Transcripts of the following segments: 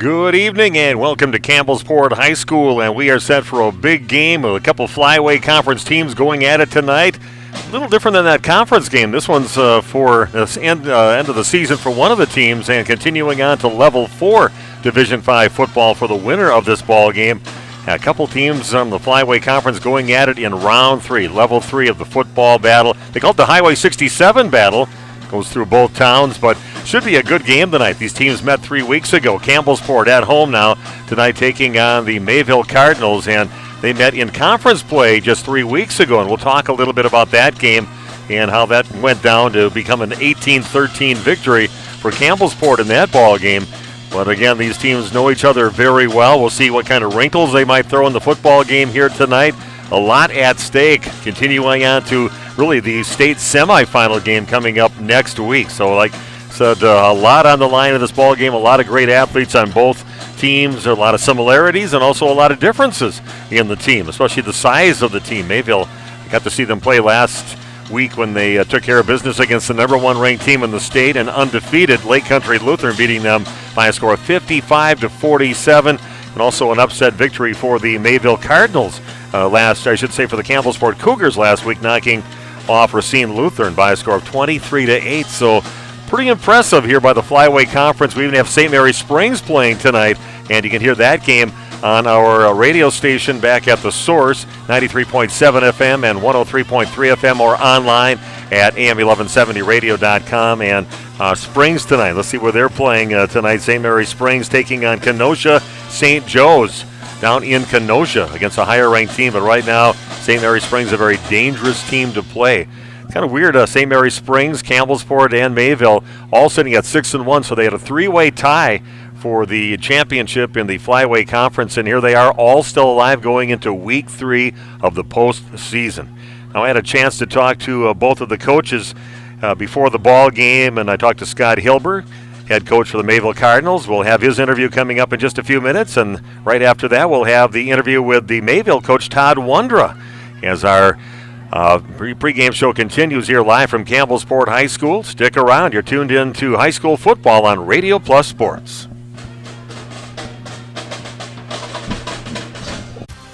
Good evening and welcome to Campbellsport High School, and we are set for a big game with a couple flyway conference teams going at it tonight. A little different than that conference game. This one's for the end of the season for one of the teams, and continuing on to Level 4 Division 5 football for the winner of this ball game. A couple teams on the flyway conference going at it in round 3, Level 3 of the football battle. They call it the Highway 67 battle. Goes through both towns, but should be a good game tonight. These teams met 3 weeks ago. Campbellsport at home now, tonight taking on the Mayville Cardinals, and they met in conference play just 3 weeks ago, and we'll talk a little bit about that game and how that went down to become an 18-13 victory for Campbellsport in that ball game. But again, these teams know each other very well. We'll see what kind of wrinkles they might throw in the football game here tonight. A lot at stake, continuing on to really the state semifinal game coming up next week. So like I said, a lot on the line in this ball game, a lot of great athletes on both teams, a lot of similarities and also a lot of differences in the team, especially the size of the team. Mayville, I got to see them play last week when they took care of business against the number 1 ranked team in the state and undefeated Lake Country Lutheran, beating them by a score of 55-47, and also an upset victory for the Mayville Cardinals for the Campbellsport Cougars last week, knocking off Racine Lutheran by a score of 23-8. So pretty impressive here by the Flyway Conference. We even have St. Mary Springs playing tonight, and you can hear that game on our radio station back at the Source, 93.7 FM and 103.3 FM, or online at am1170radio.com. And Springs tonight, let's see where they're playing tonight. St. Mary Springs taking on Kenosha St. Joe's down in Kenosha against a higher-ranked team. But right now, St. Mary Springs is a very dangerous team to play. Kind of weird, St. Mary Springs, Campbellsport, and Mayville all sitting at 6-1, so they had a 3-way tie for the championship in the Flyway Conference, and here they are all still alive going into Week 3 of the postseason. Now, I had a chance to talk to both of the coaches before the ball game, and I talked to Scott Hilber, head coach for the Mayville Cardinals. We'll have his interview coming up in just a few minutes, and right after that we'll have the interview with the Mayville coach, Todd Wondra, as our pregame show continues here live from Campbellsport High School. Stick around. You're tuned in to high school football on Radio Plus Sports.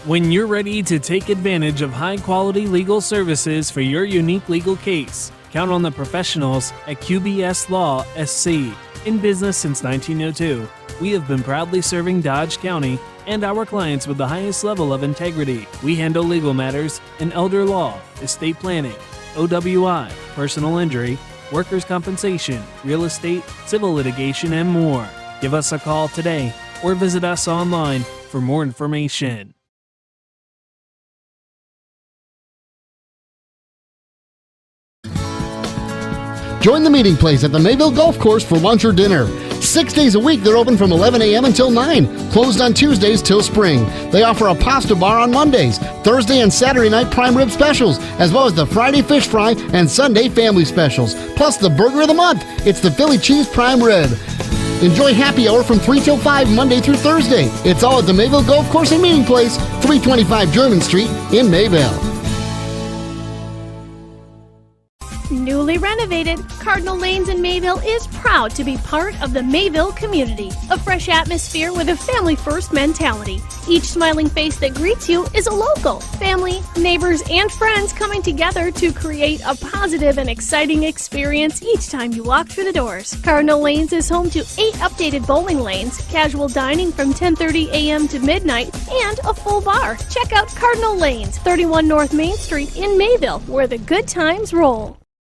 When you're ready to take advantage of high-quality legal services for your unique legal case, count on the professionals at QBS Law SC. In business since 1902, we have been proudly serving Dodge County and our clients with the highest level of integrity. We handle legal matters in elder law, estate planning, OWI, personal injury, workers' compensation, real estate, civil litigation, and more. Give us a call today or visit us online for more information. Join the meeting place at the Mayville Golf Course for lunch or dinner. 6 days a week, they're open from 11 a.m. until 9, closed on Tuesdays till spring. They offer a pasta bar on Mondays, Thursday and Saturday night prime rib specials, as well as the Friday fish fry and Sunday family specials, plus the burger of the month. It's the Philly cheese prime rib. Enjoy happy hour from 3 till 5 Monday through Thursday. It's all at the Mayville Golf Course and Meeting Place, 325 German Street in Mayville. Newly renovated, Cardinal Lanes in Mayville is proud to be part of the Mayville community. A fresh atmosphere with a family-first mentality. Each smiling face that greets you is a local. Family, neighbors, and friends coming together to create a positive and exciting experience each time you walk through the doors. Cardinal Lanes is home to 8 updated bowling lanes, casual dining from 10:30 a.m. to midnight, and a full bar. Check out Cardinal Lanes, 31 North Main Street in Mayville, where the good times roll.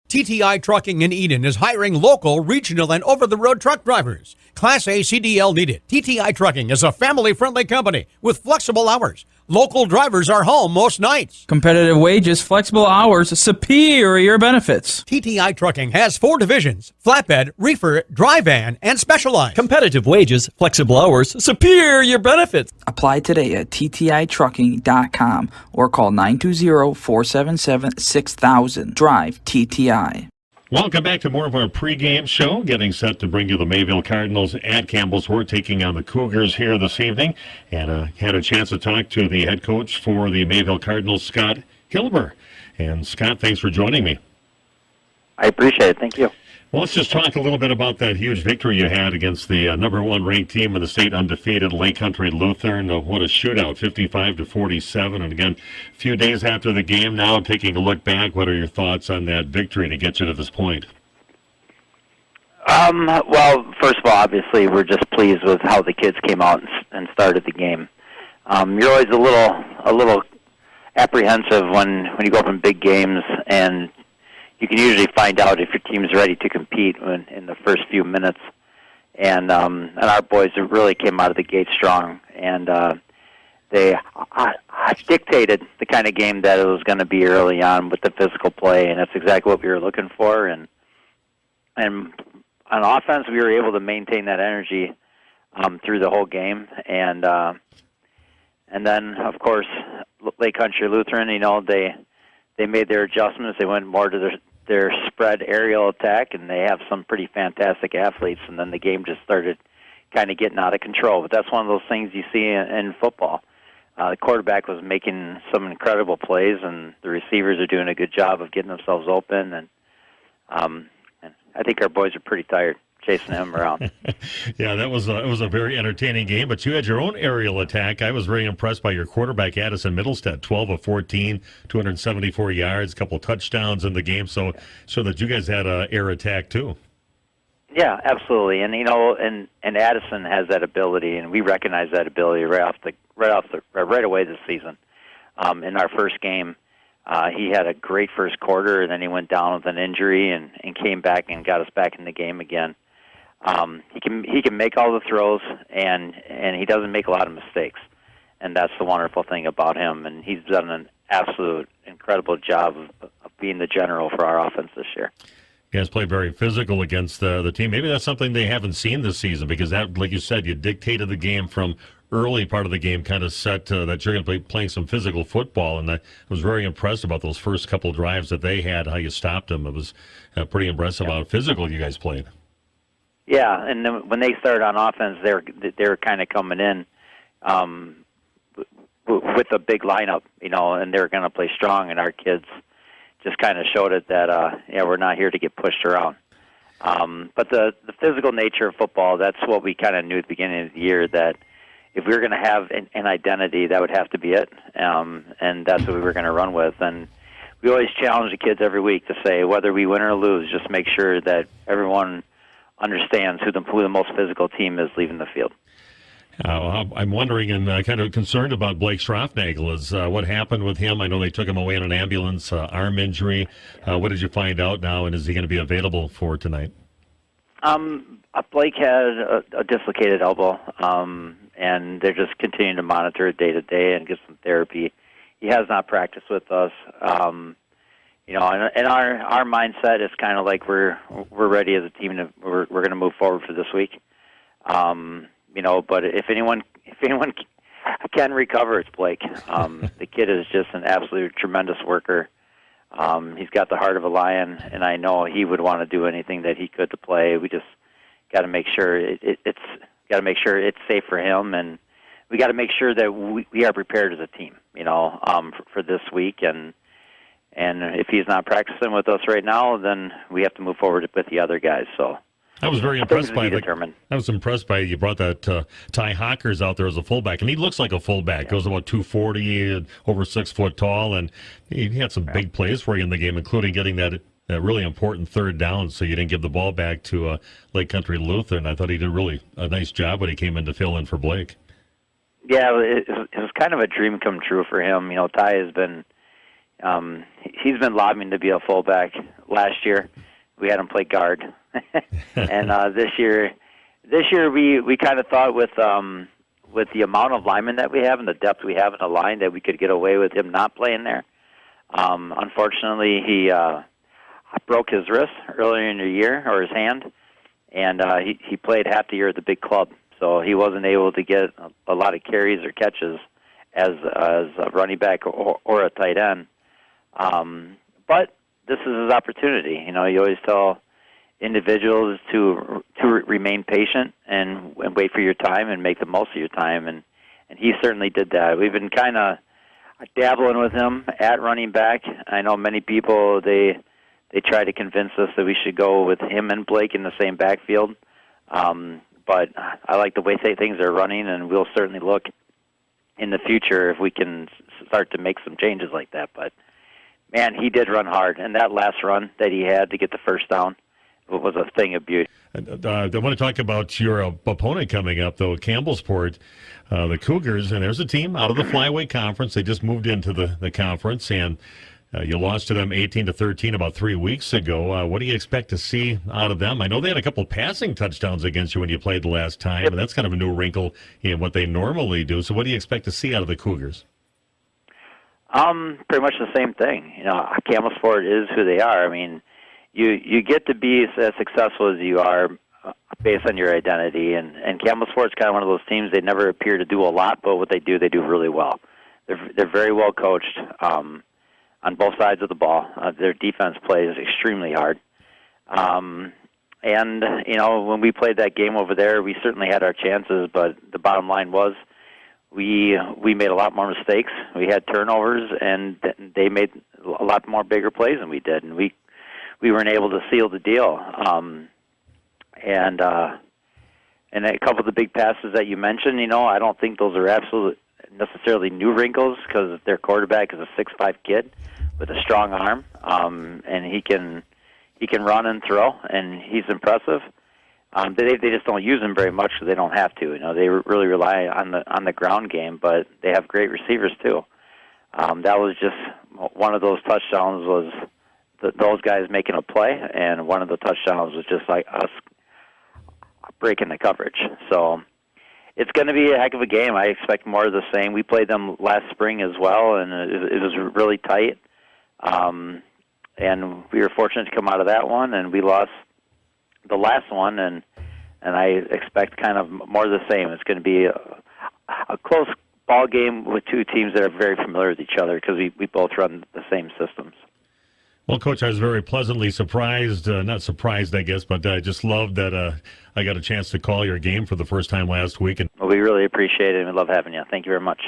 TTI Trucking in Eden is hiring local, regional, and over-the-road truck drivers. Class A CDL needed. TTI Trucking is a family-friendly company with flexible hours. Local drivers are home most nights. Competitive wages, flexible hours, superior benefits. TTI Trucking has 4 divisions: flatbed, reefer, dry van, and specialized. Competitive wages, flexible hours, superior benefits. Apply today at ttitrucking.com or call 920-477-6000. Drive TTI. Welcome back to more of our pregame show, getting set to bring you the Mayville Cardinals at Campbellsport, taking on the Cougars here this evening. And had a chance to talk to the head coach for the Mayville Cardinals, Scott Hilber. And Scott, thanks for joining me. I appreciate it. Thank you. Well, let's just talk a little bit about that huge victory you had against the number one ranked team in the state, undefeated Lake Country Lutheran. What a shootout, 55-47. And again, a few days after the game now, taking a look back, what are your thoughts on that victory to get you to this point? Well, first of all, obviously, we're just pleased with how the kids came out and started the game. You're always a little apprehensive when you go up in big games, and you can usually find out if your team's ready to compete in the first few minutes. And our boys really came out of the gate strong, and they dictated the kind of game that it was going to be early on with the physical play, and that's exactly what we were looking for. And on offense, we were able to maintain that energy through the whole game, and then of course Lake Country Lutheran, they made their adjustments. They went more to their spread aerial attack, and they have some pretty fantastic athletes, and then the game just started kind of getting out of control. But that's one of those things you see in football. The quarterback was making some incredible plays, and the receivers are doing a good job of getting themselves open, and I think our boys are pretty tired chasing him around. Yeah, it was a very entertaining game, but you had your own aerial attack. I was very impressed by your quarterback, Addison Middlestead, 12 of 14, 274 yards, a couple touchdowns in the game, so that you guys had an air attack too. Yeah, absolutely, and and Addison has that ability, and we recognize that ability right away this season. In our first game, he had a great first quarter, and then he went down with an injury and came back and got us back in the game again. He can make all the throws, and he doesn't make a lot of mistakes, and that's the wonderful thing about him. And he's done an absolute incredible job of being the general for our offense this year. You guys played very physical against the team. Maybe that's something they haven't seen this season, because that, like you said, you dictated the game from early part of the game, kind of set that you're going to be playing some physical football, and I was very impressed about those first couple drives that they had, how you stopped them. It was pretty impressive how physical you guys played. Yeah, and then when they started on offense, they're kind of coming in with a big lineup, and they're going to play strong, and our kids just kind of showed it that we're not here to get pushed around. But the physical nature of football, that's what we kind of knew at the beginning of the year, that if we were going to have an identity, that would have to be it, and that's what we were going to run with. And we always challenge the kids every week to say, whether we win or lose, just make sure that everyone understands who the most physical team is leaving the field. I'm wondering and kind of concerned about Blake Schroffnagel. Is what happened with him? I know they took him away in an ambulance, arm injury. What did you find out now, and is he going to be available for tonight? Blake had a dislocated elbow, and they're just continuing to monitor it day to day and give some therapy. He has not practiced with us. And our mindset is kind of like we're ready as a team. We're going to move forward for this week. But if anyone can recover, it's Blake. The kid is just an absolute tremendous worker. He's got the heart of a lion, and I know he would want to do anything that he could to play. We just got to make sure it's safe for him, and we got to make sure that we are prepared as a team, for this week. And if he's not practicing with us right now, then we have to move forward with the other guys. So I was very impressed by you brought that Ty Hawkers out there as a fullback, and he looks like a fullback. Goes about 240, over 6 foot tall, and he had some big plays for you in the game, including getting that really important third down, so you didn't give the ball back to Lake Country Lutheran. I thought he did really a nice job when he came in to fill in for Blake. Yeah, it was kind of a dream come true for him. Ty has been he's been lobbying to be a fullback. Last year we had him play guard. And this year we kind of thought with the amount of linemen that we have and the depth we have in the line that we could get away with him not playing there. Unfortunately, he broke his wrist earlier in the year, or his hand, and he played half the year at the big club, so he wasn't able to get a lot of carries or catches as a running back or a tight end. But this is his opportunity. You always tell individuals to remain patient and wait for your time and make the most of your time, and he certainly did that. We've been kind of dabbling with him at running back. I know many people they they tried to convince us that we should go with him and Blake in the same backfield. But I like the way things are running, and we'll certainly look in the future if we can start to make some changes like that. But, man, he did run hard, and that last run that he had to get the first down was a thing of beauty. I want to talk about your opponent coming up, though, Campbellsport, the Cougars, and there's a team out of the Flyweight Conference. They just moved into the conference, and you lost to them 18-13 about 3 weeks ago. What do you expect to see out of them? I know they had a couple passing touchdowns against you when you played the last time, and that's kind of a new wrinkle in what they normally do. So what do you expect to see out of the Cougars? Pretty much the same thing. Campbellsport is who they are. I mean, you get to be as successful as you are based on your identity, and Campbellsport's kind of one of those teams. They never appear to do a lot, but what they do really well. They're very well coached on both sides of the ball. Their defense plays extremely hard. And, when we played that game over there, we certainly had our chances, but the bottom line was we made a lot more mistakes. We had turnovers, and they made a lot more bigger plays than we did, and we weren't able to seal the deal. And a couple of the big passes that you mentioned, I don't think those are absolutely necessarily new wrinkles because their quarterback is a 6'5" kid with a strong arm, and he can run and throw, and he's impressive. They just don't use him very much because they don't have to. They really rely on the ground game, but they have great receivers too. That was just one of those touchdowns was those guys making a play, and one of the touchdowns was just like us breaking the coverage. So it's going to be a heck of a game. I expect more of the same. We played them last spring as well, and it was really tight. And we were fortunate to come out of that one, and we lost the last one, and I expect kind of more of the same. It's going to be a close ball game with two teams that are very familiar with each other because we both run the same systems. Well, Coach, I was very pleasantly surprised, not surprised, I guess, but I just loved that I got a chance to call your game for the first time last week. Well, we really appreciate it, and we love having you. Thank you very much.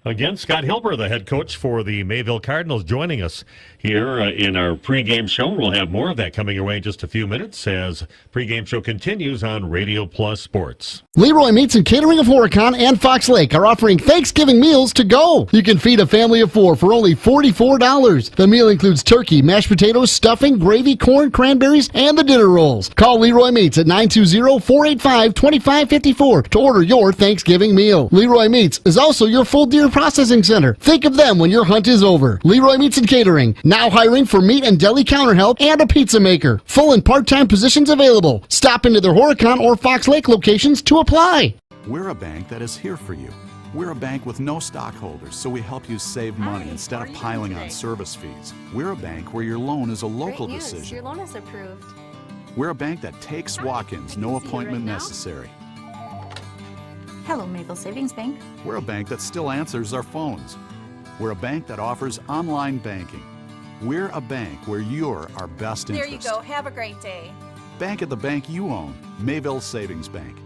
Again, Scott Hilber, the head coach for the Mayville Cardinals, joining us here in our pregame show. We'll have more of that coming your way in just a few minutes as pregame show continues on Radio Plus Sports. Leroy Meats and Catering of Horicon and Fox Lake are offering Thanksgiving meals to go. You can feed a family of 4 for only $44. The meal includes turkey, mashed potatoes, stuffing, gravy, corn, cranberries, and the dinner rolls. Call Leroy Meats at 920-485-2554 to order your Thanksgiving meal. Leroy Meats is also your full deer processing center. Think of them when your hunt is over. Leroy Meats and Catering, now hiring for meat and deli counter help and a pizza maker. Full and part-time positions available. Stop into their Horicon or Fox Lake locations to apply. We're a bank that is here for you. We're a bank with no stockholders, so we help you save money instead of piling on service fees. We're a bank where your loan is a local decision. Your loan is approved. We're a bank that takes walk-ins, no appointment necessary. Hello, Mayville Savings Bank. We're a bank that still answers our phones. We're a bank that offers online banking. We're a bank where you're our best interest. There you go. Have a great day. Bank at the bank you own. Mayville Savings Bank.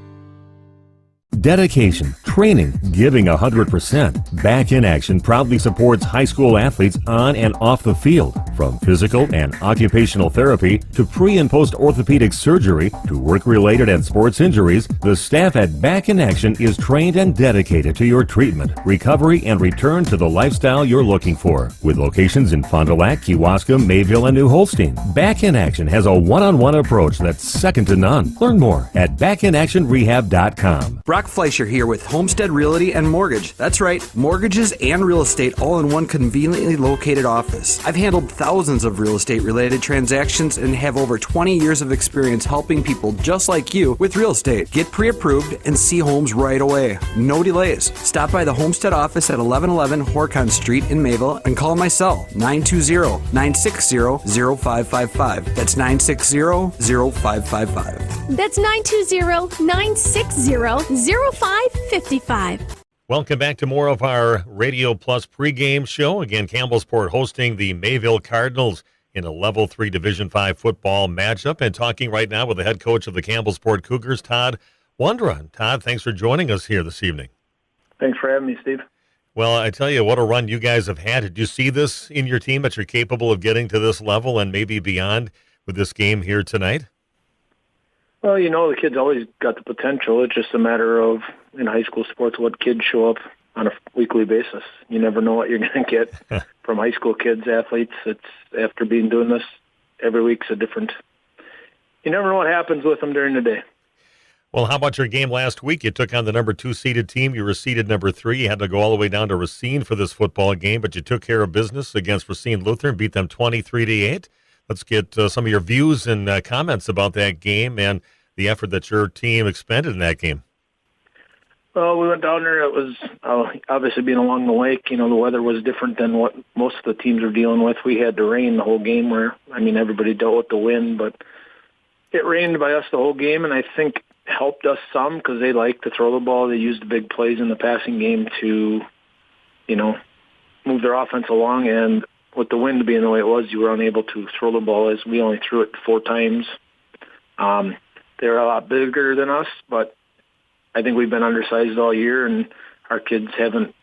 Dedication, training, giving 100%. Back in Action proudly supports high school athletes on and off the field. From physical and occupational therapy to pre- and post-orthopedic surgery to work-related and sports injuries, the staff at Back in Action is trained and dedicated to your treatment, recovery, and return to the lifestyle you're looking for. With locations in Fond du Lac, Kewaskum, Mayville, and New Holstein, Back in Action has a one-on-one approach that's second to none. Learn more at backinactionrehab.com. Brock Fleischer here with Homestead Realty and Mortgage. That's right, mortgages and real estate all in one conveniently located office. I've handled thousands of real estate related transactions and have over 20 years of experience helping people just like you with real estate. Get pre-approved and see homes right away. No delays. Stop by the Homestead office at 1111 Horicon Street in Mayville and call my cell 920-960-0555. That's 960-0555. That's 920-960-0555. Welcome back to more of our Radio Plus pregame show. Again, Campbellsport hosting the Mayville Cardinals in a Level 3 Division 5 football matchup, and talking right now with the head coach of the Campbellsport Cougars, Todd Wondra. Todd, thanks for joining us here this evening. Thanks for having me, Steve. Well, I tell you, what a run you guys have had. Did you see this in your team, that you're capable of getting to this level and maybe beyond with this game here tonight? Well, the kids always got the potential. It's just a matter of, in high school sports, what kids show up on a weekly basis. You never know what you're going to get from high school kids, athletes. It's after doing this every week's a different. You never know what happens with them during the day. Well, how about your game last week? You took on the number 2 seeded team. You were seeded number 3. You had to go all the way down to Racine for this football game, but you took care of business against Racine Lutheran, beat them 23-8. Let's get some of your views and comments about that game and the effort that your team expended in that game. Well, we went down there. It was obviously being along the lake. The weather was different than what most of the teams are dealing with. We had the rain the whole game everybody dealt with the wind, but it rained by us the whole game, and I think helped us some because they like to throw the ball. They used the big plays in the passing game to, move their offense along, and with the wind being the way it was, you were unable to throw the ball as we only threw it 4 times. They're a lot bigger than us, but I think we've been undersized all year, and our kids hasn't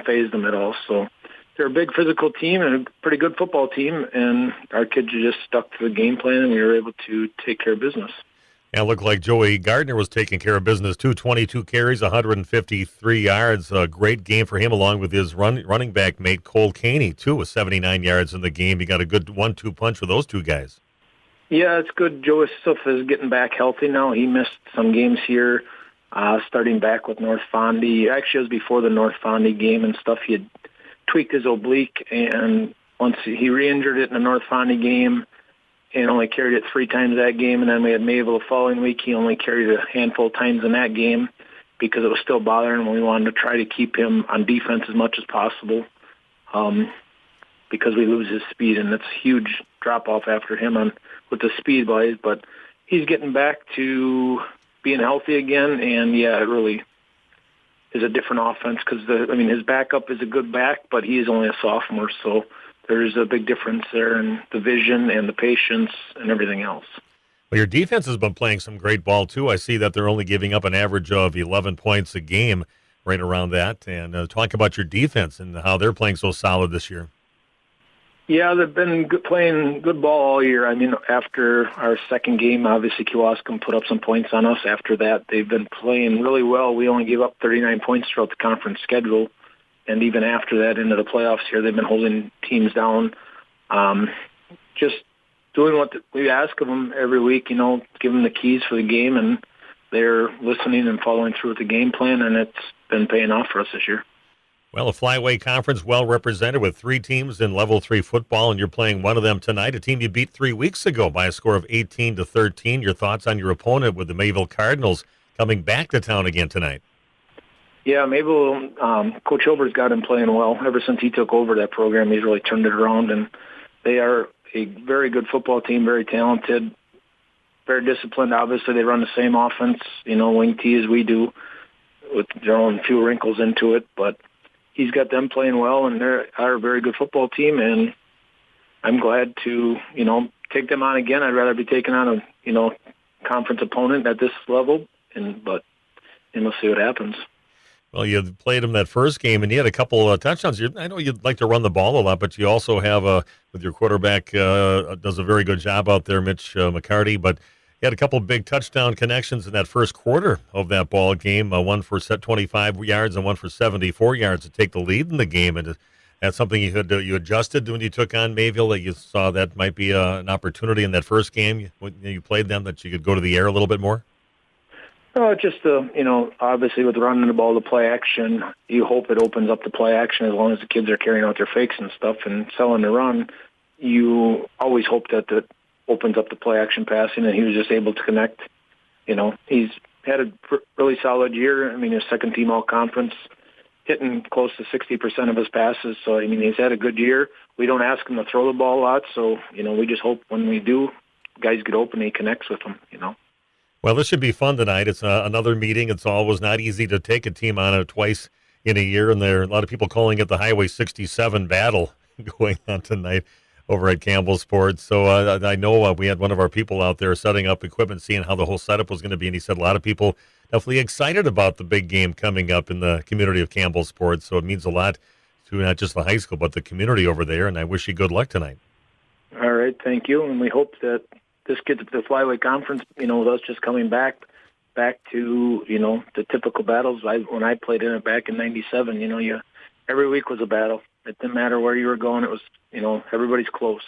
phased them at all. So they're a big physical team and a pretty good football team, and our kids just stuck to the game plan, and we were able to take care of business. Yeah, it looked like Joey Gardner was taking care of business too. 22 carries, 153 yards. A great game for him, along with his running back mate Cole Caney too, with 79 yards in the game. He got a good 1-2 punch with those two guys. Yeah, it's good. Joseph is getting back healthy now. He missed some games here, starting back with North Fondy. Actually, it was before the North Fondy game and stuff. He had tweaked his oblique, and once he re-injured it in the North Fondy game, and only carried it 3 times that game. And then we had Mayville the following week. He only carried it a handful of times in that game because it was still bothering him. We wanted to try to keep him on defense as much as possible because we lose his speed, and it's a huge drop-off after him with the speed wise. But he's getting back to being healthy again, and, yeah, it really is a different offense because, his backup is a good back, but he is only a sophomore, so there's a big difference there in the vision and the patience and everything else. Well, your defense has been playing some great ball, too. I see that they're only giving up an average of 11 points a game, right around that. And talk about your defense and how they're playing so solid this year. Yeah, they've been playing good ball all year. After our second game, obviously Kewaskum put up some points on us. After that, they've been playing really well. We only gave up 39 points throughout the conference schedule. And even after that, into the playoffs here, they've been holding teams down. Just doing what we ask of them every week, give them the keys for the game, and they're listening and following through with the game plan, and it's been paying off for us this year. Well, a flyway conference well represented with 3 teams in Level 3 football, and you're playing one of them tonight, a team you beat 3 weeks ago by a score of 18-13. Your thoughts on your opponent with the Mayville Cardinals coming back to town again tonight? Yeah, Mayville, Coach Hilbert's got him playing well. Ever since he took over that program, he's really turned it around, and they are a very good football team, very talented, very disciplined. Obviously, they run the same offense, wing T as we do, with their own few wrinkles into it, but he's got them playing well, and they're a very good football team, and I'm glad to, take them on again. I'd rather be taking on a, conference opponent at this level, but we'll see what happens. Well, you played him that first game, and you had a couple of touchdowns. I know you'd like to run the ball a lot, but you also have, with your quarterback, does a very good job out there, Mitch McCarty, but you had a couple of big touchdown connections in that first quarter of that ball game, one for 25 yards and one for 74 yards to take the lead in the game. And that's something you adjusted when you took on Mayville, that you saw that might be an opportunity in that first game when you played them, that you could go to the air a little bit more? Oh, just obviously with running the ball, the play action, you hope it opens up the play action as long as the kids are carrying out their fakes and stuff and selling the run. You always hope that opens up the play action passing, and he was just able to connect. He's had a really solid year. His second team all conference, hitting close to 60% of his passes. So, he's had a good year. We don't ask him to throw the ball a lot, so, we just hope when we do, guys get open and he connects with them, Well, this should be fun tonight. It's another meeting. It's always not easy to take a team on it twice in a year, and there are a lot of people calling it the Highway 67 battle going on tonight over at Campbellsport. So I know we had one of our people out there setting up equipment, seeing how the whole setup was going to be, and he said a lot of people definitely excited about the big game coming up in the community of Campbellsport. So it means a lot to not just the high school, but the community over there. And I wish you good luck tonight. All right, thank you. And we hope that this gets the Flyweight Conference, with us just coming back to, the typical battles. When I played in it back in '97, every week was a battle. It didn't matter where you were going. It was, everybody's close.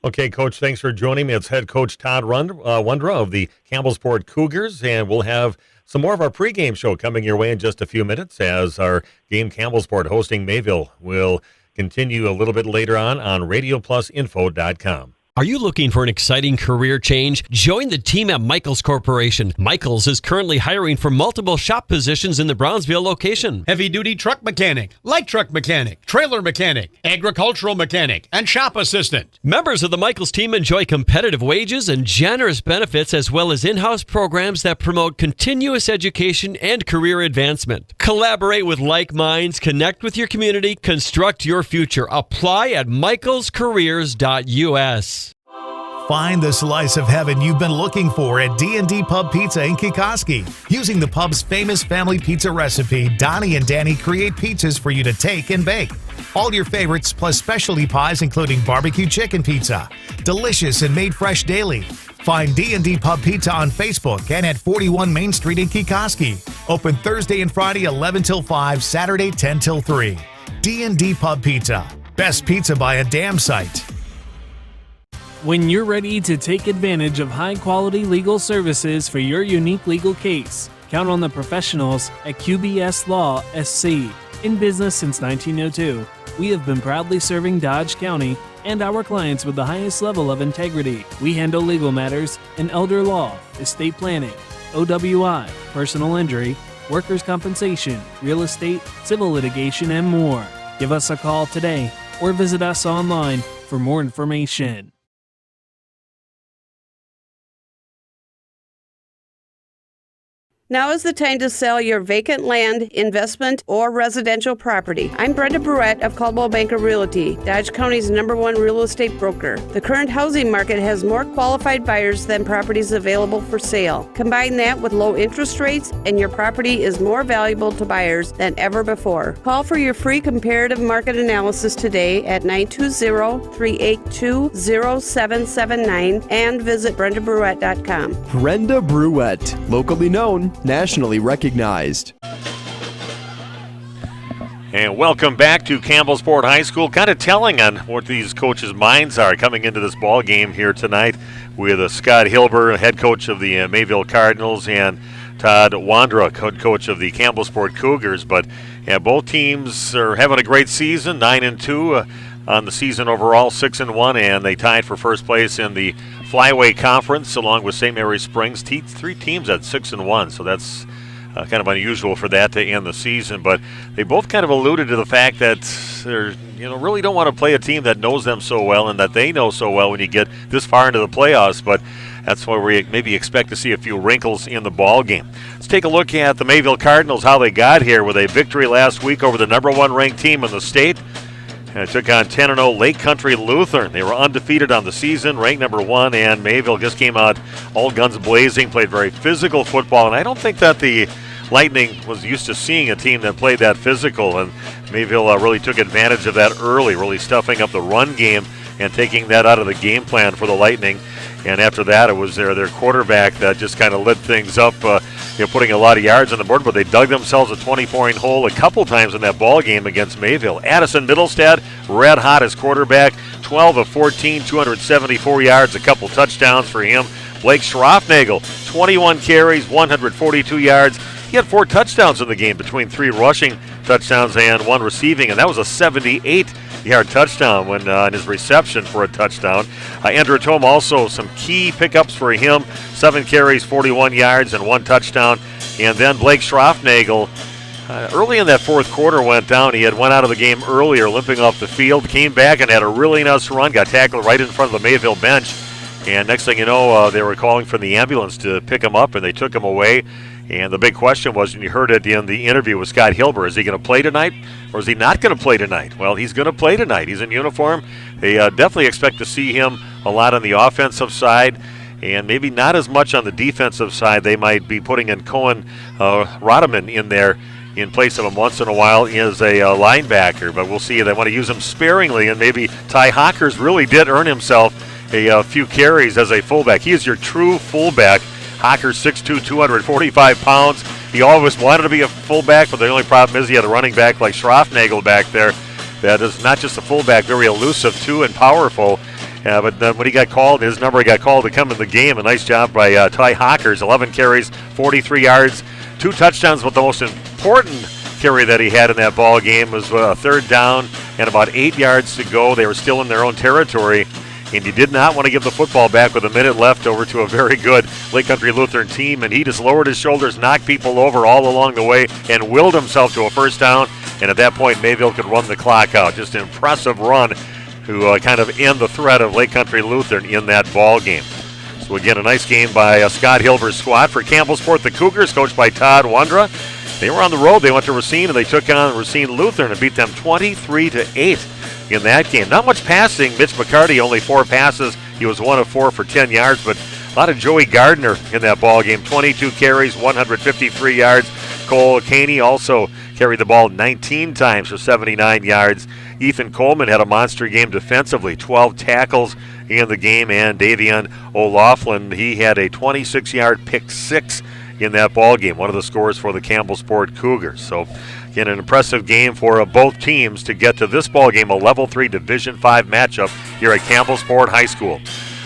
Okay, Coach, thanks for joining me. It's head coach Todd Wondra of the Campbellsport Cougars, and we'll have some more of our pregame show coming your way in just a few minutes as our game Campbellsport hosting Mayville will continue a little bit later on RadioPlusInfo.com. Are you looking for an exciting career change? Join the team at Michaels Corporation. Michaels is currently hiring for multiple shop positions in the Brownsville location. Heavy-duty truck mechanic, light truck mechanic, trailer mechanic, agricultural mechanic, and shop assistant. Members of the Michaels team enjoy competitive wages and generous benefits as well as in-house programs that promote continuous education and career advancement. Collaborate with like minds, connect with your community, construct your future. Apply at michaelscareers.us. Find the slice of heaven you've been looking for at D&D Pub Pizza in Kikoski. Using the pub's famous family pizza recipe, Donnie and Danny create pizzas for you to take and bake. All your favorites plus specialty pies including barbecue chicken pizza. Delicious and made fresh daily. Find D&D Pub Pizza on Facebook and at 41 Main Street in Kikoski. Open Thursday and Friday 11 till 5, Saturday 10 till 3. D&D Pub Pizza. Best pizza by a damn sight. When you're ready to take advantage of high-quality legal services for your unique legal case, count on the professionals at QBS Law SC. In business since 1902, we have been proudly serving Dodge County and our clients with the highest level of integrity. We handle legal matters in elder law, estate planning, OWI, personal injury, workers' compensation, real estate, civil litigation, and more. Give us a call today or visit us online for more information. Now is the time to sell your vacant land, investment, or residential property. I'm Brenda Bruette of Caldwell Banker Realty, Dodge County's #1 real estate broker. The current housing market has more qualified buyers than properties available for sale. Combine that with low interest rates, and your property is more valuable to buyers than ever before. Call for your free comparative market analysis today at 920-382-0779 and visit BrendaBruette.com. Brenda Bruette, locally known, nationally recognized. And welcome back to Campbellsport High School. Kind of telling on what these coaches' minds are coming into this ball game here tonight with Scott Hilber, head coach of the Mayville Cardinals, and Todd Wondra, head coach of the Campbellsport Cougars. But both teams are having a great season, 9-2 on the season overall, 6-1, and they tied for first place in the Flyweight Conference along with St. Mary's Springs. Three teams at 6-1, so that's kind of unusual for that to end the season. But they both kind of alluded to the fact that they really don't want to play a team that knows them so well and that they know so well when you get this far into the playoffs. But that's why we maybe expect to see a few wrinkles in the ball game. Let's take a look at the Mayville Cardinals, how they got here with a victory last week over the #1 ranked team in the state. And it took on 10-0 Lake Country Lutheran. They were undefeated on the season, ranked #1, and Mayville just came out all guns blazing, played very physical football, and I don't think that the Lightning was used to seeing a team that played that physical, and Mayville really took advantage of that early, really stuffing up the run game and taking that out of the game plan for the Lightning. And after that, it was their quarterback that just kind of lit things up, putting a lot of yards on the board. But they dug themselves a 20-point hole a couple times in that ball game against Mayville. Addison Middlestad, red hot as quarterback, 12 of 14, 274 yards, a couple touchdowns for him. Blake Schroffnagel, 21 carries, 142 yards. He had 4 touchdowns in the game between 3 rushing touchdowns and 1 receiving, and that was a 78-yard touchdown when in his reception for a touchdown. Andrew Tome also some key pickups for him, 7 carries, 41 yards, and 1 touchdown. And then Blake Schroffnagel, early in that fourth quarter, went down. He had went out of the game earlier, limping off the field, came back and had a really nice run, got tackled right in front of the Mayville bench. And next thing you know, they were calling for the ambulance to pick him up, and they took him away. And the big question was, and you heard it in the interview with Scott Hilber, is he going to play tonight or is he not going to play tonight? Well, he's going to play tonight. He's in uniform. They definitely expect to see him a lot on the offensive side. And maybe not as much on the defensive side. They might be putting in Cohen Rodeman in there in place of him once in a while as a linebacker. But we'll see. They want to use him sparingly, and maybe Ty Hockers really did earn himself a few carries as a fullback. He is your true fullback. Hockers 6'2", 245 pounds. He always wanted to be a fullback, but the only problem is he had a running back like Schroffnagel back there that is not just a fullback, very elusive too and powerful. But when he got called, his number got called to come in the game. A nice job by Ty Hockers, 11 carries, 43 yards, 2 touchdowns. But the most important carry that he had in that ball game was a third down and about 8 yards to go. They were still in their own territory, and you did not want to give the football back with a minute left over to a very good Lake Country Lutheran team. And he just lowered his shoulders, knocked people over all along the way, and willed himself to a first down. And at that point, Mayville could run the clock out. Just an impressive run to kind of end the threat of Lake Country Lutheran in that ball game. So again, a nice game by Scott Hilber's squad. For Campbellsport, the Cougars, coached by Todd Wandra, they were on the road. They went to Racine, and they took on Racine Lutheran and beat them 23-8 in that game. Not much passing. Mitch McCarty, only 4 passes. He was 1 of 4 for 10 yards, but a lot of Joey Gardner in that ball game. 22 carries, 153 yards. Cole Caney also carried the ball 19 times for 79 yards. Ethan Coleman had a monster game defensively, 12 tackles in the game, and Davion O'Laughlin, he had a 26-yard pick 6 in that ball game, one of the scores for the Campbellsport Cougars. So, again, an impressive game for both teams to get to this ball game, a Level 3 Division 5 matchup here at Campbellsport High School.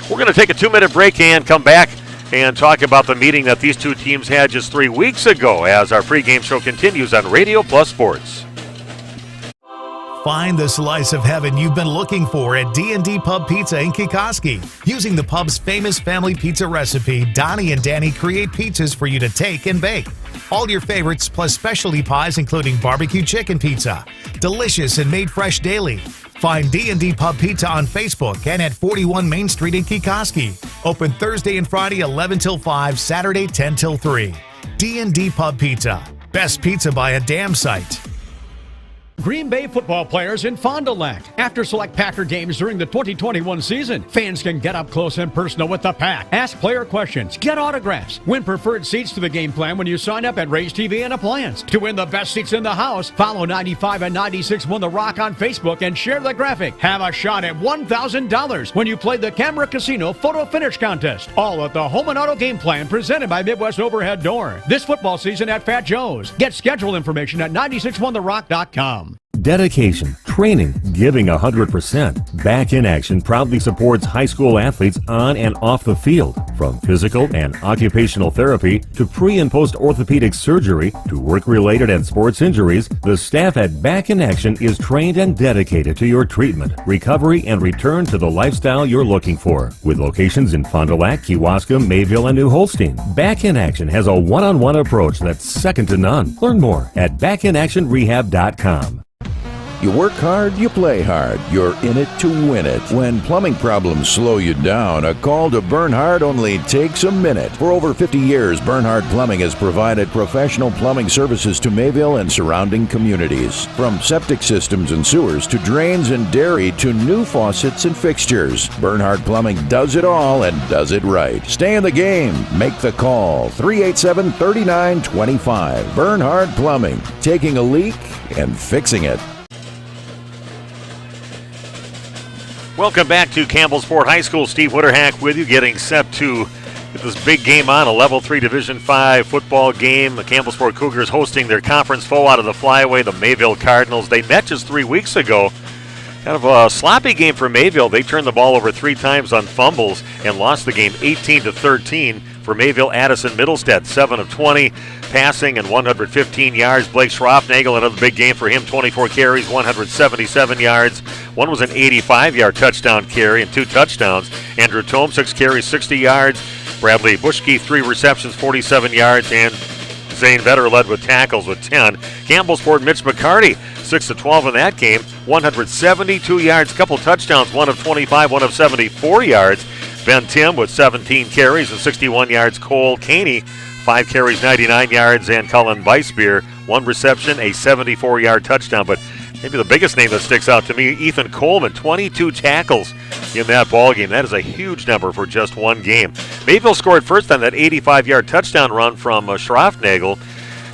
We're going to take a 2-minute break and come back and talk about the meeting that these two teams had just 3 weeks ago as our pregame show continues on Radio Plus Sports. Find the slice of heaven you've been looking for at D&D Pub Pizza in Kikoski. Using the pub's famous family pizza recipe, Donnie and Danny create pizzas for you to take and bake. All your favorites plus specialty pies including barbecue chicken pizza. Delicious and made fresh daily. Find D&D Pub Pizza on Facebook and at 41 Main Street in Kikoski. Open Thursday and Friday 11 till 5, Saturday 10 till 3. D&D Pub Pizza. Best pizza by a damn sight. Green Bay football players in Fond du Lac. After select Packer games during the 2021 season, fans can get up close and personal with the Pack. Ask player questions, get autographs, win preferred seats to the game plan when you sign up at Ray's TV and Appliance. To win the best seats in the house, follow 95 and 96 The Rock on Facebook and share the graphic. Have a shot at $1,000 when you play the Camera Casino Photo Finish Contest. All at the Home and Auto Game Plan presented by Midwest Overhead Door. This football season at Fat Joe's. Get schedule information at 961therock.com. Dedication, training, giving 100%. Back in Action proudly supports high school athletes on and off the field. From physical and occupational therapy to pre- and post-orthopedic surgery to work-related and sports injuries, the staff at Back in Action is trained and dedicated to your treatment, recovery, and return to the lifestyle you're looking for. With locations in Fond du Lac, Kewaskum, Mayville, and New Holstein, Back in Action has a one-on-one approach that's second to none. Learn more at backinactionrehab.com. You work hard, you play hard. You're in it to win it. When plumbing problems slow you down, a call to Bernhard only takes a minute. For over 50 years, Bernhard Plumbing has provided professional plumbing services to Mayville and surrounding communities. From septic systems and sewers to drains and dairy to new faucets and fixtures, Bernhard Plumbing does it all and does it right. Stay in the game. Make the call. 387-3925. Bernhard Plumbing. Taking a leak and fixing it. Welcome back to Campbellsport High School. Steve Witterhack with you, getting set to get this big game on, a Level 3 Division 5 football game. The Campbellsport Cougars hosting their conference foe out of the flyaway, the Mayville Cardinals. They met just 3 weeks ago. Kind of a sloppy game for Mayville. They turned the ball over 3 times on fumbles and lost the game 18-13. For Mayville, Addison Middlestead, 7 of 20, passing and 115 yards. Blake Schroffnagel, another big game for him, 24 carries, 177 yards. One was an 85-yard touchdown carry and 2 touchdowns. Andrew Tome, 6 carries, 60 yards. Bradley Bushke, 3 receptions, 47 yards. And Zane Vetter led with tackles with 10. Campbellsport, Mitch McCarty, 6 of 12 in that game, 172 yards, couple touchdowns, 1 of 25, 1 of 74 yards. Ben Tim with 17 carries and 61 yards. Cole Caney, 5 carries, 99 yards. And Cullen Weisbeer, 1 reception, a 74-yard touchdown. But maybe the biggest name that sticks out to me, Ethan Coleman, 22 tackles in that ball game. That is a huge number for just one game. Mayville scored first on that 85-yard touchdown run from Schroffnagel.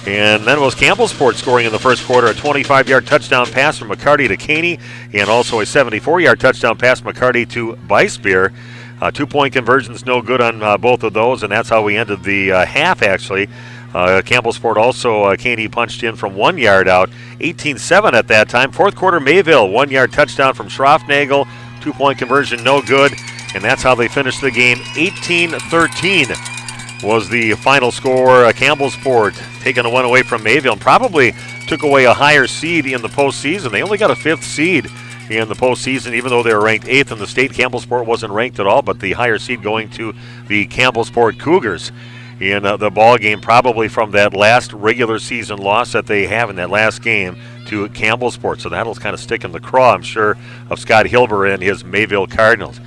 And then it was Campbellsport scoring in the first quarter, a 25-yard touchdown pass from McCarty to Caney, and also a 74-yard touchdown pass from McCarty to Beisbeer. 2-point conversions, no good on both of those, and that's how we ended the half, actually. Campbellsport also, Caney punched in from 1 yard out, 18-7 at that time. Fourth quarter, Mayville, 1 yard touchdown from Schroffnagel, 2-point conversion, no good, and that's how they finished the game. 18-13 was the final score. Campbellsport taking a one away from Mayville and probably took away a higher seed in the postseason. They only got a 5th seed in the postseason, even though they were ranked 8th in the state. Campbellsport wasn't ranked at all, but the higher seed going to the Campbellsport Cougars in the ball game, probably from that last regular season loss that they have in that last game to Campbellsport. So that'll kind of stick in the craw, I'm sure, of Scott Hilber and his Mayville Cardinals.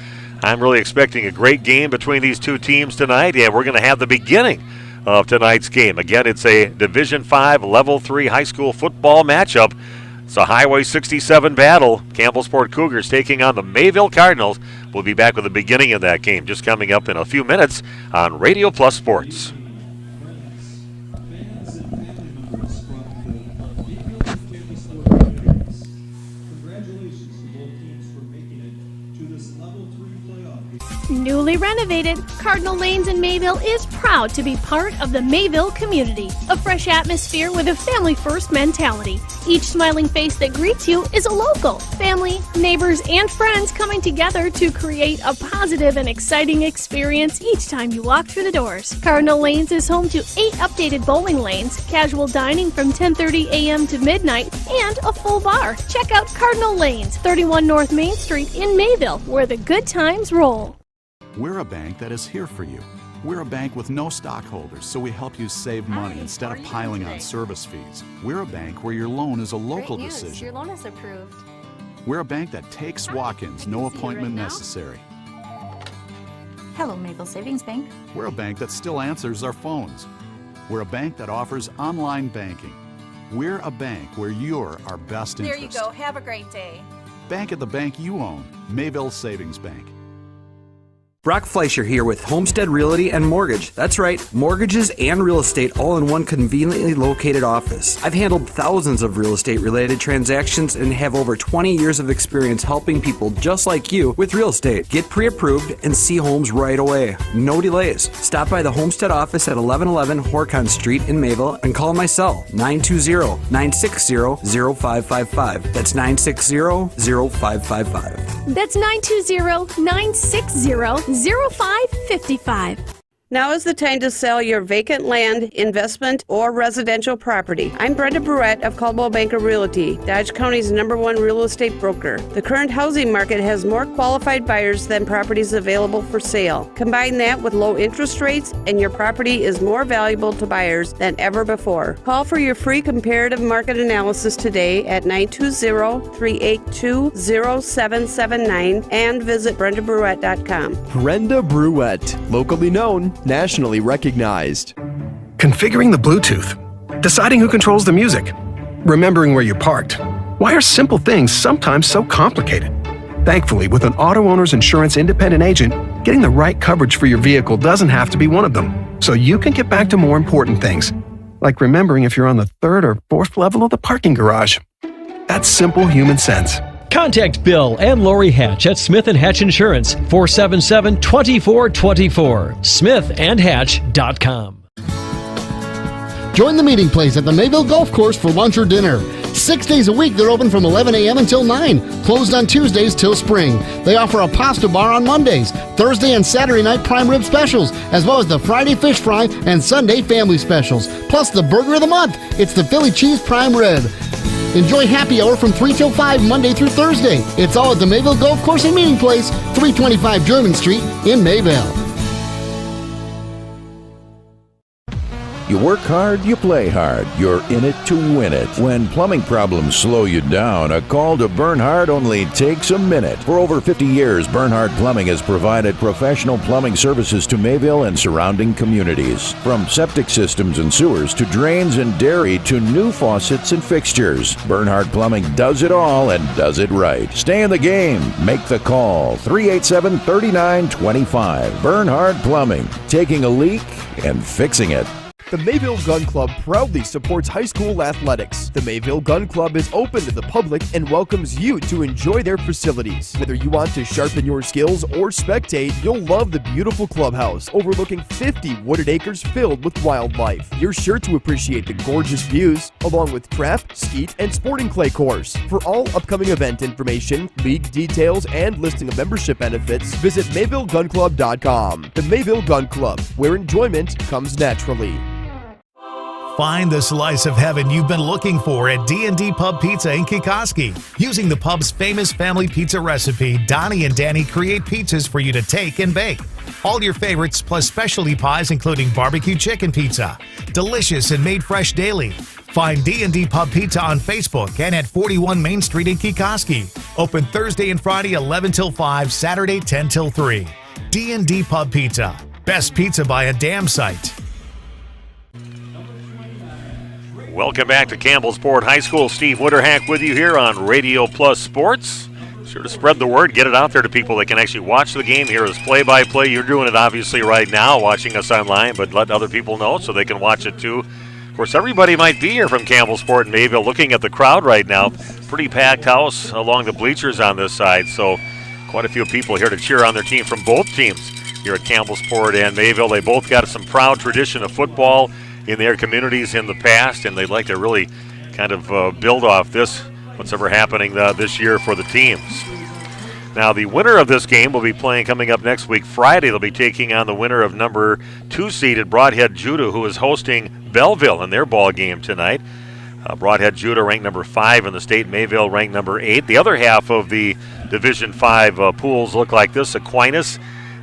I'm really expecting a great game between these two teams tonight, and we're going to have the beginning of tonight's game. Again, it's a Division V Level 3 high school football matchup. It's a Highway 67 battle. Campbellsport Cougars taking on the Mayville Cardinals. We'll be back with the beginning of that game just coming up in a few minutes on Radio Plus Sports. Newly renovated, Cardinal Lanes in Mayville is proud to be part of the Mayville community. A fresh atmosphere with a family-first mentality. Each smiling face that greets you is a local. Family, neighbors, and friends coming together to create a positive and exciting experience each time you walk through the doors. Cardinal Lanes is home to 8 updated bowling lanes, casual dining from 10:30 a.m. to midnight, and a full bar. Check out Cardinal Lanes, 31 North Main Street in Mayville, where the good times roll. We're a bank that is here for you. We're a bank with no stockholders, so we help you save money instead of piling on service fees. We're a bank where your loan is a local Great news. decision. Your loan is approved. We're a bank that takes walk-ins, no appointment necessary. Hello, Mayville Savings Bank. We're a bank that still answers our phones. We're a bank that offers online banking. We're a bank where you're our best There interest. you go. Have a great day. Bank at the bank you own. Mayville Savings Bank. Brock Fleischer here with Homestead Realty and Mortgage. That's right, mortgages and real estate all in one conveniently located office. I've handled thousands of real estate related transactions and have over 20 years of experience helping people just like you with real estate. Get pre-approved and see homes right away. No delays. Stop by the Homestead office at 1111 Horcon Street in Mayville and call my cell, 920-960-0555. That's 960-0555. That's 920-960-0555. Now is the time to sell your vacant land, investment, or residential property. I'm Brenda Bruette of Caldwell Banker Realty, Dodge County's #1 real estate broker. The current housing market has more qualified buyers than properties available for sale. Combine that with low interest rates, and your property is more valuable to buyers than ever before. Call for your free comparative market analysis today at 920-382-0779 and visit BrendaBruette.com. Brenda Bruette, locally known, nationally recognized. Configuring the Bluetooth, deciding who controls the music, remembering where you parked. Why are simple things sometimes so complicated? Thankfully, with an auto owner's insurance independent agent, getting the right coverage for your vehicle doesn't have to be one of them. So you can get back to more important things, like remembering if you're on the 3rd or 4th level of the parking garage. That's simple human sense. Contact Bill and Lori Hatch at Smith & Hatch Insurance, 477-2424, smithandhatch.com. Join the meeting place at the Mayville Golf Course for lunch or dinner. 6 days a week, they're open from 11 a.m. until 9, closed on Tuesdays till spring. They offer a pasta bar on Mondays, Thursday and Saturday night prime rib specials, as well as the Friday fish fry and Sunday family specials, plus the burger of the month. It's the Philly cheese prime rib. Enjoy happy hour from 3 till 5 Monday through Thursday. It's all at the Mayville Golf Course and Meeting Place, 325 German Street in Mayville. You work hard, you play hard. You're in it to win it. When plumbing problems slow you down, a call to Bernhard only takes a minute. For over 50 years, Bernhard Plumbing has provided professional plumbing services to Mayville and surrounding communities. From septic systems and sewers to drains and dairy to new faucets and fixtures, Bernhard Plumbing does it all and does it right. Stay in the game. Make the call. 387-3925. Bernhard Plumbing. Taking a leak and fixing it. The Mayville Gun Club proudly supports high school athletics. The Mayville Gun Club is open to the public and welcomes you to enjoy their facilities. Whether you want to sharpen your skills or spectate, you'll love the beautiful clubhouse overlooking 50 wooded acres filled with wildlife. You're sure to appreciate the gorgeous views, along with trap, skeet, and sporting clay course. For all upcoming event information, league details, and listing of membership benefits, visit MayvilleGunClub.com. The Mayville Gun Club, where enjoyment comes naturally. Find the slice of heaven you've been looking for at D&D Pub Pizza in Kikoski. Using the pub's famous family pizza recipe, Donnie and Danny create pizzas for you to take and bake. All your favorites plus specialty pies including barbecue chicken pizza. Delicious and made fresh daily. Find D&D Pub Pizza on Facebook and at 41 Main Street in Kikoski. Open Thursday and Friday 11 till 5, Saturday 10 till 3. D&D Pub Pizza. Best pizza by a damn sight. Welcome back to Campbellsport High School. Steve Winterhack with you here on Radio Plus Sports. Sure to spread the word, get it out there to people that can actually watch the game. Here is play-by-play. You're doing it obviously right now, watching us online, but let other people know so they can watch it too. Of course, everybody might be here from Campbellsport and Mayville. Looking at the crowd right now, pretty packed house along the bleachers on this side, so quite a few people here to cheer on their team from both teams here at Campbellsport and Mayville. They both got some proud tradition of football in their communities in the past, and they'd like to really kind of build off this, what's ever happening this year for the teams. Now, the winner of this game will be playing coming up next week. Friday, they'll be taking on the winner of number 2-seeded Broadhead Judah, who is hosting Belleville in their ball game tonight. Broadhead Judah ranked number 5 in the state. Mayville ranked number 8. The other half of the Division 5 pools look like this. Aquinas,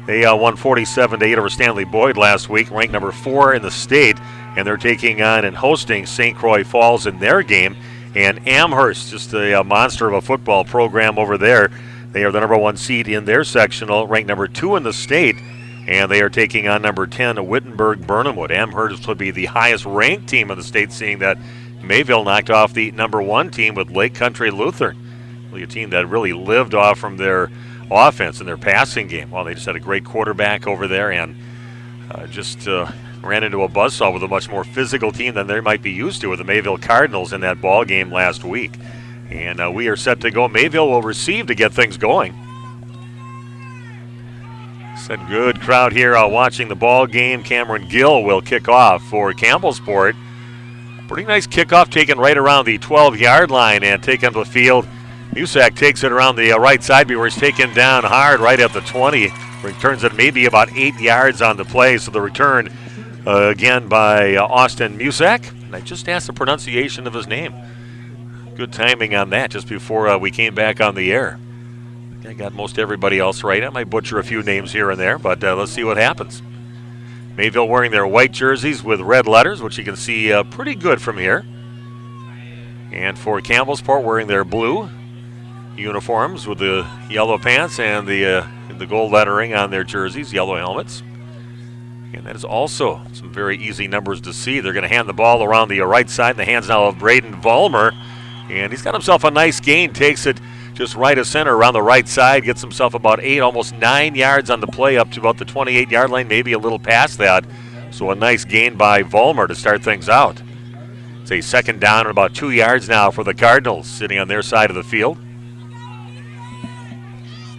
they won 47-8 over Stanley Boyd last week, ranked number 4 in the state. And they're taking on and hosting St. Croix Falls in their game. And Amherst, just a monster of a football program over there. They are the number 1 seed in their sectional, ranked number 2 in the state. And they are taking on number 10, Wittenberg-Burnhamwood. Amherst would be the highest ranked team in the state, seeing that Mayville knocked off the number 1 team with Lake Country Lutheran. Really a team that really lived off from their offense and their passing game. Well, they just had a great quarterback over there and ran into a buzzsaw with a much more physical team than they might be used to with the Mayville Cardinals in that ball game last week. And we are set to go. Mayville will receive to get things going. Said good crowd here watching the ball game. Cameron Gill will kick off for Campbellsport. Pretty nice kickoff taken right around the 12-yard line and taken to the field. Musak takes it around the right side before he's taken down hard right at the 20. Returns it maybe about 8 yards on the play. So the return again by Austin Musak. And I just asked the pronunciation of his name. Good timing on that just before we came back on the air. I got most everybody else right. I might butcher a few names here and there, but let's see what happens. Mayville wearing their white jerseys with red letters, which you can see pretty good from here. And for Campbellsport wearing their blue uniforms with the yellow pants and the gold lettering on their jerseys, yellow helmets. And that is also some very easy numbers to see. They're going to hand the ball around the right side in the hands now of Braden Vollmer. And he's got himself a nice gain, takes it just right of center around the right side, gets himself about 8, almost 9 yards on the play up to about the 28-yard line, maybe a little past that. So a nice gain by Vollmer to start things out. It's a second down and about 2 yards now for the Cardinals sitting on their side of the field.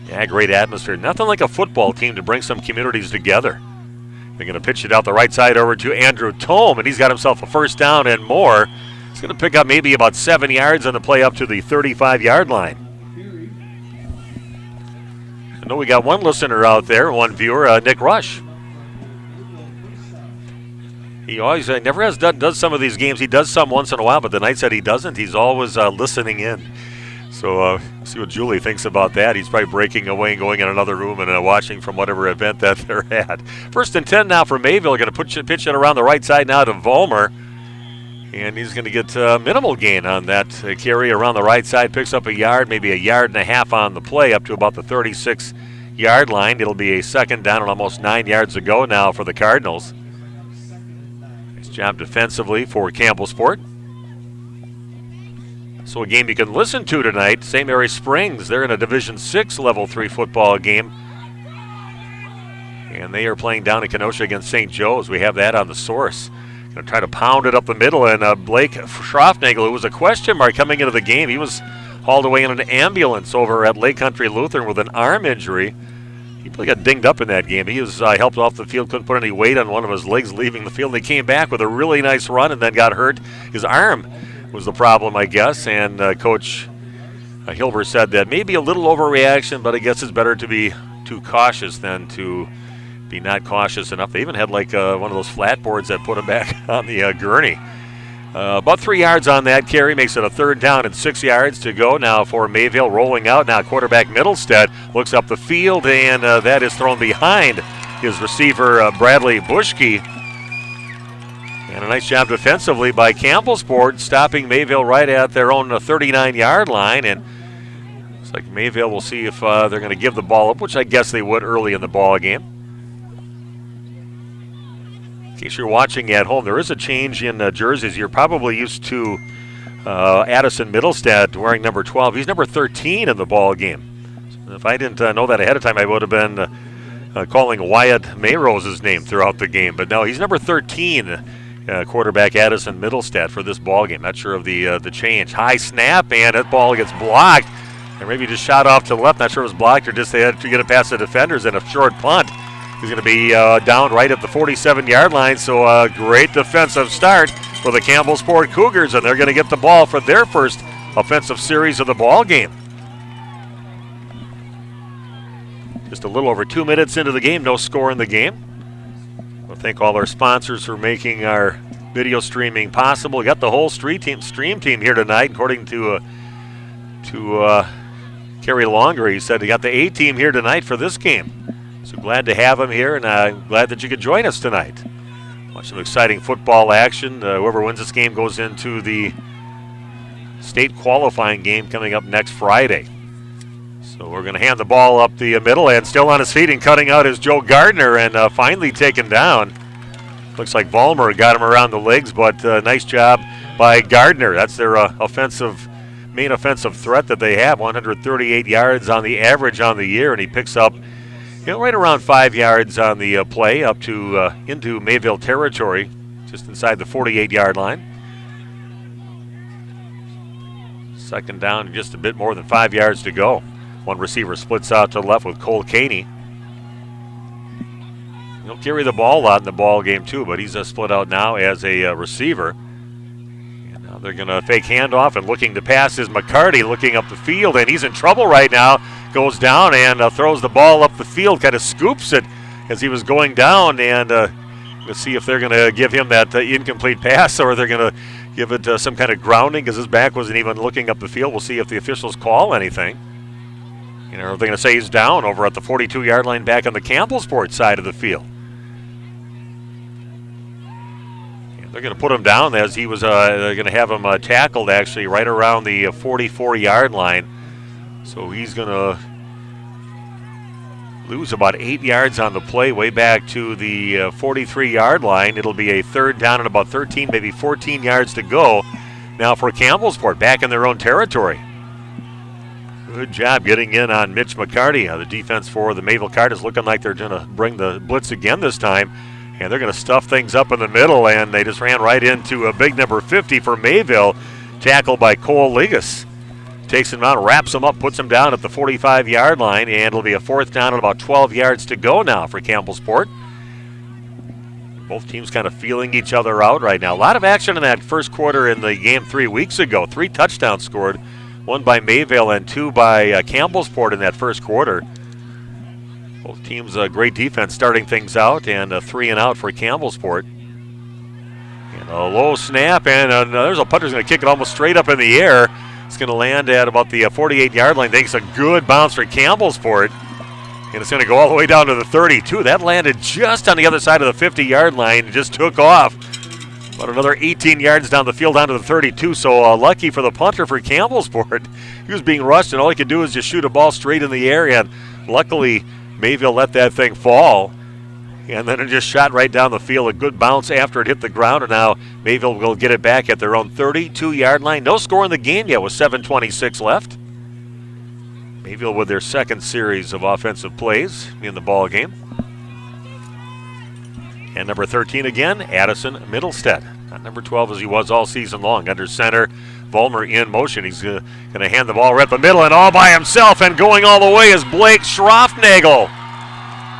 Yeah, great atmosphere. Nothing like a football team to bring some communities together. They're going to pitch it out the right side over to Andrew Tome, and he's got himself a first down and more. He's going to pick up maybe about 7 yards on the play up to the 35-yard line. I know we got one listener out there, one viewer, Nick Rush. He always never does some of these games. He does some once in a while, but the nights that he doesn't, he's always listening in. So see what Julie thinks about that. He's probably breaking away and going in another room and watching from whatever event that they're at. 1st and 10 now for Mayville. Going to pitch it around the right side now to Vollmer. And he's going to get minimal gain on that carry around the right side. Picks up a yard, maybe a yard and a half on the play, up to about the 36-yard line. It'll be a 2nd down and almost 9 yards to go now for the Cardinals. Nice job defensively for Campbellsport. So a game you can listen to tonight, St. Mary Springs. They're in a Division VI Level 3 football game. And they are playing down in Kenosha against St. Joe's. We have that on the source. Going to try to pound it up the middle. And Blake Schroffnagel, who was a question mark coming into the game, he was hauled away in an ambulance over at Lake Country Lutheran with an arm injury. He probably got dinged up in that game. He was helped off the field, couldn't put any weight on one of his legs leaving the field. They came back with a really nice run and then got hurt. His arm was the problem, I guess, and Coach Hilber said that maybe a little overreaction, but I guess it's better to be too cautious than to be not cautious enough. They even had like one of those flat boards that put him back on the gurney. About 3 yards on that carry, makes it a 3rd down and 6 yards to go now for Mayville. Rolling out now, quarterback Middlestead looks up the field, and that is thrown behind his receiver Bradley Bushke. And a nice job defensively by Campbellsport, stopping Mayville right at their own 39-yard line. And it's like Mayville will see if they're going to give the ball up, which I guess they would early in the ball game. In case you're watching at home, there is a change in jerseys. You're probably used to Addison Middlestead wearing number 12. He's number 13 in the ball game. So if I didn't know that ahead of time, I would have been calling Wyatt Mayrose's name throughout the game. But no, he's number 13. Quarterback Addison Middlestead for this ball game. Not sure of the change. High snap, and that ball gets blocked. Or maybe just shot off to the left. Not sure it was blocked or just they had to get it past the defenders and a short punt. He's going to be down right at the 47-yard line. So a great defensive start for the Campbellsport Cougars, and they're going to get the ball for their first offensive series of the ball game. Just a little over 2 minutes into the game, no score in the game. We'll thank all our sponsors for making our video streaming possible. We got the whole stream team here tonight, according to Kerry Longer. He said he got the A team here tonight for this game. So glad to have him here, and I'm glad that you could join us tonight. Watch some exciting football action. Whoever wins this game goes into the state qualifying game coming up next Friday. So we're going to hand the ball up the middle, and still on his feet and cutting out is Joe Gardner, and finally taken down. Looks like Vollmer got him around the legs, but nice job by Gardner. That's their main offensive threat that they have. 138 yards on the average on the year, and he picks up right around 5 yards on the play up to into Mayville territory, just inside the 48-yard line. 2nd down, just a bit more than 5 yards to go. One receiver splits out to the left with Cole Caney. He'll carry the ball a lot in the ball game too, but he's split out now as a receiver. And now they're going to fake handoff, and looking to pass is McCarty, looking up the field, and he's in trouble right now. Goes down and throws the ball up the field, kind of scoops it as he was going down, and let's see if they're going to give him that incomplete pass, or they're going to give it some kind of grounding because his back wasn't even looking up the field. We'll see if the officials call anything. They're going to say he's down over at the 42-yard line back on the Campbellsport side of the field. And they're going to put him down as he was they're going to have him tackled actually right around the 44-yard line. So he's going to lose about 8 yards on the play way back to the 43-yard line. It'll be a 3rd down and about 13, maybe 14 yards to go now for Campbellsport back in their own territory. Good job getting in on Mitch McCarty. The defense for the Mayville Cardinals looking like they're going to bring the blitz again this time. And they're going to stuff things up in the middle, and they just ran right into a big number 50 for Mayville, tackled by Cole Ligas. Takes him out, wraps him up, puts him down at the 45-yard line, and it'll be a 4th down and about 12 yards to go now for Campbellsport. Both teams kind of feeling each other out right now. A lot of action in that first quarter in the game 3 weeks ago. 3 touchdowns scored. 1 by Mayville and 2 by Campbellsport in that first quarter. Both teams great defense starting things out, and a 3 and out for Campbellsport. And a low snap, and there's a punter's going to kick it almost straight up in the air. It's going to land at about the 48-yard line. Takes a good bounce for Campbellsport. And it's going to go all the way down to the 32. That landed just on the other side of the 50-yard line and just took off. About another 18 yards down the field down to the 32. So lucky for the punter for Campbellsport. He was being rushed, and all he could do was just shoot a ball straight in the air. And luckily, Mayville let that thing fall. And then it just shot right down the field. A good bounce after it hit the ground. And now Mayville will get it back at their own 32-yard line. No score in the game yet with 7:26 left. Mayville with their second series of offensive plays in the ball game. And number 13 again, Addison Middlestead. Not number 12 as he was all season long. Under center, Vollmer in motion. He's going to hand the ball right up the middle and all by himself. And going all the way is Blake Schroffnagel.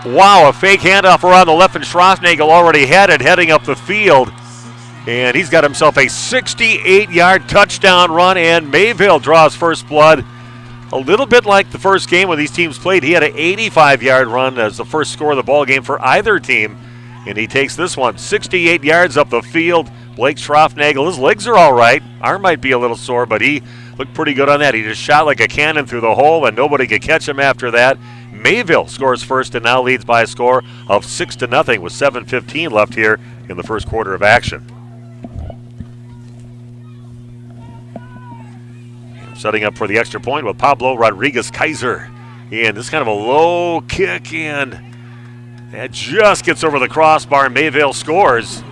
Wow, a fake handoff around the left, and Schroffnagel already had it heading up the field. And he's got himself a 68-yard touchdown run, and Mayville draws first blood. A little bit like the first game when these teams played. He had an 85-yard run as the first score of the ball game for either team. And he takes this one 68 yards up the field. Blake Schroffnagel, his legs are all right. Arm might be a little sore, but he looked pretty good on that. He just shot like a cannon through the hole, and nobody could catch him after that. Mayville scores first and now leads by a score of 6-0 with 7:15 left here in the first quarter of action. Setting up for the extra point with Pablo Rodriguez-Kaiser. And this is kind of a low kick, and that just gets over the crossbar, and Mayville scores.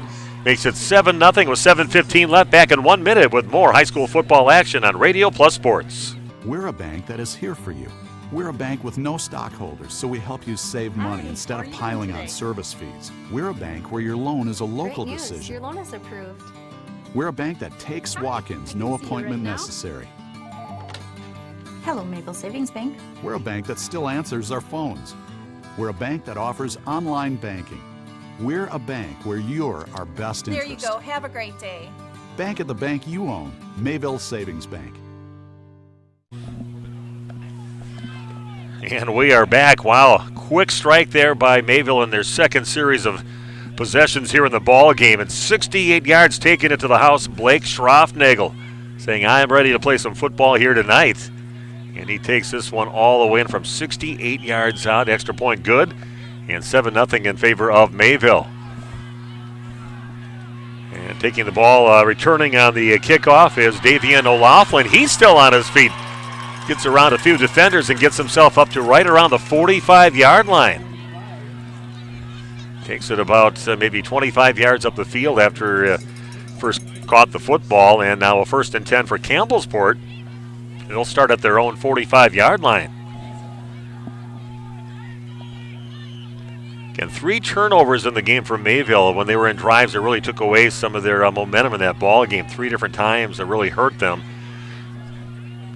Makes it 7-0 with 7:15 left. Back in 1 minute with more high school football action on Radio Plus Sports. We're a bank that is here for you. We're a bank with no stockholders, so we help you save money instead of piling on service fees. We're a bank where your loan is a local Great news. decision. Your loan is approved. We're a bank that takes walk-ins, no appointment necessary. Hello, Mayville Savings Bank. We're a bank that still answers our phones. We're a bank that offers online banking. We're a bank where you're our best There interest. you go. Have a great day. Bank at the bank you own. Mayville Savings Bank. And we are back. Wow, quick strike there by Mayville in their second series of possessions here in the ball game. And 68 yards taking it to the house. Blake Schroffnagel saying, I am ready to play some football here tonight. And he takes this one all the way in from 68 yards out. Extra point good. And 7-0 in favor of Mayville. And taking the ball, returning on the kickoff is Davian O'Laughlin. He's still on his feet. Gets around a few defenders and gets himself up to right around the 45-yard line. Takes it about maybe 25 yards up the field after first caught the football. And now a 1st and 10 for Campbellsport. They'll start at their own 45-yard line. Again, 3 turnovers in the game for Mayville. When they were in drives, it really took away some of their momentum in that ball game. 3 different times that really hurt them.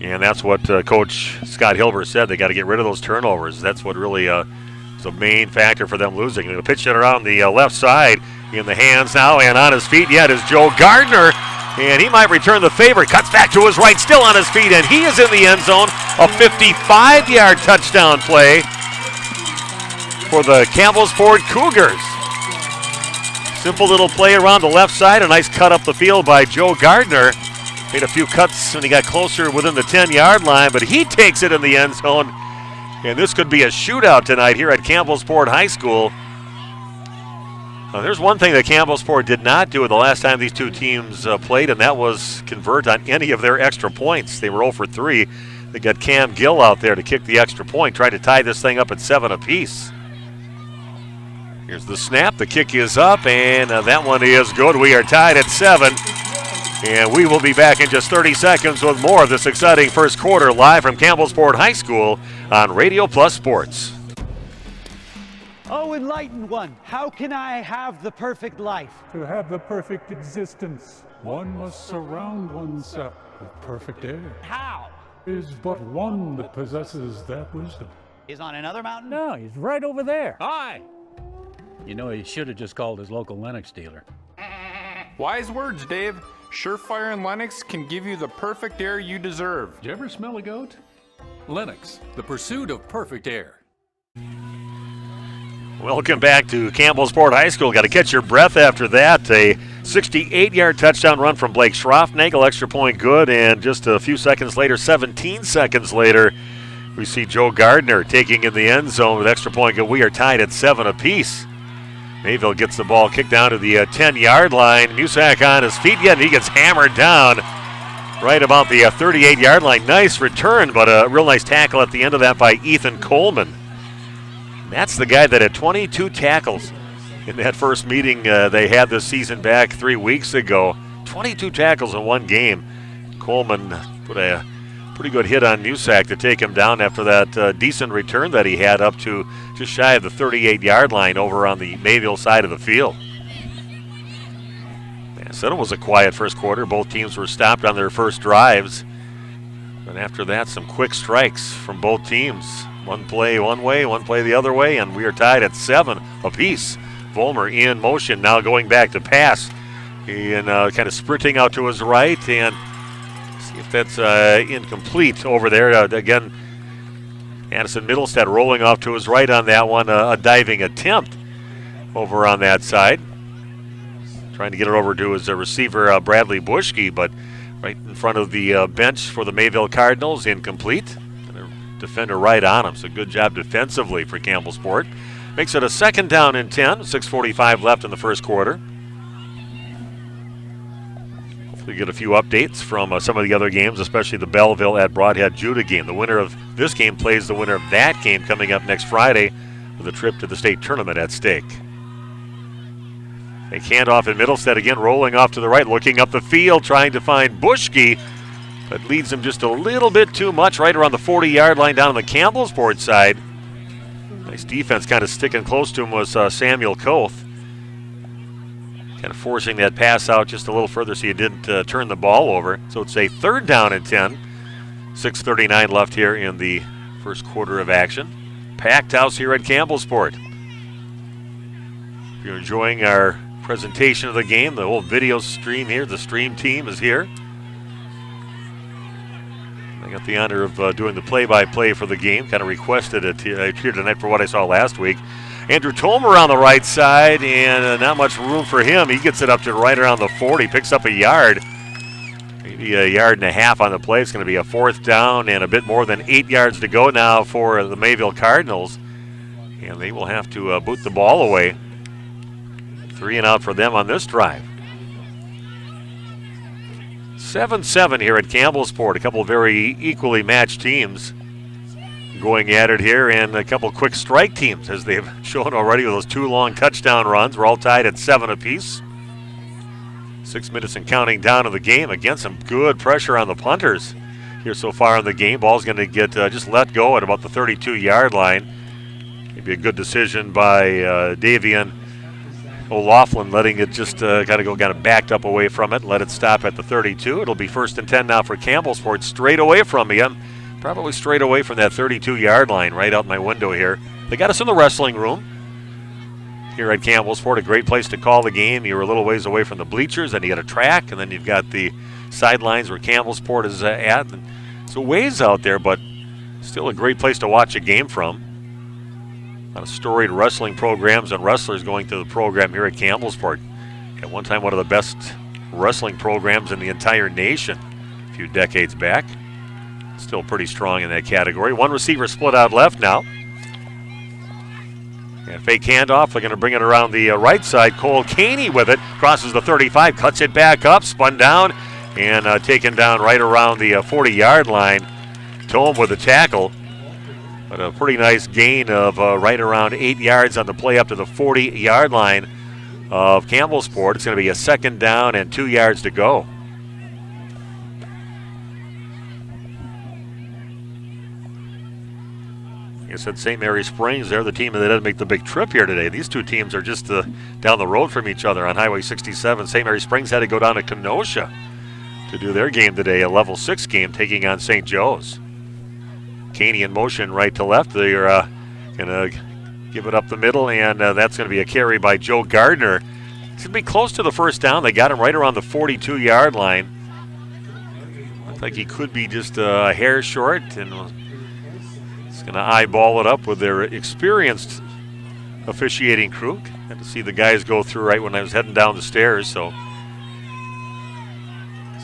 And that's what Coach Scott Hilber said. They got to get rid of those turnovers. That's what really is a main factor for them losing. They'll pitch it around the left side in the hands now, and on his feet yet is Joe Gardner. And he might return the favor. Cuts back to his right, still on his feet, and he is in the end zone. A 55-yard touchdown play for the Campbellsport Cougars. Simple little play around the left side. A nice cut up the field by Joe Gardner. Made a few cuts when he got closer within the 10-yard line, but he takes it in the end zone. And this could be a shootout tonight here at Campbellsport High School. There's one thing that Campbellsport did not do the last time these two teams played, and that was convert on any of their extra points. They were 0 for 3. They got Cam Gill out there to kick the extra point, tried to tie this thing up at 7 apiece. Here's the snap. The kick is up, and that one is good. We are tied at 7. And we will be back in just 30 seconds with more of this exciting first quarter live from Campbellsport High School on Radio Plus Sports. Oh, enlightened one, how can I have the perfect life? To have the perfect existence, one must surround oneself with perfect air. How? Is but one that possesses that wisdom. He's on another mountain? No, he's right over there. Hi. You know, he should have just called his local Lennox dealer. Wise words, Dave. Surefire and Lennox can give you the perfect air you deserve. Did you ever smell a goat? Lennox, the pursuit of perfect air. Welcome back to Campbellsport High School. Got to catch your breath after that. A 68-yard touchdown run from Blake Schroffnagel, extra point good, and just a few seconds later, 17 seconds later, we see Joe Gardner taking in the end zone with extra point good. We are tied at 7 apiece. Mayville gets the ball kicked down to the 10-yard line. Musak on his feet yet, and he gets hammered down right about the 38-yard line. Nice return, but a real nice tackle at the end of that by Ethan Coleman. That's the guy that had 22 tackles in that first meeting they had this season back 3 weeks ago. 22 tackles in one game. Coleman put a pretty good hit on Musak to take him down after that decent return that he had up to just shy of the 38-yard line over on the Mayville side of the field. I said it was a quiet first quarter. Both teams were stopped on their first drives. But after that, some quick strikes from both teams. One play one way, one play the other way, and we are tied at 7 apiece. Vollmer in motion, now going back to pass. And kind of sprinting out to his right, and see if that's incomplete over there. Again, Addison Middlestead rolling off to his right on that one, a diving attempt over on that side. Trying to get it over to his receiver, Bradley Bushke, but right in front of the bench for the Mayville Cardinals, incomplete. And a defender right on him, so good job defensively for Campbellsport. Makes it a 2nd down and 10, 6:45 left in the first quarter. Hopefully get a few updates from some of the other games, especially the Belleville at Broadhead Judah game. The winner of this game plays the winner of that game coming up next Friday with a trip to the state tournament at stake. A handoff in Middlestead again, rolling off to the right, looking up the field, trying to find Bushke, but leads him just a little bit too much right around the 40-yard line down on the Campbellsport side. Nice defense kind of sticking close to him was Samuel Koth. Kind of forcing that pass out just a little further so he didn't turn the ball over. So it's a 3rd down and 10. 6:39 left here in the first quarter of action. Packed house here at Campbellsport. If you're enjoying our presentation of the game, the whole video stream here, the stream team is here. I got the honor of doing the play-by-play for the game. Kind of requested it here tonight for what I saw last week. Andrew Tolmer on the right side, and not much room for him. He gets it up to right around the 40, picks up a yard. Maybe a yard and a half on the play. It's going to be a 4th down and a bit more than 8 yards to go now for the Mayville Cardinals. And they will have to boot the ball away. 3 and out for them on this drive. 7-7 here at Campbellsport. A couple of very equally matched teams going at it here, and a couple quick strike teams, as they've shown already with those 2 long touchdown runs. We're all tied at 7 apiece. 6 minutes and counting down of the game. Again, some good pressure on the punters here so far in the game. Ball's going to get just let go at about the 32-yard line. Maybe a good decision by Davian O'Laughlin, letting it just kind of backed up away from it and let it stop at the 32. It'll be 1st and 10 now for Campbellsport, straight away from me. I'm probably straight away from that 32-yard line right out my window here. They got us in the wrestling room here at Campbellsport, a great place to call the game. You're a little ways away from the bleachers, and you got a track, and then you've got the sidelines where Campbellsport is at. And so ways out there, but still a great place to watch a game from. A lot of storied wrestling programs and wrestlers going through the program here at Campbellsport. At one time, one of the best wrestling programs in the entire nation a few decades back. Still pretty strong in that category. One receiver split out left now. And fake handoff. They're going to bring it around the right side. Cole Caney with it. Crosses the 35, cuts it back up, spun down, and taken down right around the 40-yard line. Tome with the tackle. But a pretty nice gain of right around 8 yards on the play up to the 40-yard line of Campbellsport. It's going to be a 2nd down and 2 yards to go. Like I said, St. Mary Springs, they're the team that didn't make the big trip here today. These 2 teams are just down the road from each other on Highway 67. St. Mary Springs had to go down to Kenosha to do their game today, a level 6 game taking on St. Joe's. Caney in motion right to left. They're going to give it up the middle, and that's going to be a carry by Joe Gardner. It's going to be close to the 1st down. They got him right around the 42-yard line. Looks like he could be just a hair short, and it's going to eyeball it up with their experienced officiating crew. Had to see the guys go through right when I was heading down the stairs, so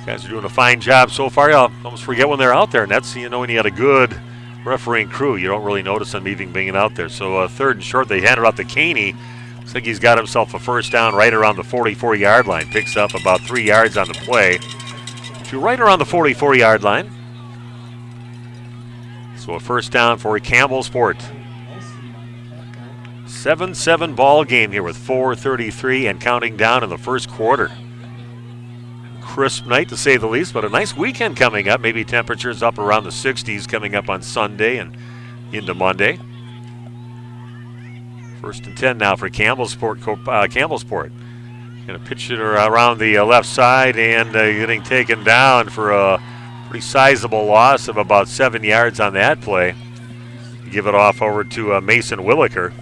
Guys are doing a fine job so far. I'll almost forget when they're out there, and that's, when you had a good refereeing crew, you don't really notice them even being out there. So third and short, they hand it off to Caney. Looks like he's got himself a first down right around the 44-yard line. Picks up about 3 yards on the play to right around the 44-yard line. So a first down for Campbellsport. 7-7 ball game here with 4:33 and counting down in the first quarter. Crisp night to say the least, but a nice weekend coming up. Maybe temperatures up around the 60s coming up on Sunday and into Monday. First and 10 now for Campbellsport. Going to pitch it around the left side and getting taken down for a pretty sizable loss of about 7 yards on that play. Give it off over to Mason Williker.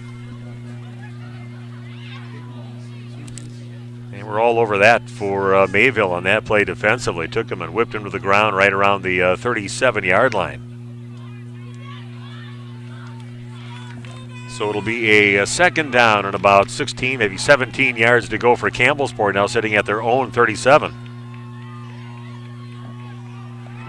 We're all over that for Mayville on that play defensively. Took him and whipped him to the ground right around the 37-yard line. So it'll be a second down and about 16, maybe 17 yards to go for Campbellsport, now sitting at their own 37.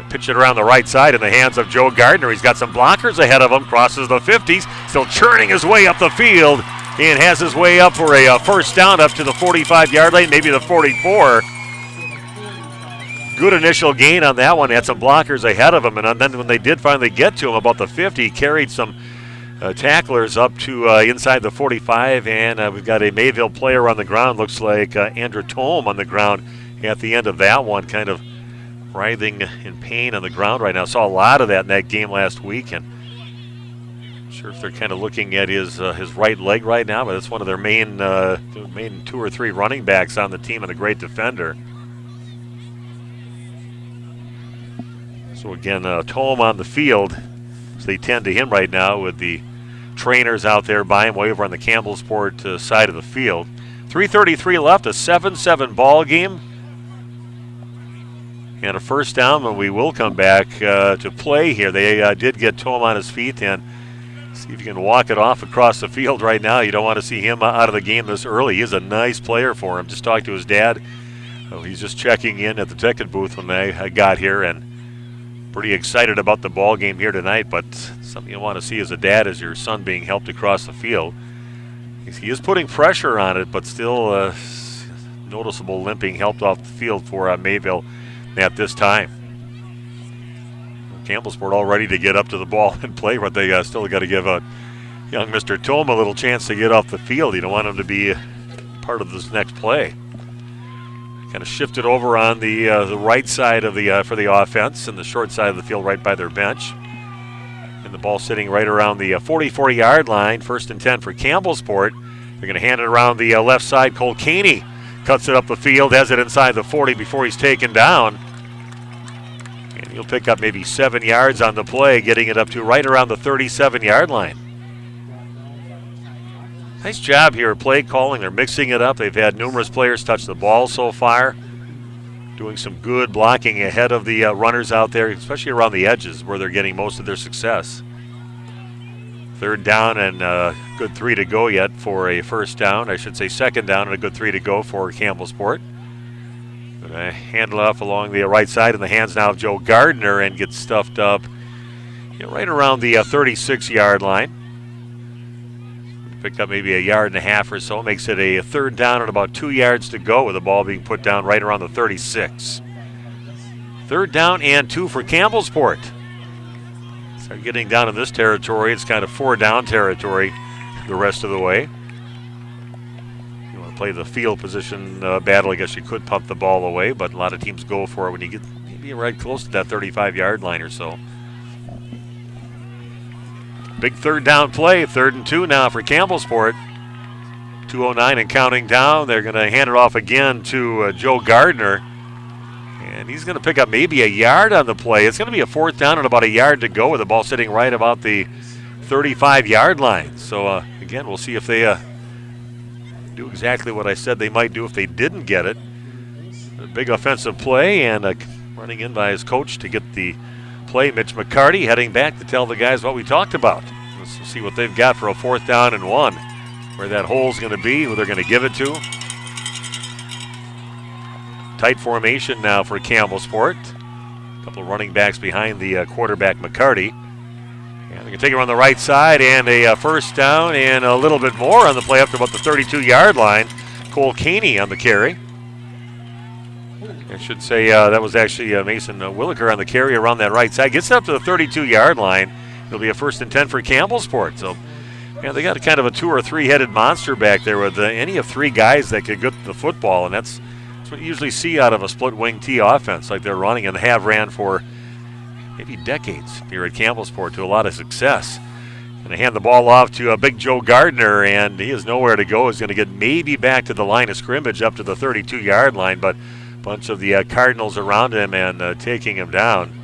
Pitch it around the right side in the hands of Joe Gardner. He's got some blockers ahead of him, crosses the 50s, still churning his way up the field. And has his way up for a first down up to the 45-yard line, maybe the 44. Good initial gain on that one. Had some blockers ahead of him. And then when they did finally get to him about the 50, he carried some tacklers up to inside the 45. And we've got a Mayville player on the ground. Looks like Andrew Tome on the ground at the end of that one. Kind of writhing in pain on the ground right now. Saw a lot of that in that game last week. And sure if they're kind of looking at his right leg right now, but it's one of their main 2 or 3 running backs on the team and a great defender. So again, Tome on the field. So they tend to him right now with the trainers out there by him way over on the Campbellsport side of the field. 3:33 left, a 7-7 ball game. And a first down, and we will come back to play here. They did get Tome on his feet and see if you can walk it off across the field right now. You don't want to see him out of the game this early. He is a nice player for him. Just talked to his dad. He's just checking in at the ticket booth when I got here, and pretty excited about the ball game here tonight. But something you want to see as a dad is your son being helped across the field. He is putting pressure on it, but still noticeable limping helped off the field for Mayville at this time. Campbellsport all ready to get up to the ball and play, but they still got to give young Mr. Tome a little chance to get off the field. You don't want him to be part of this next play. Kind of shifted over on the right side of the for the offense and the short side of the field right by their bench. And the ball sitting right around the 44-yard line. First and 10 for Campbellsport. They're going to hand it around the left side. Cole Caney cuts it up the field, has it inside the 40 before he's taken down. And he'll pick up maybe 7 yards on the play, getting it up to right around the 37-yard line. Nice job here at play calling. They're mixing it up. They've had numerous players touch the ball so far. Doing some good blocking ahead of the runners out there, especially around the edges where they're getting most of their success. Third down and a good 3 to go yet for a first down. I should say second down and a good 3 to go for Campbellsport. Gonna handle off along the right side in the hands now of Joe Gardner and get stuffed up right around the 36-yard line. Picked up maybe a yard and a half or so. Makes it a third down and about 2 yards to go with the ball being put down right around the 36. Third down and 2 for Campbellsport. Start getting down in this territory. It's kind of 4-down territory the rest of the way. You want to play the field position battle, I guess you could pump the ball away, but a lot of teams go for it when you get maybe right close to that 35-yard line or so. Big third down play, 3rd and 2 now for Campbellsport. 2:09 and counting down. They're going to hand it off again to Joe Gardner. And he's going to pick up maybe a yard on the play. It's going to be a 4th down and about a yard to go with the ball sitting right about the 35-yard line. So, again, we'll see if they do exactly what I said they might do if they didn't get it. A big offensive play and running in by his coach to get the play. Mitch McCarty heading back to tell the guys what we talked about. Let's see what they've got for a 4th down and 1. Where that hole's going to be, who they're going to give it to. Tight formation now for Campbellsport. A couple of running backs behind the quarterback McCarty. And they can take it on the right side, and a first down and a little bit more on the play up to about the 32-yard line. Cole Caney on the carry. I should say that was actually Mason Williker on the carry around that right side. Gets it up to the 32-yard line. It'll be a 1st and 10 for Campbellsport. So, yeah, they got a kind of a 2 or 3-headed monster back there with any of 3 guys that could get the football, and that's what you usually see out of a split wing T offense like they're running and have ran for maybe decades here at Campbellsport to a lot of success. Going to hand the ball off to Big Joe Gardner, and he has nowhere to go. He's going to get maybe back to the line of scrimmage up to the 32-yard line, but a bunch of the Cardinals around him and taking him down.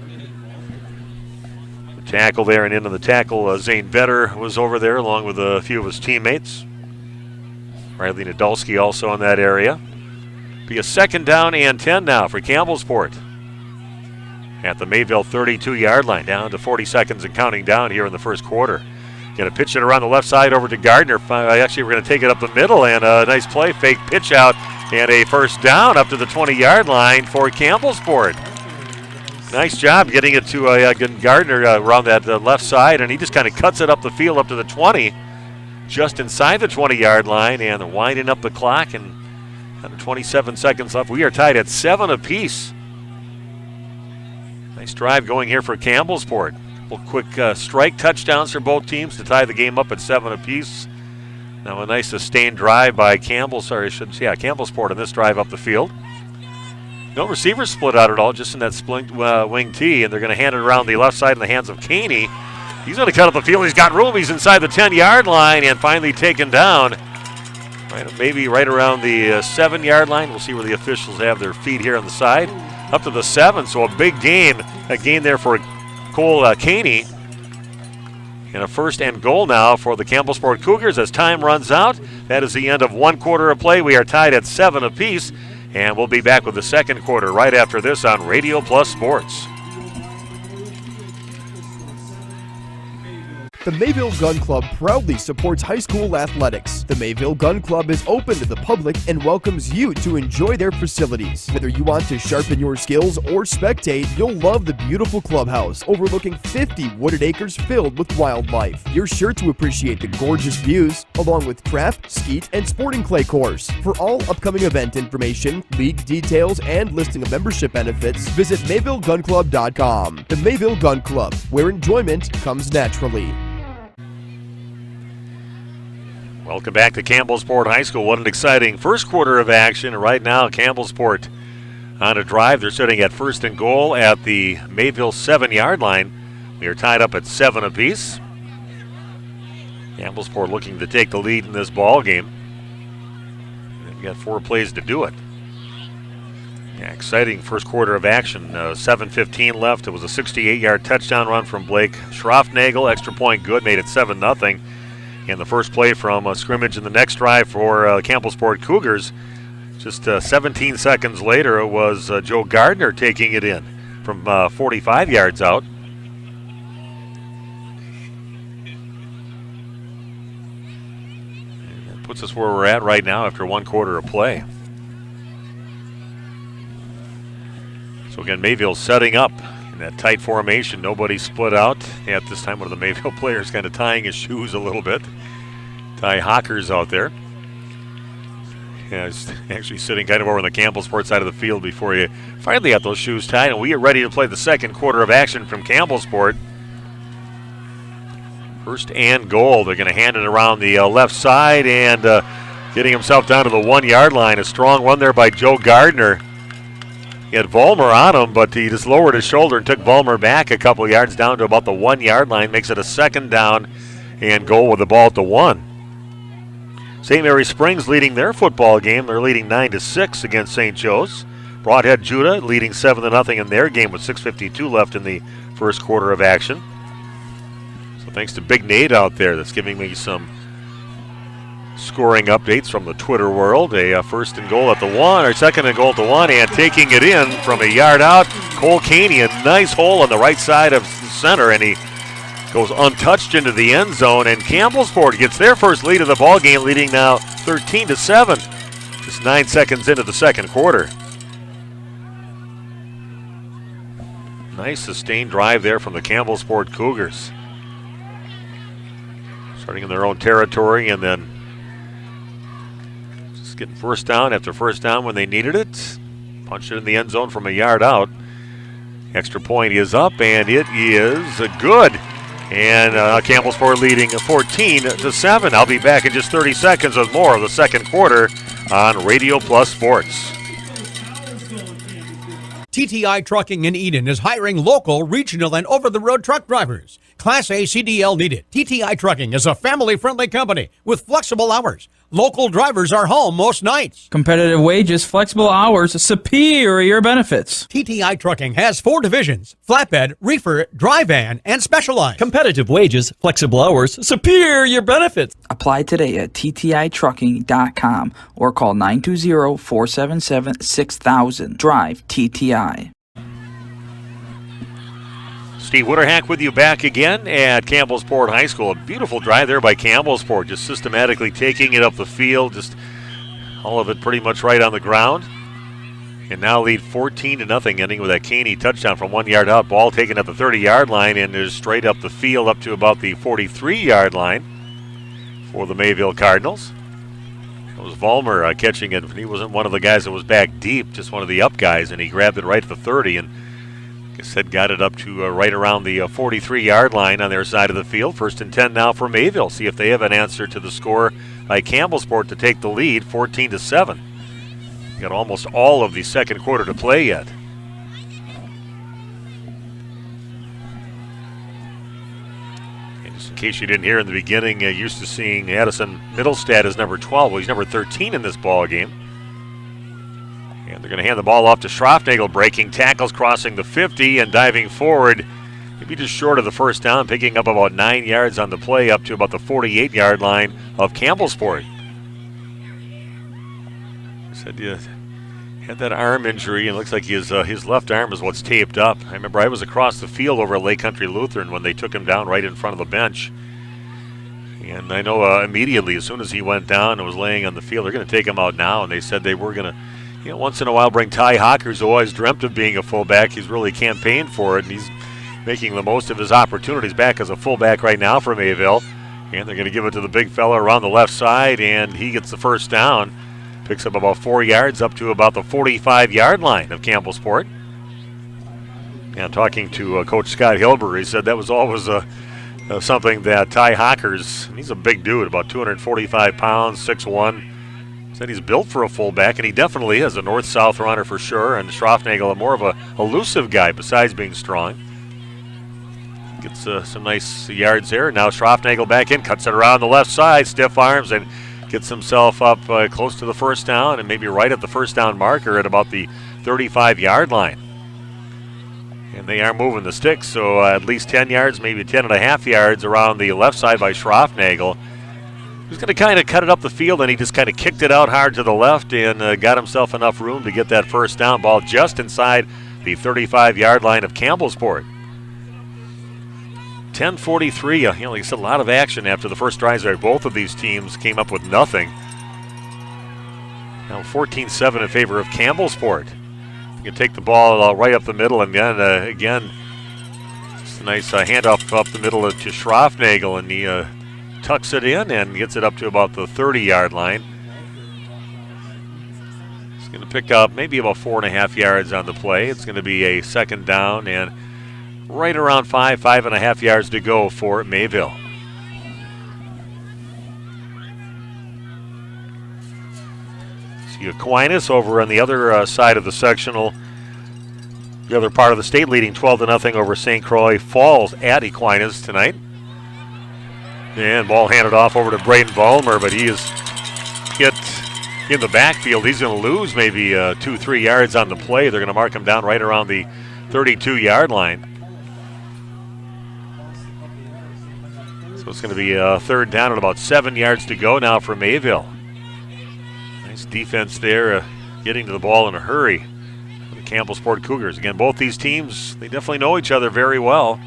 The tackle there and into the tackle, Zane Vetter was over there along with a few of his teammates. Riley Nadolski also in that area. Be a 2nd down and 10 now for Campbellsport. At the Mayville 32-yard line, down to 40 seconds and counting down here in the first quarter. Going to pitch it around the left side over to Gardner. Actually, we're going to take it up the middle, and a nice play, fake pitch out, and a first down up to the 20-yard line for Campbellsport. Nice job getting it to Gardner around that left side, and he just kind of cuts it up the field up to the 20, just inside the 20-yard line, and winding up the clock, and 27 seconds left. We are tied at 7 apiece. Nice drive going here for Campbellsport. Couple quick strike touchdowns for both teams to tie the game up at 7 apiece. Now a nice sustained drive by Campbellsport on this drive up the field. No receivers split out at all, just in that split wing T, and they're going to hand it around the left side in the hands of Caney. He's going to cut up the field. He's got room. He's inside the 10-yard line and finally taken down. Maybe right around the 7-yard line. We'll see where the officials have their feet here on the side. Up to the 7, so a big gain. A gain there for Cole Caney. And a 1st and goal now for the Campbellsport Cougars as time runs out. That is the end of 1 quarter of play. We are tied at 7 apiece. And we'll be back with the 2nd quarter right after this on Radio Plus Sports. The Mayville Gun Club proudly supports high school athletics. The Mayville Gun Club is open to the public and welcomes you to enjoy their facilities. Whether you want to sharpen your skills or spectate, you'll love the beautiful clubhouse overlooking 50 wooded acres filled with wildlife. You're sure to appreciate the gorgeous views, along with craft, skeet, and sporting clay course. For all upcoming event information, league details, and listing of membership benefits, visit MayvilleGunClub.com. The Mayville Gun Club, where enjoyment comes naturally. Welcome back to Campbellsport High School. What an exciting first quarter of action. Right now, Campbellsport on a drive. They're sitting at 1st and goal at the Mayville 7-yard line. We are tied up at 7 apiece. Campbellsport looking to take the lead in this ball game. They've got 4 plays to do it. Yeah, exciting first quarter of action. 7:15 left. It was a 68-yard touchdown run from Blake Schroffnagel. Extra point good, made it 7-0. And the first play from a scrimmage in the next drive for Campbellsport Cougars. Just 17 seconds later, it was Joe Gardner taking it in from 45 yards out. And that puts us where we're at right now after 1 quarter of play. So again, Mayville setting up in that tight formation. Nobody split out. At this time, one of the Mayville players kind of tying his shoes a little bit. Ty Hawker's out there. Yeah, he's actually sitting kind of over on the Campbellsport side of the field before you finally got those shoes tied. And we are ready to play the 2nd quarter of action from Campbellsport. 1st and goal. They're going to hand it around the left side and getting himself down to the 1-yard line. A strong run there by Joe Gardner. He had Vollmer on him, but he just lowered his shoulder and took Vollmer back a couple yards down to about the 1-yard line. Makes it a 2nd down and goal with the ball at the 1. St. Mary Springs leading their football game. They're leading 9-6 against St. Joe's. Broadhead Judah leading 7-0 in their game with 6:52 left in the first quarter of action. So thanks to Big Nate out there that's giving me some scoring updates from the Twitter world. A 1st and goal at the 1, or 2nd and goal at the 1, and taking it in from a yard out, Cole Caney, a nice hole on the right side of the center, and he goes untouched into the end zone, and Campbellsport gets their first lead of the ball game, leading now 13-7, just 9 seconds into the 2nd quarter. Nice sustained drive there from the Campbellsport Cougars. Starting in their own territory and then just getting first down after first down when they needed it. Punched it in the end zone from a yard out. Extra point is up, and it is good. And Campbellsport leading 14-7. I'll be back in just 30 seconds with more of the second quarter on Radio Plus Sports. TTI Trucking in Eden is hiring local, regional, and over-the-road truck drivers. Class A CDL needed. TTI Trucking is a family-friendly company with flexible hours. Local drivers are home most nights. Competitive wages, flexible hours, superior benefits. TTI Trucking has 4 divisions: flatbed, reefer, dry van, and specialized. Competitive wages, flexible hours, superior benefits. Apply today at ttitrucking.com or call 920-477-6000. Drive TTI. Steve Witterhack with you back again at Campbellsport High School. A beautiful drive there by Campbellsport, just systematically taking it up the field, just all of it pretty much right on the ground. And now lead 14-0, ending with that Caney touchdown from 1 yard out. Ball taken at the 30-yard line and is straight up the field up to about the 43-yard line for the Mayville Cardinals. It was Vollmer catching it. He wasn't one of the guys that was back deep, just one of the up guys, and he grabbed it right at the 30 and said got it up to right around the 43-yard line on their side of the field. 1st and 10 now for Mayville. See if they have an answer to the score by Campbellsport to take the lead, 14-7. Got almost all of the second quarter to play yet. And just in case you didn't hear in the beginning, used to seeing Addison Middlestad as number 12. Well, he's number 13 in this ball game. And they're going to hand the ball off to Schroffnagel, breaking tackles, crossing the 50 and diving forward. Maybe just short of the first down, picking up about 9 yards on the play up to about the 48-yard line of Campbellsport. Said you had that arm injury, and it looks like his left arm is what's taped up. I remember I was across the field over at Lake Country Lutheran when they took him down right in front of the bench. And I know immediately, as soon as he went down and was laying on the field, they're going to take him out now, and they said they were going to, once in a while bring Ty Hawkers, who always dreamt of being a fullback. He's really campaigned for it, and he's making the most of his opportunities back as a fullback right now for Mayville. And they're going to give it to the big fella around the left side, and he gets the first down. Picks up about 4 yards up to about the 45-yard line of Campbellsport. And talking to Coach Scott Hilber, he said that was always something that Ty Hawkers, he's a big dude, about 245 pounds, 6'1", said he's built for a fullback, and he definitely is a north-south runner for sure. And Schroffnagel, more of a elusive guy besides being strong. Gets some nice yards there. Now Schroffnagel back in, cuts it around the left side, stiff arms, and gets himself up close to the first down and maybe right at the first down marker at about the 35-yard line. And they are moving the sticks, so at least 10 yards, maybe 10.5 yards around the left side by Schroffnagel. He's going to kind of cut it up the field, and he just kind of kicked it out hard to the left and got himself enough room to get that first down. Ball just inside the 35-yard line of Campbellsport. 10:43. Like I said, a lot of action after the first drives there. Both of these teams came up with nothing. Now 14-7 in favor of Campbellsport. You can take the ball right up the middle, and then again, just a nice handoff up the middle to Schroffnagel, and he tucks it in and gets it up to about the 30-yard line. It's going to pick up maybe about 4.5 yards on the play. It's going to be a second down and right around 5.5 yards to go for Mayville. See Aquinas over on the other side of the sectional. The other part of the state leading 12-0 over St. Croix Falls at Aquinas tonight. And ball handed off over to Braden Vollmer, but he is hit in the backfield. He's going to lose maybe 2-3 yards on the play. They're going to mark him down right around the 32-yard line. So it's going to be a third down and about 7 yards to go now for Mayville. Nice defense there, getting to the ball in a hurry for the Campbellsport Cougars. Again, both these teams, they definitely know each other very well.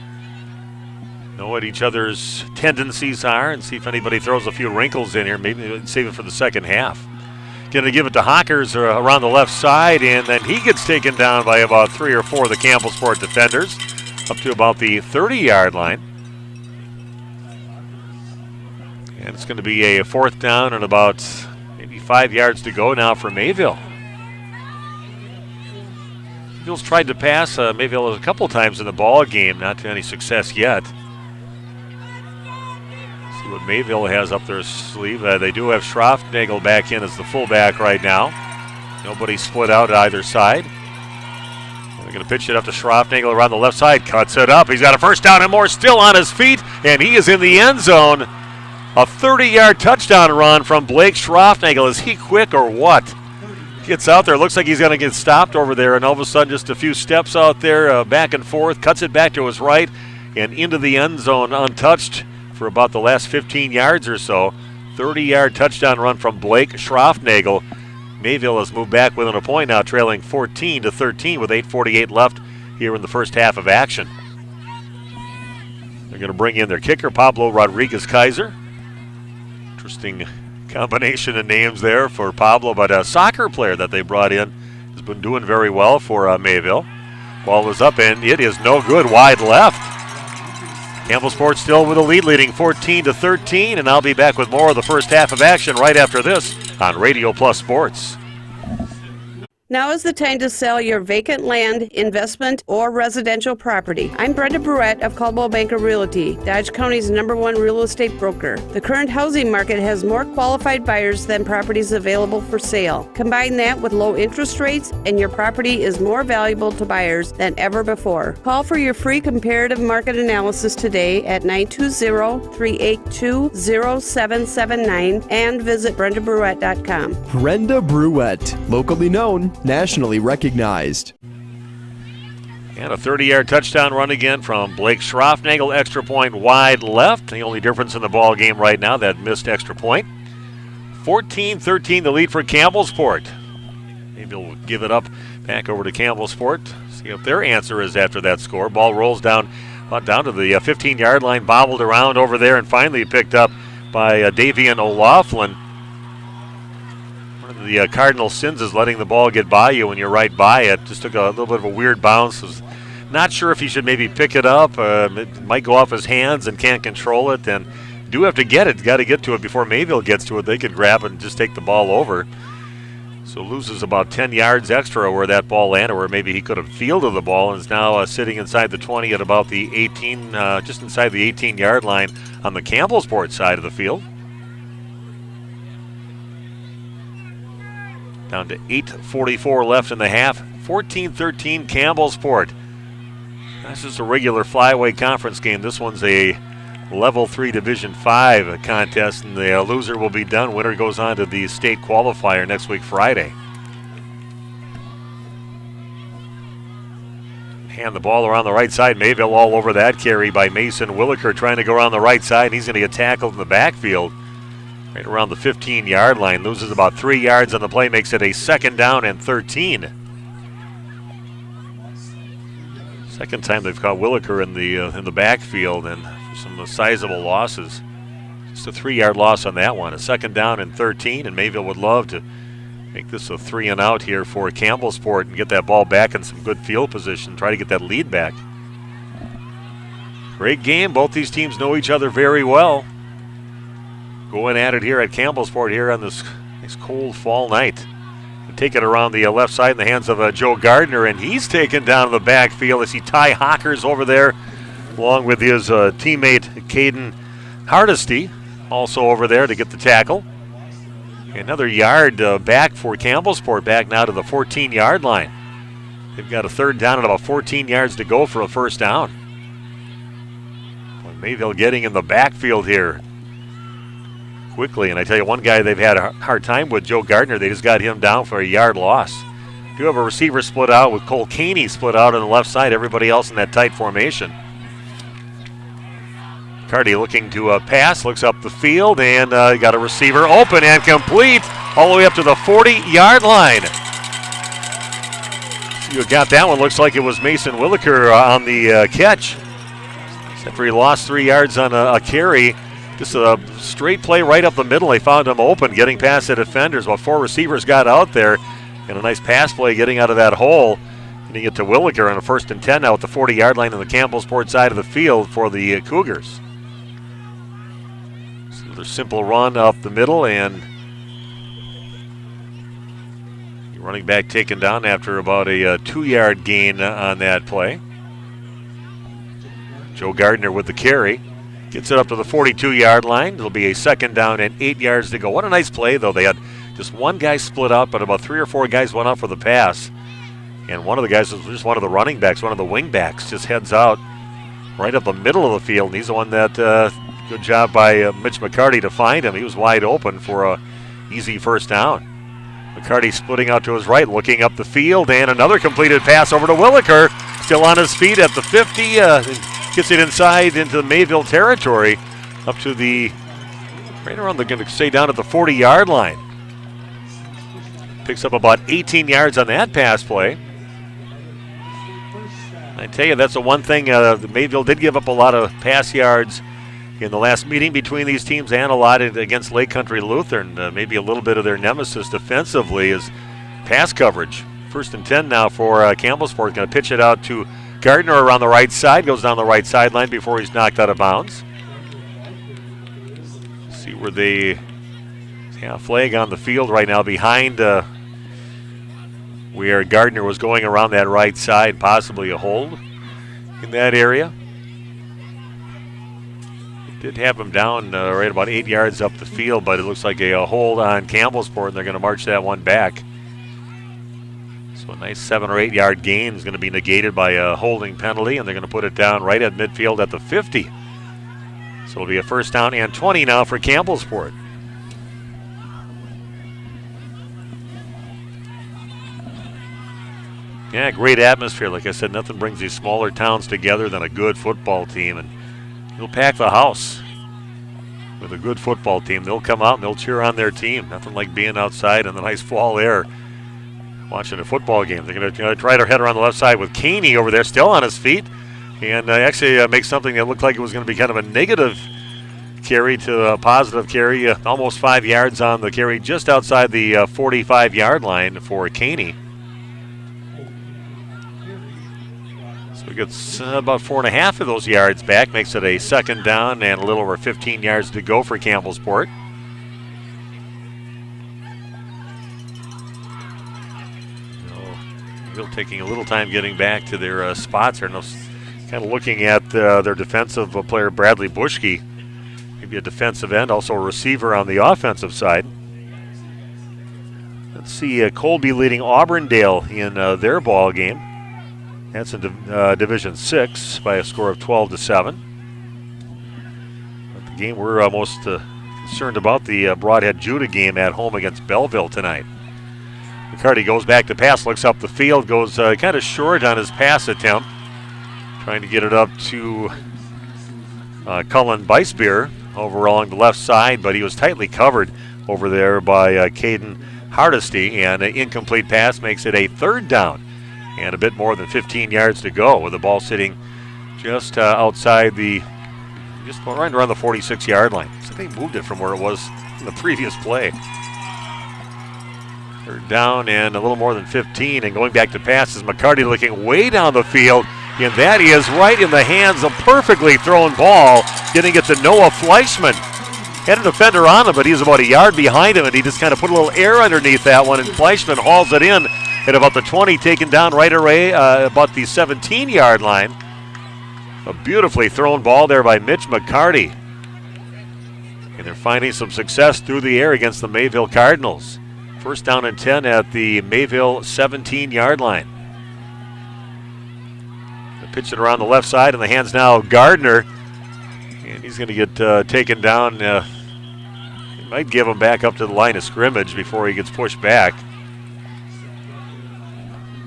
Know what each other's tendencies are and see if anybody throws a few wrinkles in here. Maybe save it for the second half. Going to give it to Hawkers around the left side, and then he gets taken down by about 3 or 4 of the Campbellsport defenders up to about the 30-yard line. And it's going to be a 4th down and about maybe 5 yards to go now for Mayville. Mayville's tried to pass Mayville a couple times in the ball game, not to any success yet. See what Mayville has up their sleeve. They do have Schroffnagel back in as the fullback right now. Nobody split out either side. They're going to pitch it up to Schroffnagel around the left side. Cuts it up. He's got a 1st down and more, still on his feet, and he is in the end zone. A 30-yard touchdown run from Blake Schroffnagel. Is he quick or what? Gets out there. Looks like he's going to get stopped over there, and all of a sudden just a few steps out there, back and forth. Cuts it back to his right and into the end zone untouched for about the last 15 yards or so. 30-yard touchdown run from Blake Schroffnagel. Mayville has moved back within a point now, trailing 14-13 with 8:48 left here in the first half of action. They're going to bring in their kicker, Pablo Rodriguez-Kaiser. Interesting combination of names there for Pablo, but a soccer player that they brought in has been doing very well for Mayville. Ball is up, and it is no good, wide left. Campbellsport still with a lead, leading 14-13, and I'll be back with more of the first half of action right after this on Radio Plus Sports. Now is the time to sell your vacant land, investment, or residential property. I'm Brenda Barrett of Caldwell Banker Realty, Dodge County's #1 real estate broker. The current housing market has more qualified buyers than properties available for sale. Combine that with low interest rates, and your property is more valuable to buyers than ever before. Call for your free comparative market analysis today at 920-382-0779 and visit BrendaBruette.com. Brenda Bruette, locally known, nationally recognized. And a 30-yard touchdown run again from Blake Schroffnagel, extra point wide left. The only difference in the ball game right now, that missed extra point. 14-13 the lead for Campbellsport. Maybe we'll give it up back over to Campbellsport. See what their answer is after that score. Ball rolls down to the 15-yard line, bobbled around over there, and finally picked up by Davian O'Laughlin. The cardinal sins is letting the ball get by you when you're right by it. Just took a little bit of a weird bounce. Was not sure if he should maybe pick it up. It might go off his hands and can't control it. And do have to get it. Got to get to it before Mayville gets to it. They could grab it and just take the ball over. So loses about 10 yards extra where that ball landed, where maybe he could have fielded the ball, and is now sitting inside the 20 at about the 18, just inside the 18-yard line on the Campbellsport side of the field. Down to 8:44 left in the half. 14-13 Campbellsport. That's just a regular flyway conference game. This one's a Level 3 Division 5 contest, and the loser will be done. Winner goes on to the state qualifier next week, Friday. Hand the ball around the right side. Mayville all over that carry by Mason Williker, trying to go around the right side. He's going to get tackled in the backfield. Right around the 15-yard line, loses about 3 yards on the play, makes it a 2nd down and 13. Second time they've caught Williker in the backfield, and for some sizable losses. Just a 3-yard loss on that one. A 2nd down and 13, and Mayville would love to make this a 3 and out here for Campbellsport and get that ball back in some good field position, try to get that lead back. Great game. Both these teams know each other very well. Going at it here at Campbellsport here on this nice cold fall night. Take it around the left side in the hands of Joe Gardner, and he's taken down in the backfield as he Ty Hawkers over there, along with his teammate Caden Hardesty, also over there to get the tackle. Another yard back for Campbellsport, back now to the 14-yard line. They've got a 3rd down and about 14 yards to go for a 1st down. Mayville getting in the backfield here quickly, and I tell you, one guy they've had a hard time with, Joe Gardner, they just got him down for a yard loss. Do have a receiver split out with Cole Caney split out on the left side, everybody else in that tight formation. Cardi looking to pass, looks up the field, and got a receiver open and complete all the way up to the 40-yard line. You got that one, looks like it was Mason Williker on the catch. Except for he lost 3 yards on a carry. Just a straight play right up the middle. They found him open, getting past the defenders while 4 receivers got out there. And a nice pass play getting out of that hole. Getting it to Williker on a 1st and 10 now at the 40-yard line on the Campbellsport side of the field for the Cougars. So another simple run up the middle, and running back taken down after about a 2-yard gain on that play. Joe Gardner with the carry. Gets it up to the 42-yard line. It'll be a 2nd down and 8 yards to go. What a nice play, though. They had just one guy split out, but about 3 or 4 guys went out for the pass. And one of the guys was just one of the running backs, one of the wing backs, just heads out right up the middle of the field. And he's the one that, good job by Mitch McCarty to find him. He was wide open for a easy 1st down. McCarty splitting out to his right, looking up the field, and another completed pass over to Williker. Still on his feet at the 50, gets it inside into the Mayville territory, up to the, right around, they're going to say down at the 40-yard line. Picks up about 18 yards on that pass play. I tell you, that's the one thing, the Mayville did give up a lot of pass yards in the last meeting between these teams and a lot against Lake Country Lutheran. Maybe a little bit of their nemesis defensively is pass coverage. 1st and 10 now for Campbellsport. Going to pitch it out to Gardner around the right side. Goes down the right sideline before he's knocked out of bounds. See where they flag on the field right now behind where Gardner was going around that right side. Possibly a hold in that area. Did have him down right about 8 yards up the field, but it looks like a hold on Campbellsport, and they're going to march that one back. So a nice 7 or 8 yard gain is going to be negated by a holding penalty, and they're going to put it down right at midfield at the 50. So it'll be a 1st down and 20 now for Campbellsport. Yeah, great atmosphere. Like I said, nothing brings these smaller towns together than a good football team, and they'll pack the house with a good football team. They'll come out and they'll cheer on their team. Nothing like being outside in the nice fall air watching a football game. They're going to try to head around the left side with Caney over there, still on his feet, and actually make something that looked like it was going to be kind of a negative carry to a positive carry. Almost 5 yards on the carry, just outside the 45-yard line for Caney. So he gets about 4.5 of those yards back, makes it a 2nd down and a little over 15 yards to go for Campbellsport. Still taking a little time getting back to their spots here. Kind of looking at their defensive player, Bradley Bushke. Maybe a defensive end, also a receiver on the offensive side. Let's see Colby leading Auburndale in their ball game. That's in Division 6 by a score of 12-7. But the game we're most concerned about, the Broadhead Judah game at home against Belleville tonight. McCarty goes back to pass, looks up the field, goes kind of short on his pass attempt. Trying to get it up to Cullen Beisbeer over along the left side, but he was tightly covered over there by Caden Hardesty, and an incomplete pass makes it a 3rd down and a bit more than 15 yards to go, with the ball sitting just outside just right around the 46-yard line. So they moved it from where it was in the previous play. 3rd down and a little more than 15, and going back to pass is McCarty looking way down the field, and that is right in the hands of perfectly thrown ball, getting it to Noah Fleischman. Had a defender on him, but he's about a yard behind him, and he just kind of put a little air underneath that one, and Fleischman hauls it in at about the 20, taken down right away about the 17-yard line. A beautifully thrown ball there by Mitch McCarty. And they're finding some success through the air against the Mayville Cardinals. 1st down and 10 at the Mayville 17-yard line. They pitch it around the left side, and the hands now of Gardner. And he's going to get taken down. He might give him back up to the line of scrimmage before he gets pushed back.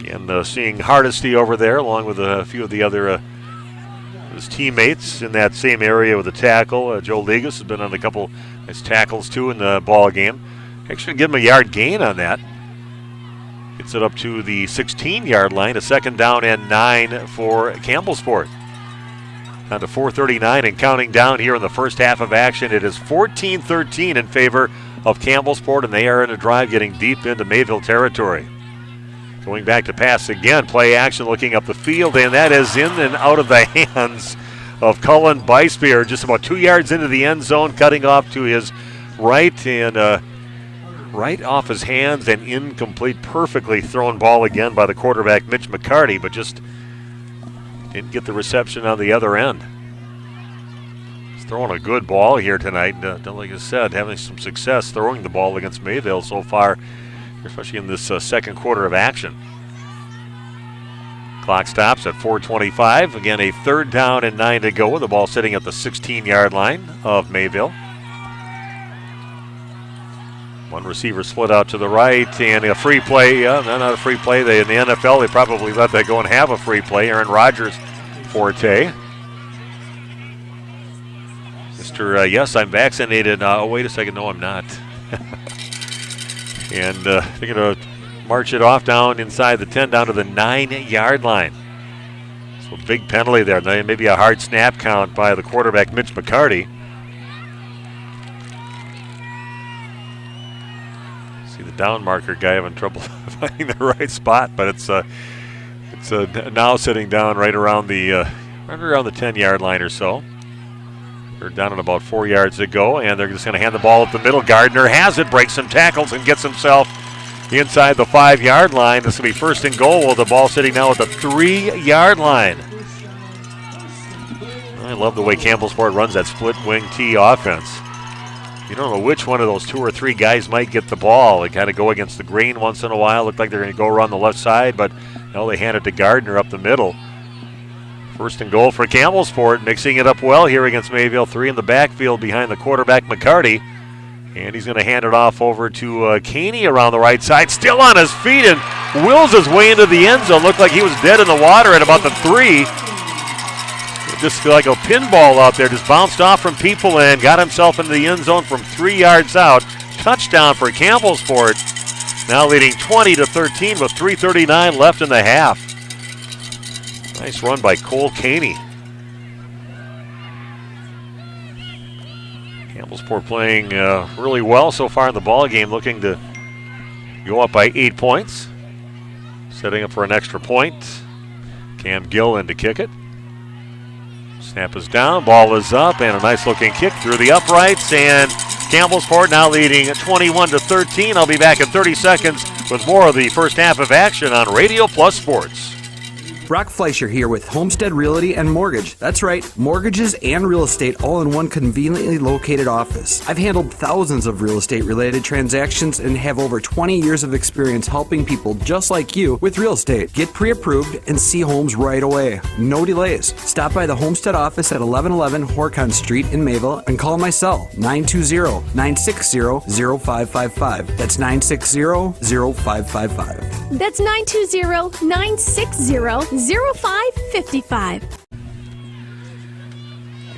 And seeing Hardesty over there, along with a few of the other his teammates in that same area with the tackle. Joe Ligas has been on a couple nice tackles too in the ball game. Actually, give him a yard gain on that. Gets it up to the 16-yard line, a 2nd down and 9 for Campbellsport. Down to 4:39 and counting down here in the first half of action. It is 14-13 in favor of Campbellsport, and they are in a drive getting deep into Mayville territory. Going back to pass again, play action looking up the field, and that is in and out of the hands of Cullen Beispear, just about 2 yards into the end zone, cutting off to his right, and right off his hands, and incomplete, perfectly thrown ball again by the quarterback Mitch McCarty, but just didn't get the reception on the other end. He's throwing a good ball here tonight. Like I said, having some success throwing the ball against Mayville so far, especially in this second quarter of action. Clock stops at 4:25. Again, a 3rd down and 9 to go. The ball sitting at the 16-yard line of Mayville. One receiver split out to the right, and a free play. Not a free play. In the NFL, they probably let that go and have a free play. Aaron Rodgers forte. Mr. Yes, I'm vaccinated. Oh, wait a second. No, I'm not. And they're going to march it off down inside the 10, down to the 9-yard line. So a big penalty there. Maybe a hard snap count by the quarterback, Mitch McCarty. The down marker guy having trouble finding the right spot, but it's now sitting down right around the 10-yard line or so. They're down at about 4 yards to go, and they're just going to hand the ball up the middle. Gardner has it, breaks some tackles, and gets himself inside the 5-yard line. This will be 1st and goal with the ball sitting now at the 3-yard line. I love the way Campbellsport runs that split wing T offense. You don't know which one of those 2 or 3 guys might get the ball. They kind of go against the green once in a while. Look like they're going to go around the left side, but no, they hand it to Gardner up the middle. 1st and goal for Campbellsport, mixing it up well here against Mayville. 3 in the backfield behind the quarterback, McCarty. And he's going to hand it off over to Caney around the right side. Still on his feet and wills his way into the end zone. Looked like he was dead in the water at about the 3. Just like a pinball out there, just bounced off from people and got himself into the end zone from 3 yards out. Touchdown for Campbellsport. Now leading 20-13 with 3:39 left in the half. Nice run by Cole Caney. Campbellsport playing really well so far in the ball game, looking to go up by 8 points. Setting up for an extra point. Cam Gill in to kick it. Snap is down, ball is up, and a nice looking kick through the uprights, and Campbellsport now leading 21-13. I'll be back in 30 seconds with more of the first half of action on Radio Plus Sports. Brock Fleischer here with Homestead Realty and Mortgage. That's right, mortgages and real estate all in one conveniently located office. I've handled thousands of real estate related transactions and have over 20 years of experience helping people just like you with real estate. Get pre-approved and see homes right away. No delays. Stop by the Homestead office at 1111 Horcon Street in Mayville and call my cell 920-960-0555. That's 960-0555. That's 920-960-0555.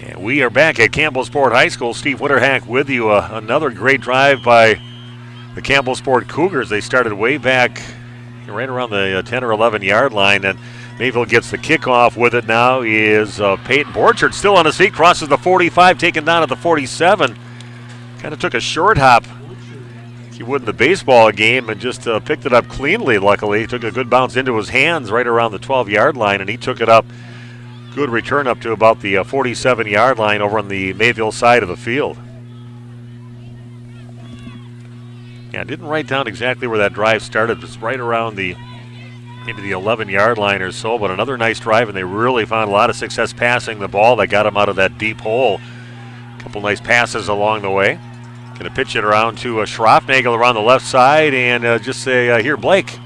And we are back at Campbellsport High School. Steve Winterhack with you. Another great drive by the Campbellsport Cougars. They started way back right around the 10 or 11-yard line, and Mayville gets the kickoff. With it now is Peyton Borchard, still on his feet, crosses the 45, taken down at the 47. Kind of took a short hop, like he would in the baseball game, and just picked it up cleanly, luckily. He took a good bounce into his hands right around the 12-yard line, and he took it up. Good return up to about the 47-yard line over on the Mayville side of the field. Yeah, I didn't write down exactly where that drive started. It was right around maybe the 11-yard line or so, but another nice drive, and they really found a lot of success passing the ball that got them out of that deep hole. A couple nice passes along the way. Going to pitch it around to Schroffnagel around the left side and just say, here, Blake,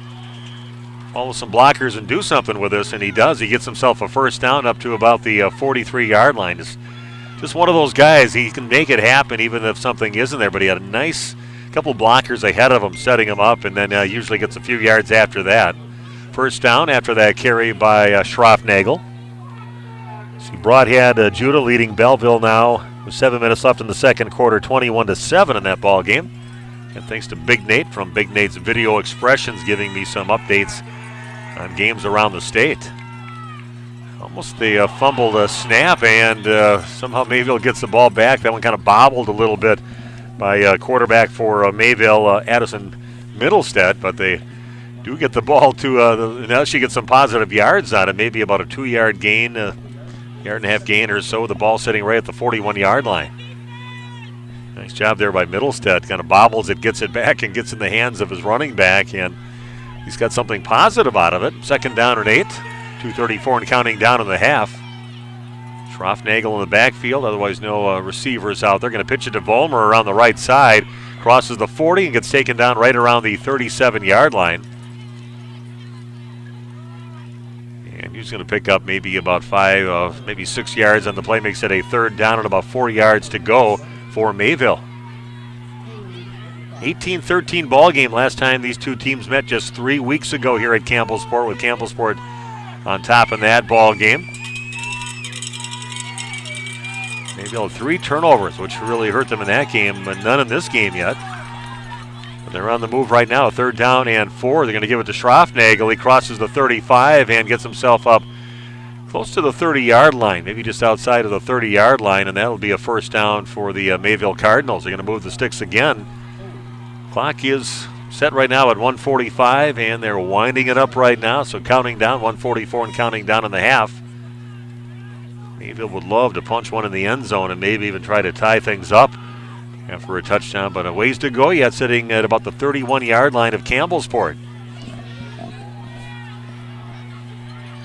follow some blockers and do something with this, and he does. He gets himself a first down up to about the 43-yard line. Just one of those guys. He can make it happen even if something isn't there, but he had a nice couple blockers ahead of him setting him up, and then usually gets a few yards after that. First down after that carry by Schroffnagel. See Broadhead Judah leading Belleville now with 7 minutes left in the second quarter, 21-7 in that ball game. And thanks to Big Nate from Big Nate's Video Expressions giving me some updates on games around the state. Almost they fumbled a snap, and somehow Mayville gets the ball back. That one kind of bobbled a little bit by quarterback for Mayville, Addison Middlestead, but they do get the ball to now she gets some positive yards on it, maybe about a 2-yard gain, yard and a half gain or so. The ball sitting right at the 41-yard line. Nice job there by Middlestead. Kind of bobbles it, gets it back, and gets in the hands of his running back, and he's got something positive out of it. 2nd down and 8. 2:34 and counting down in the half. Schroffnagel in the backfield, otherwise no receivers out there. Going to pitch it to Vollmer around the right side. Crosses the 40 and gets taken down right around the 37-yard line. And he's going to pick up maybe about 5, maybe 6 yards on the play. Makes it a 3rd down and about 4 yards to go for Mayville. 18-13 ball game last time these two teams met just 3 weeks ago here at Campbellsport, with Campbellsport on top in that ball game. Mayville 3 turnovers, which really hurt them in that game, but none in this game yet. But they're on the move right now. 3rd down and 4. They're going to give it to Schroffnagel. He crosses the 35 and gets himself up close to the 30-yard line, maybe just outside of the 30-yard line, and that'll be a 1st down for the Mayville Cardinals. They're going to move the sticks again. Clock is set right now at 1:45, and they're winding it up right now, so counting down, 1:44 and counting down in the half. Mayville would love to punch one in the end zone and maybe even try to tie things up after a touchdown, but a ways to go yet, sitting at about the 31-yard line of Campbellsport.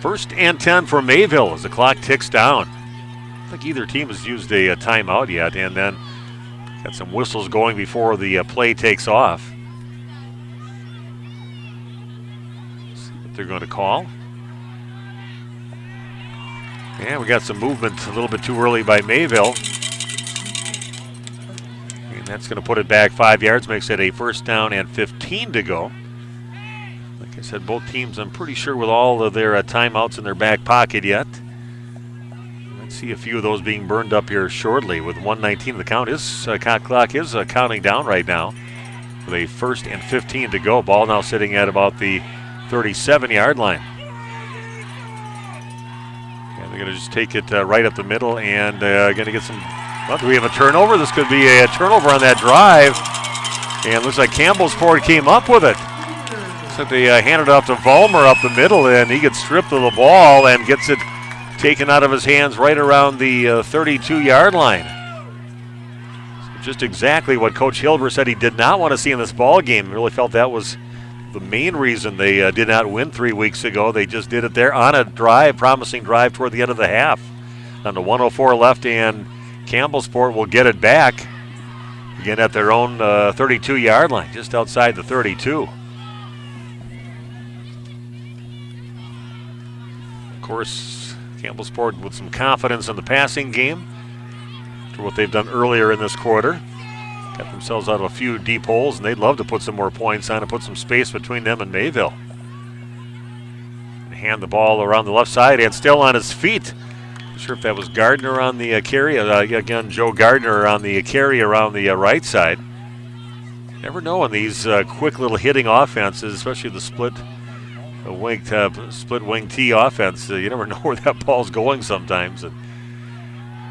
1st and 10 for Mayville as the clock ticks down. I don't think either team has used a timeout yet, and then got some whistles going before the play takes off. Let's see what they're going to call. Yeah, we got some movement a little bit too early by Mayville. And that's going to put it back 5 yards, makes it a 1st down and 15 to go. Like I said, both teams, I'm pretty sure, with all of their timeouts in their back pocket yet. Let's see a few of those being burned up here shortly. With 1:19 the count is clock is counting down right now. With a 1st and 15 to go. Ball now sitting at about the 37-yard line. And they're going to just take it right up the middle and going to get some. Well, do we have a turnover? This could be a turnover on that drive. And it looks like Campbellsport came up with it. So they handed it off to Vollmer up the middle, and he gets stripped of the ball and gets it taken out of his hands right around the 32-yard line. So just exactly what Coach Hilber said he did not want to see in this ball game. He really felt that was the main reason they did not win 3 weeks ago. They just did it there on a drive, promising drive toward the end of the half. Down to 1:04 left, and Campbellsport will get it back again at their own 32-yard line, just outside the 32. Of course, Campbellsport with some confidence in the passing game after what they've done earlier in this quarter. Got themselves out of a few deep holes, and they'd love to put some more points on and put some space between them and Mayville. Hand the ball around the left side and still on his feet. Not sure if that was Gardner on the carry. Again, Joe Gardner on the carry around the right side. Never know in these quick little hitting offenses, especially the split wing T offense. You never know where that ball's going sometimes. And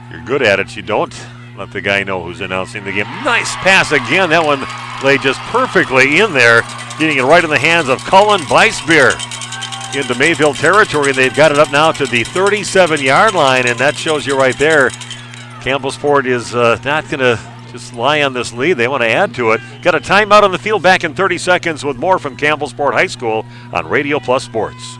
if you're good at it, you don't let the guy know who's announcing the game. Nice pass again. That one lay just perfectly in there, getting it right in the hands of Cullen Weisbeer into Mayville territory. And they've got it up now to the 37-yard line, and that shows you right there. Campbellsport is not going to just lie on this lead. They want to add to it. Got a timeout on the field. Back in 30 seconds with more from Campbellsport High School on Radio Plus Sports.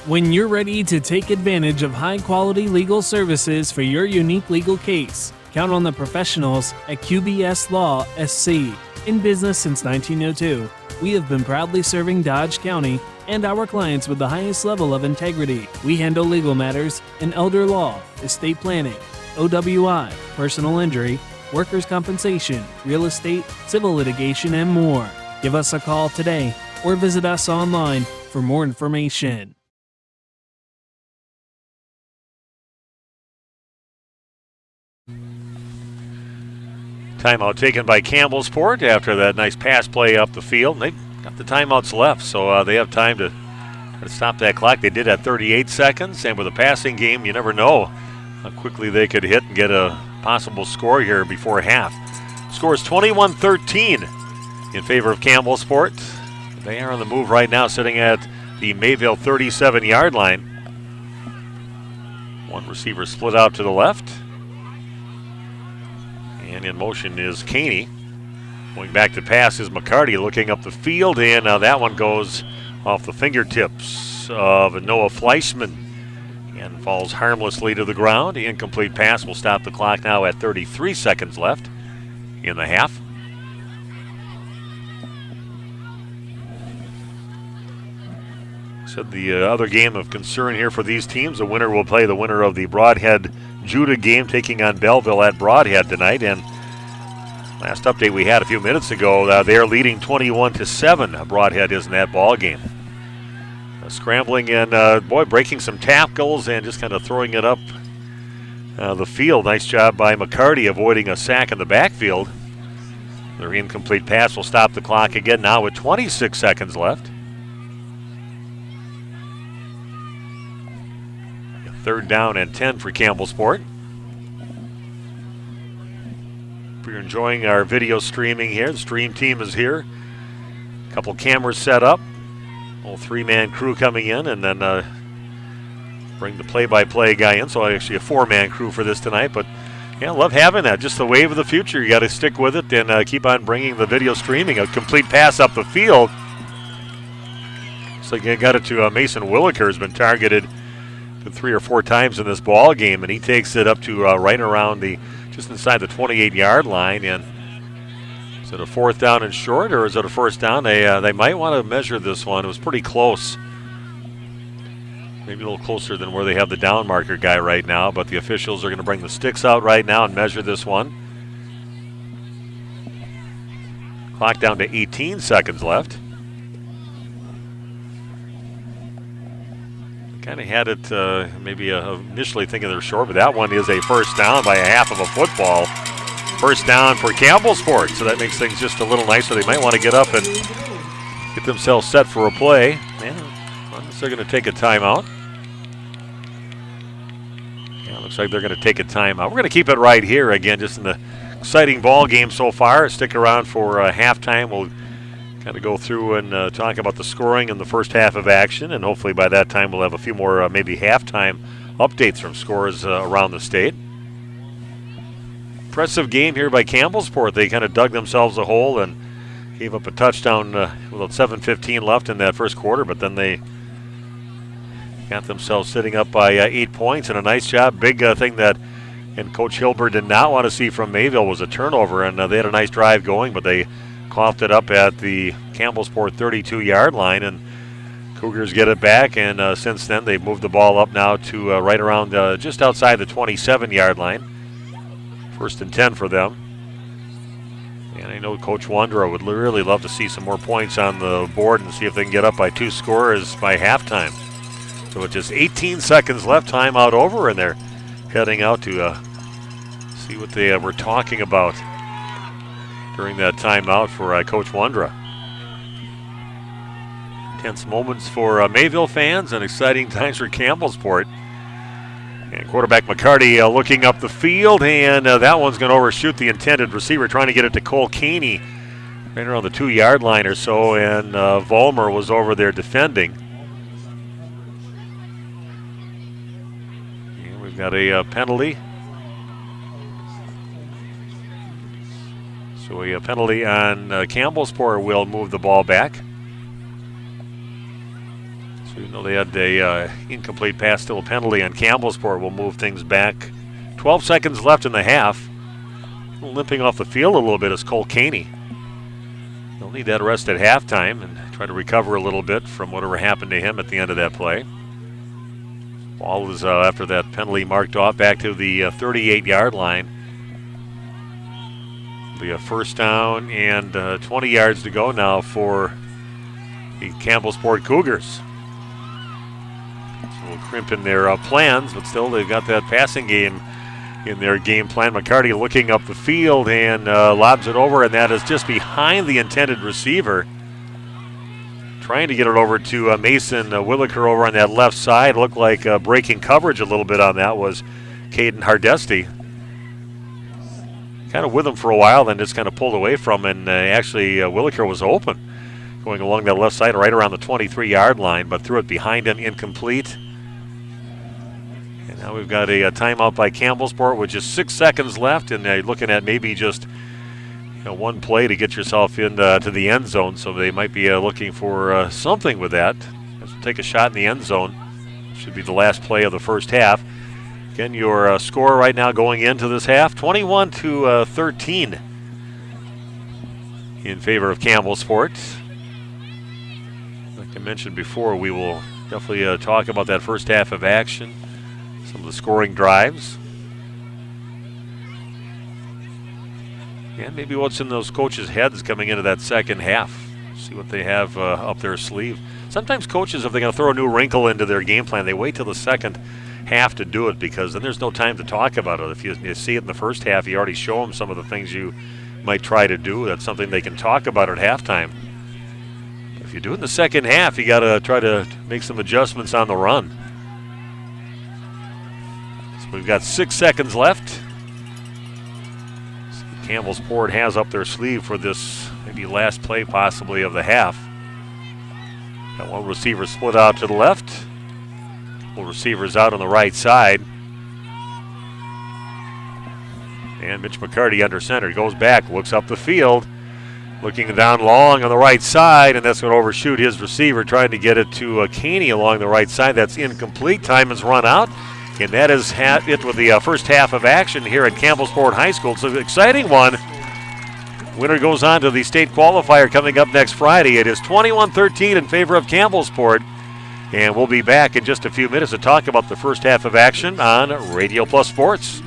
When you're ready to take advantage of high-quality legal services for your unique legal case, count on the professionals at QBS Law SC. In business since 1902, we have been proudly serving Dodge County and our clients with the highest level of integrity. We handle legal matters in elder law, estate planning, OWI, personal injury, workers' compensation, real estate, civil litigation, and more. Give us a call today or visit us online for more information. Timeout taken by Campbellsport after that nice pass play up the field. They've got the timeouts left, so they have time to to stop that clock. They did at 38 seconds, and with a passing game, you never know how quickly they could hit and get a possible score here before half. Score is 21-13 in favor of Campbellsport. They are on the move right now, sitting at the Mayville 37-yard line. One receiver split out to the left. And in motion is Caney. Going back to pass is McCarty looking up the field, and that one goes off the fingertips of Noah Fleischman and falls harmlessly to the ground. The incomplete pass will stop the clock now at 33 seconds left in the half. Said the other game of concern here for these teams, the winner will play the winner of the Broadhead Judah game, taking on Belleville at Broadhead tonight. And last update we had a few minutes ago, they're leading 21-7. Broadhead is in that ball game. Scrambling and breaking some tackles and just kind of throwing it up the field. Nice job by McCarty avoiding a sack in the backfield. Their incomplete pass will stop the clock again now with 26 seconds left. Third down and 10 for Campbellsport. If you're enjoying our video streaming here, the stream team is here. A couple cameras set up. Whole three-man crew coming in, and then bring the play-by-play guy in. So actually a four-man crew for this tonight. But yeah, love having that. Just the wave of the future. You got to stick with it and keep on bringing the video streaming. A complete pass up the field. Looks like they got it to Mason Williker, has been targeted 3 or 4 times in this ball game, and he takes it up to right around just inside the 28-yard line. And is it a fourth down and short, or is it a first down? They might want to measure this one. It was pretty close, maybe a little closer than where they have the down marker guy right now. But the officials are going to bring the sticks out right now and measure this one. Clock down to 18 seconds left. Kind of had it maybe initially thinking they're short, but that one is a first down by a half of a football. First down for Campbellsport, so that makes things just a little nicer. They might want to get up and get themselves set for a play. Unless they're going to take a timeout. Yeah, looks like they're going to take a timeout. We're going to keep it right here again, just in the exciting ball game so far. Stick around for halftime. We'll kind of go through and talk about the scoring in the first half of action, and hopefully by that time we'll have a few more maybe halftime updates from scores around the state. Impressive game here by Campbellsport. They kind of dug themselves a hole and gave up a touchdown with 7:15 left in that first quarter, but then they got themselves sitting up by 8 points, and a nice job. Big thing that and Coach Hilbert did not want to see from Mayville was a turnover, and they had a nice drive going, but they coughed it up at the Campbellsport 32-yard line, and Cougars get it back, and since then they've moved the ball up now to right around just outside the 27-yard line. First and 10 for them. And I know Coach Wondra would really love to see some more points on the board and see if they can get up by 2 scores by halftime. So with just 18 seconds left, timeout over, and they're heading out to see what they were talking about during that timeout for Coach Wondra. Tense moments for Mayville fans and exciting times for Campbellsport. And quarterback McCarty looking up the field, and that one's going to overshoot the intended receiver, trying to get it to Cole Caney right around the 2-yard line or so, and Vollmer was over there defending. And we've got a penalty. So a penalty on Campbellsport will move the ball back. So you know they had a incomplete pass, still a penalty on Campbellsport will move things back. 12 seconds left in the half. Limping off the field a little bit is Cole Caney. They'll need that rest at halftime and try to recover a little bit from whatever happened to him at the end of that play. Ball is, after that penalty, marked off back to the 38-yard line. Be a first down and 20 yards to go now for the Campbellsport Cougars. So we'll crimp in their plans, but still they've got that passing game in their game plan. McCarty looking up the field and lobs it over, and that is just behind the intended receiver. Trying to get it over to Mason Williker over on that left side. Looked like breaking coverage a little bit on that was Caden Hardesty. Kind of with him for a while, then just kind of pulled away from him, and actually Williker was open going along that left side right around the 23-yard line, but threw it behind him, incomplete. And now we've got a timeout by Campbellsport with just 6 seconds left, and looking at maybe just one play to get yourself into to the end zone, so they might be looking for something with that. Let's take a shot in the end zone. Should be the last play of the first half. Again, your score right now going into this half, 21-13 in favor of Campbellsport. Like I mentioned before, we will definitely talk about that first half of action, some of the scoring drives, and maybe what's in those coaches' heads coming into that second half. See what they have up their sleeve. Sometimes coaches, if they're going to throw a new wrinkle into their game plan, they wait till the second half to do it, because then there's no time to talk about it. If you see it in the first half, you already show them some of the things you might try to do. That's something they can talk about at halftime. If you do it in the second half, you got to try to make some adjustments on the run. So we've got 6 seconds left. Campbellsport has up their sleeve for this maybe last play possibly of the half. Got one receiver split out to the left. Couple receivers out on the right side. And Mitch McCarty under center. He goes back, looks up the field, looking down long on the right side, and that's going to overshoot his receiver, trying to get it to Caney along the right side. That's incomplete. Time has run out. And that is it with the first half of action here at Campbellsport High School. It's an exciting one. Winner goes on to the state qualifier coming up next Friday. It is 21-13 in favor of Campbellsport. And we'll be back in just a few minutes to talk about the first half of action on Radio Plus Sports.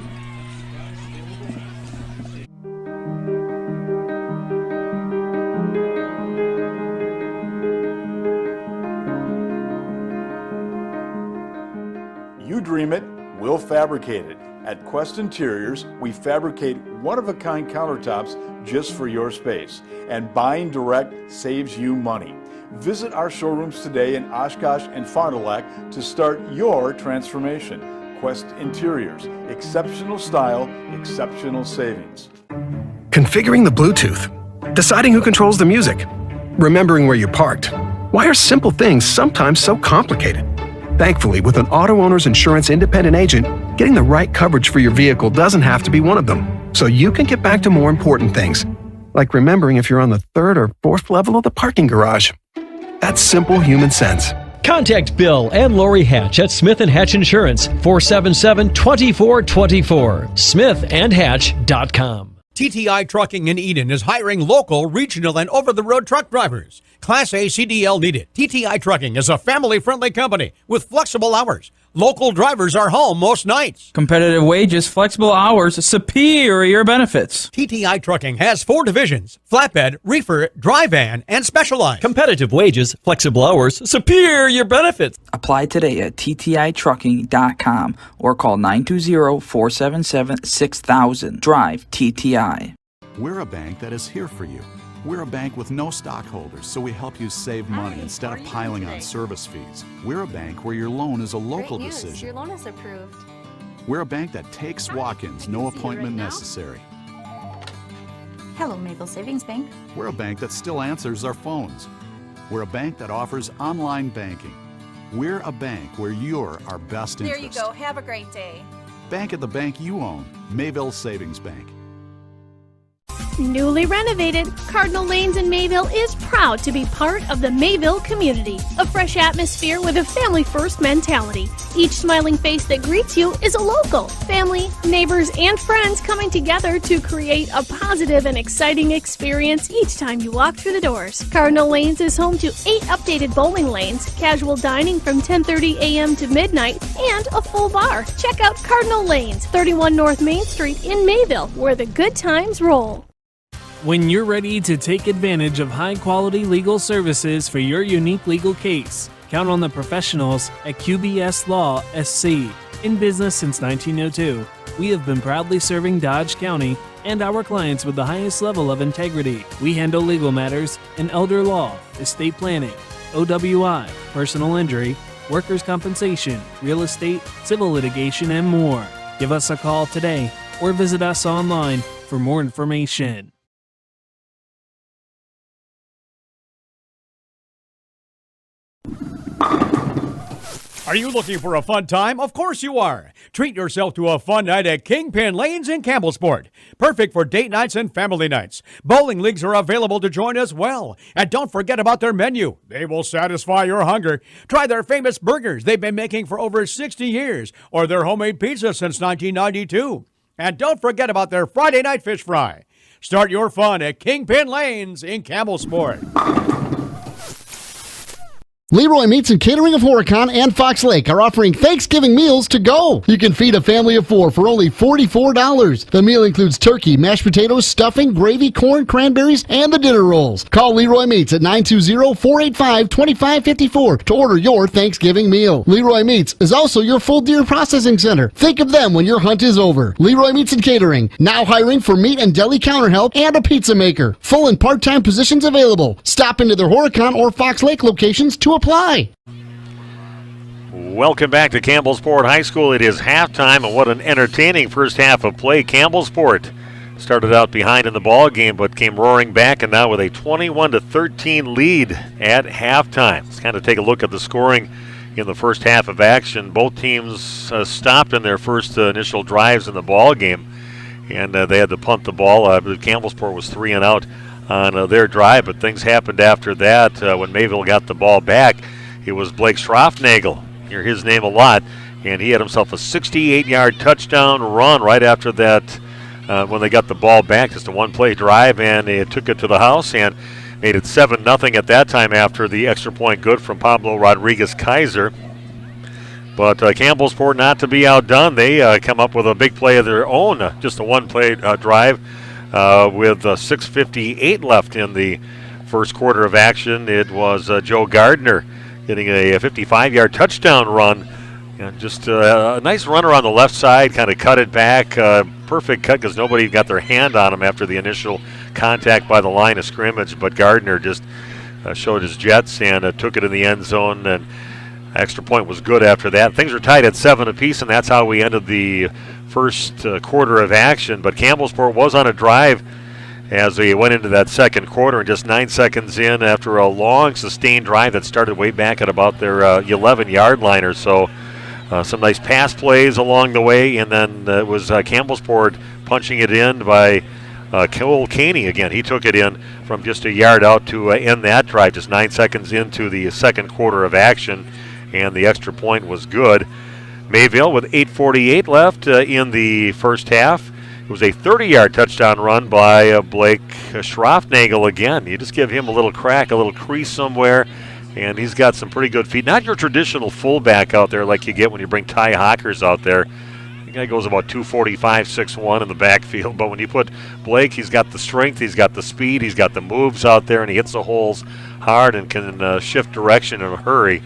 You dream it, we'll fabricate it. At Quest Interiors, we fabricate one-of-a-kind countertops just for your space. And buying direct saves you money. Visit our showrooms today in Oshkosh and Fond du Lac to start your transformation. Quest Interiors, exceptional style, exceptional savings. Configuring the Bluetooth, deciding who controls the music, remembering where you parked. Why are simple things sometimes so complicated? Thankfully, with an auto owner's insurance independent agent, getting the right coverage for your vehicle doesn't have to be one of them. So you can get back to more important things, like remembering if you're on the 3rd or 4th level of the parking garage. That's simple human sense. Contact Bill and Lori Hatch at Smith & Hatch Insurance, 477-2424, smithandhatch.com. TTI Trucking in Eden is hiring local, regional, and over-the-road truck drivers. Class A CDL needed. TTI Trucking is a family-friendly company with flexible hours. Local drivers are home most nights. Competitive wages, flexible hours, superior benefits. TTI Trucking has 4 divisions: flatbed, reefer, dry van, and specialized. Competitive wages, flexible hours, superior benefits. Apply today at ttitrucking.com or call 920-477-6000. Drive TTI. We're a bank that is here for you. We're a bank with no stockholders, so we help you save money instead of piling on service fees. We're a bank where your loan is a local Great news. decision. Your loan is approved. We're a bank that takes walk-ins, no appointment necessary. Hello, Mayville Savings Bank. We're a bank that still answers our phones. We're a bank that offers online banking. We're a bank where you're our best There interest. you go. Have a great day. Bank at the bank you own. Mayville Savings Bank. Newly renovated, Cardinal Lanes in Mayville is proud to be part of the Mayville community. A fresh atmosphere with a family-first mentality. Each smiling face that greets you is a local. Family, neighbors, and friends coming together to create a positive and exciting experience each time you walk through the doors. Cardinal Lanes is home to 8 updated bowling lanes, casual dining from 10:30 a.m. to midnight, and a full bar. Check out Cardinal Lanes, 31 North Main Street in Mayville, where the good times roll. When you're ready to take advantage of high-quality legal services for your unique legal case, count on the professionals at QBS Law SC. In business since 1902, we have been proudly serving Dodge County and our clients with the highest level of integrity. We handle legal matters in elder law, estate planning, OWI, personal injury, workers' compensation, real estate, civil litigation, and more. Give us a call today or visit us online for more information. Are you looking for a fun time? Of course you are. Treat yourself to a fun night at Kingpin Lanes in Campbellsport. Perfect for date nights and family nights. Bowling leagues are available to join as well. And don't forget about their menu. They will satisfy your hunger. Try their famous burgers they've been making for over 60 years, or their homemade pizza since 1992. And don't forget about their Friday night fish fry. Start your fun at Kingpin Lanes in Campbellsport. Leroy Meats and Catering of Horicon and Fox Lake are offering Thanksgiving meals to go. You can feed a family of 4 for only $44. The meal includes turkey, mashed potatoes, stuffing, gravy, corn, cranberries, and the dinner rolls. Call Leroy Meats at 920-485-2554 to order your Thanksgiving meal. Leroy Meats is also your full deer processing center. Think of them when your hunt is over. Leroy Meats and Catering, now hiring for meat and deli counter help and a pizza maker. Full and part-time positions available. Stop into their Horicon or Fox Lake locations to apply. Welcome back to Campbellsport High School. It is halftime, and what an entertaining first half of play. Campbellsport started out behind in the ball game, but came roaring back, and now with a 21-13 lead at halftime. Let's kind of take a look at the scoring in the first half of action. Both teams stopped in their first initial drives in the ball game, and they had to punt the ball. I believe Campbellsport was 3 and out on their drive, but things happened after that. When Mayville got the ball back, it was Blake Schroffnagel. You hear his name a lot, and he had himself a 68-yard touchdown run right after that when they got the ball back. Just a one-play drive, and they took it to the house and made it 7-0 at that time after the extra point good from Pablo Rodriguez-Kaiser. But Campbellsport not to be outdone. They come up with a big play of their own, just a one-play drive. With 6:58 left in the first quarter of action, it was Joe Gardner getting a 55-yard touchdown run. And just a nice runner on the left side, kind of cut it back. Perfect cut because nobody got their hand on him after the initial contact by the line of scrimmage. But Gardner just showed his jets and took it in the end zone. And extra point was good after that. Things were tied at 7 apiece, and that's how we ended the first quarter of action. But Campbellsport was on a drive as they went into that second quarter, and just 9 seconds in after a long sustained drive that started way back at about their 11-yard line or so. Some nice pass plays along the way, and then it was Campbellsport punching it in by Cole Caney again. He took it in from just a yard out to end that drive, just 9 seconds into the second quarter of action, and the extra point was good. Mayville with 8:48 left in the first half. It was a 30-yard touchdown run by Blake Schroffnagel again. You just give him a little crack, a little crease somewhere, and he's got some pretty good feet. Not your traditional fullback out there like you get when you bring Ty Hockers out there. The guy goes about 245, 6'1" in the backfield, but when you put Blake, he's got the strength, he's got the speed, he's got the moves out there, and he hits the holes hard and can shift direction in a hurry.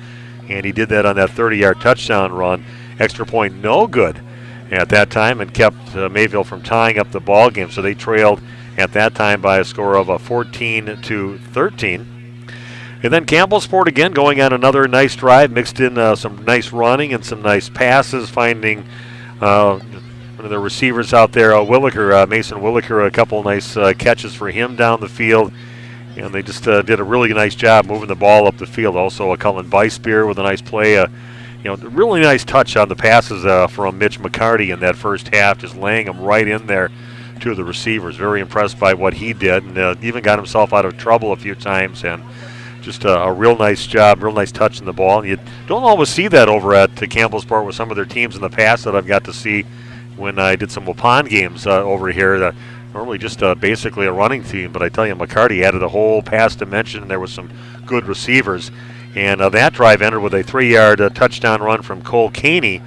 And he did that on that 30-yard touchdown run. Extra point no good at that time and kept Mayville from tying up the ball game. So they trailed at that time by a score of 14-13. And then Campbellsport again going on another nice drive, mixed in some nice running and some nice passes, finding one of the receivers out there, Mason Williker, a couple nice catches for him down the field. And they just did a really nice job moving the ball up the field. Also, Cullen Beispear with a nice play. Really nice touch on the passes from Mitch McCarty in that first half, just laying them right in there to the receivers. Very impressed by what he did, and even got himself out of trouble a few times. And just a real nice job, real nice touch in the ball. And you don't always see that over at Campbellsport with some of their teams in the past that I've got to see when I did some Waupun games over here. Normally just basically a running team, but I tell you, McCarty added a whole pass dimension, and there was some good receivers. And that drive ended with a 3-yard touchdown run from Cole Caney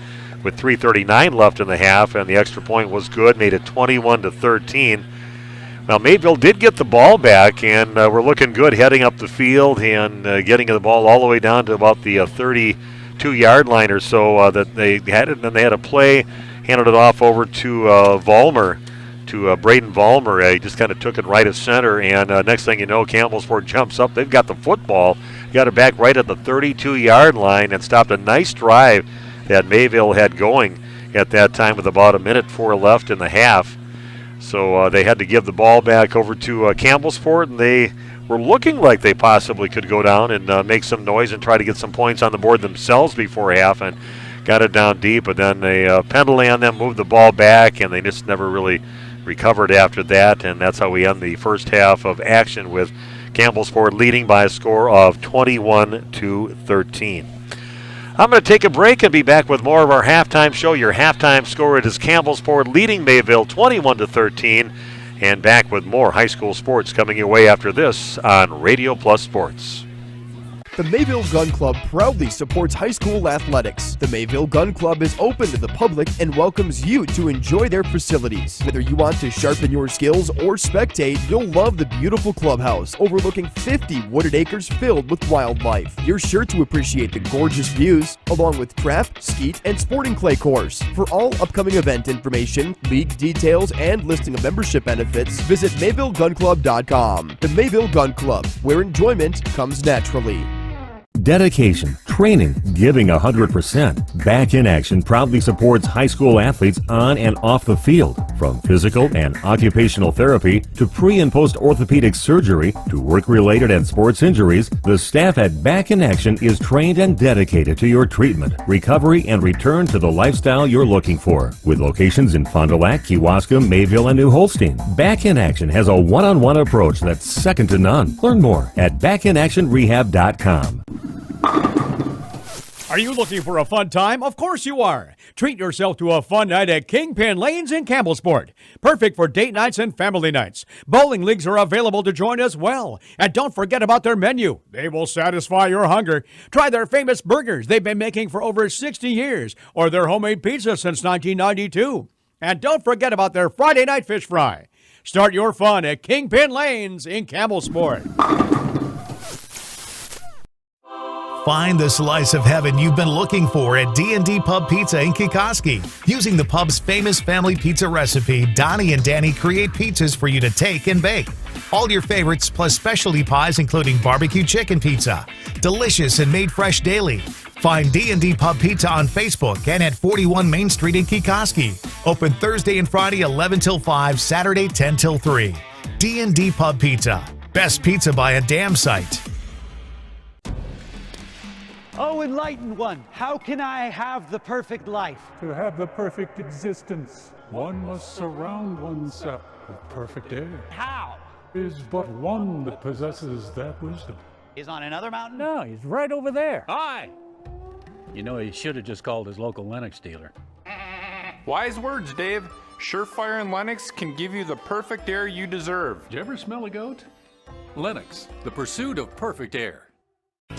with 3:39 left in the half, and the extra point was good, made it 21-13. Now, Mayville did get the ball back, and we're looking good heading up the field and getting the ball all the way down to about the 32-yard line or so that they had it. And then they had a play, handed it off over to Vollmer, to Braden Vollmer. He just kind of took it right at center, and next thing you know, Campbellsport jumps up. They've got the football got it back right at the 32-yard line and stopped a nice drive that Mayville had going at that time with about 1:04 left in the half. So they had to give the ball back over to Campbellsport, and they were looking like they possibly could go down and make some noise and try to get some points on the board themselves before half, and got it down deep. But then a penalty on them moved the ball back, and they just never really recovered after that. And that's how we end the first half of action, with Campbellsport leading by a score of 21-13. I'm going to take a break and be back with more of our halftime show. Your halftime score, it is Campbellsport leading Mayville 21-13. And back with more high school sports coming your way after this on Radio Plus Sports. The Mayville Gun Club proudly supports high school athletics. The Mayville Gun Club is open to the public and welcomes you to enjoy their facilities. Whether you want to sharpen your skills or spectate, you'll love the beautiful clubhouse overlooking 50 wooded acres filled with wildlife. You're sure to appreciate the gorgeous views, along with craft, skeet, and sporting clay course. For all upcoming event information, league details, and listing of membership benefits, visit MayvilleGunClub.com. The Mayville Gun Club, where enjoyment comes naturally. Dedication, training, giving 100%. Back in Action proudly supports high school athletes on and off the field. From physical and occupational therapy to pre- and post-orthopedic surgery to work-related and sports injuries, the staff at Back in Action is trained and dedicated to your treatment, recovery, and return to the lifestyle you're looking for. With locations in Fond du Lac, Kewaskum, Mayville, and New Holstein, Back in Action has a one-on-one approach that's second to none. Learn more at backinactionrehab.com. Are you looking for a fun time? Of course you are. Treat yourself to a fun night at Kingpin Lanes in Campbellsport. Perfect for date nights and family nights. Bowling leagues are available to join as well. And don't forget about their menu. They will satisfy your hunger. Try their famous burgers they've been making for over 60 years, or their homemade pizza since 1992. And don't forget about their Friday night fish fry. Start your fun at Kingpin Lanes in Campbellsport. Find the slice of heaven you've been looking for at D&D Pub Pizza in Kikoski. Using the pub's famous family pizza recipe, Donnie and Danny create pizzas for you to take and bake. All your favorites plus specialty pies including barbecue chicken pizza. Delicious and made fresh daily. Find D&D Pub Pizza on Facebook and at 41 Main Street in Kikoski. Open Thursday and Friday 11 till 5, Saturday 10 till 3. D&D Pub Pizza. Best pizza by a damn sight. Oh, enlightened one, how can I have the perfect life? To have the perfect existence, one must surround oneself with perfect air. How? Is but one that possesses that wisdom. He's on another mountain? No, he's right over there. Hi. You know, he should have just called his local Lennox dealer. Wise words, Dave. Surefire and Lennox can give you the perfect air you deserve. Did you ever smell a goat? Lennox, the pursuit of perfect air.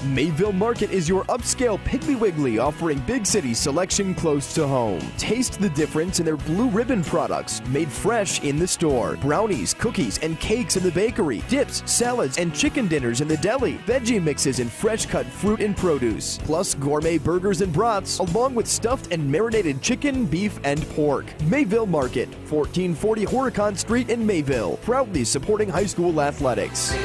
Mayville Market is your upscale Piggly Wiggly, offering big city selection close to home. Taste the difference in their Blue Ribbon products, made fresh in the store. Brownies, cookies, and cakes in the bakery. Dips, salads, and chicken dinners in the deli. Veggie mixes and fresh cut fruit and produce. Plus gourmet burgers and brats, along with stuffed and marinated chicken, beef, and pork. Mayville Market, 1440 Horicon Street in Mayville. Proudly supporting high school athletics.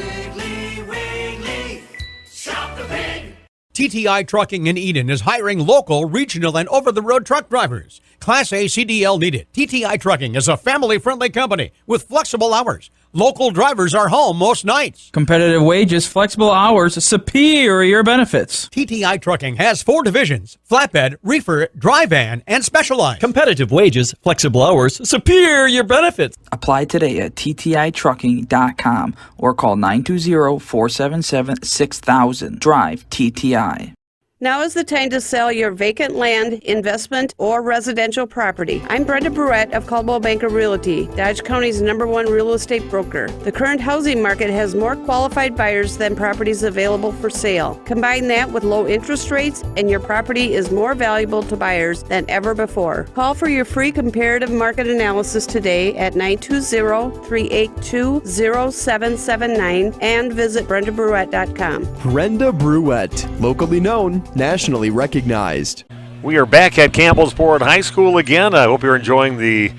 TTI Trucking in Eden is hiring local, regional, and over-the-road truck drivers. Class A CDL needed. TTI Trucking is a family-friendly company with flexible hours. Local drivers are home most nights. Competitive wages, flexible hours, superior benefits. TTI Trucking has 4 divisions: flatbed, reefer, dry van, and specialized. Competitive wages, flexible hours, superior benefits. Apply today at TTITrucking.com or call 920-477-6000. Drive TTI. Now is the time to sell your vacant land, investment, or residential property. I'm Brenda Barrett of Coldwell Banker Realty, Dodge County's #1 real estate broker. The current housing market has more qualified buyers than properties available for sale. Combine that with low interest rates, and your property is more valuable to buyers than ever before. Call for your free comparative market analysis today at 920-382-0779 and visit BrendaBruette.com. Brenda Bruette, locally known, nationally recognized. We are back at Campbellsport High School again. I hope you're enjoying the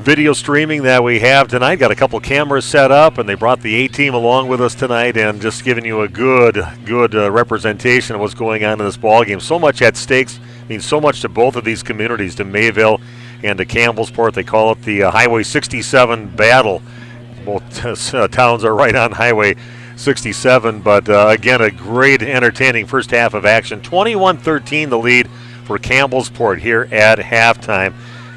video streaming that we have tonight. Got a couple cameras set up, and they brought the A-team along with us tonight, and just giving you a good representation of what's going on in this ball game. So much at stakes, means so much to both of these communities, to Mayville and to Campbellsport. They call it the Highway 67 battle. Both towns are right on Highway 67, but again, a great, entertaining first half of action. 21-13 the lead for Campbellsport here at halftime.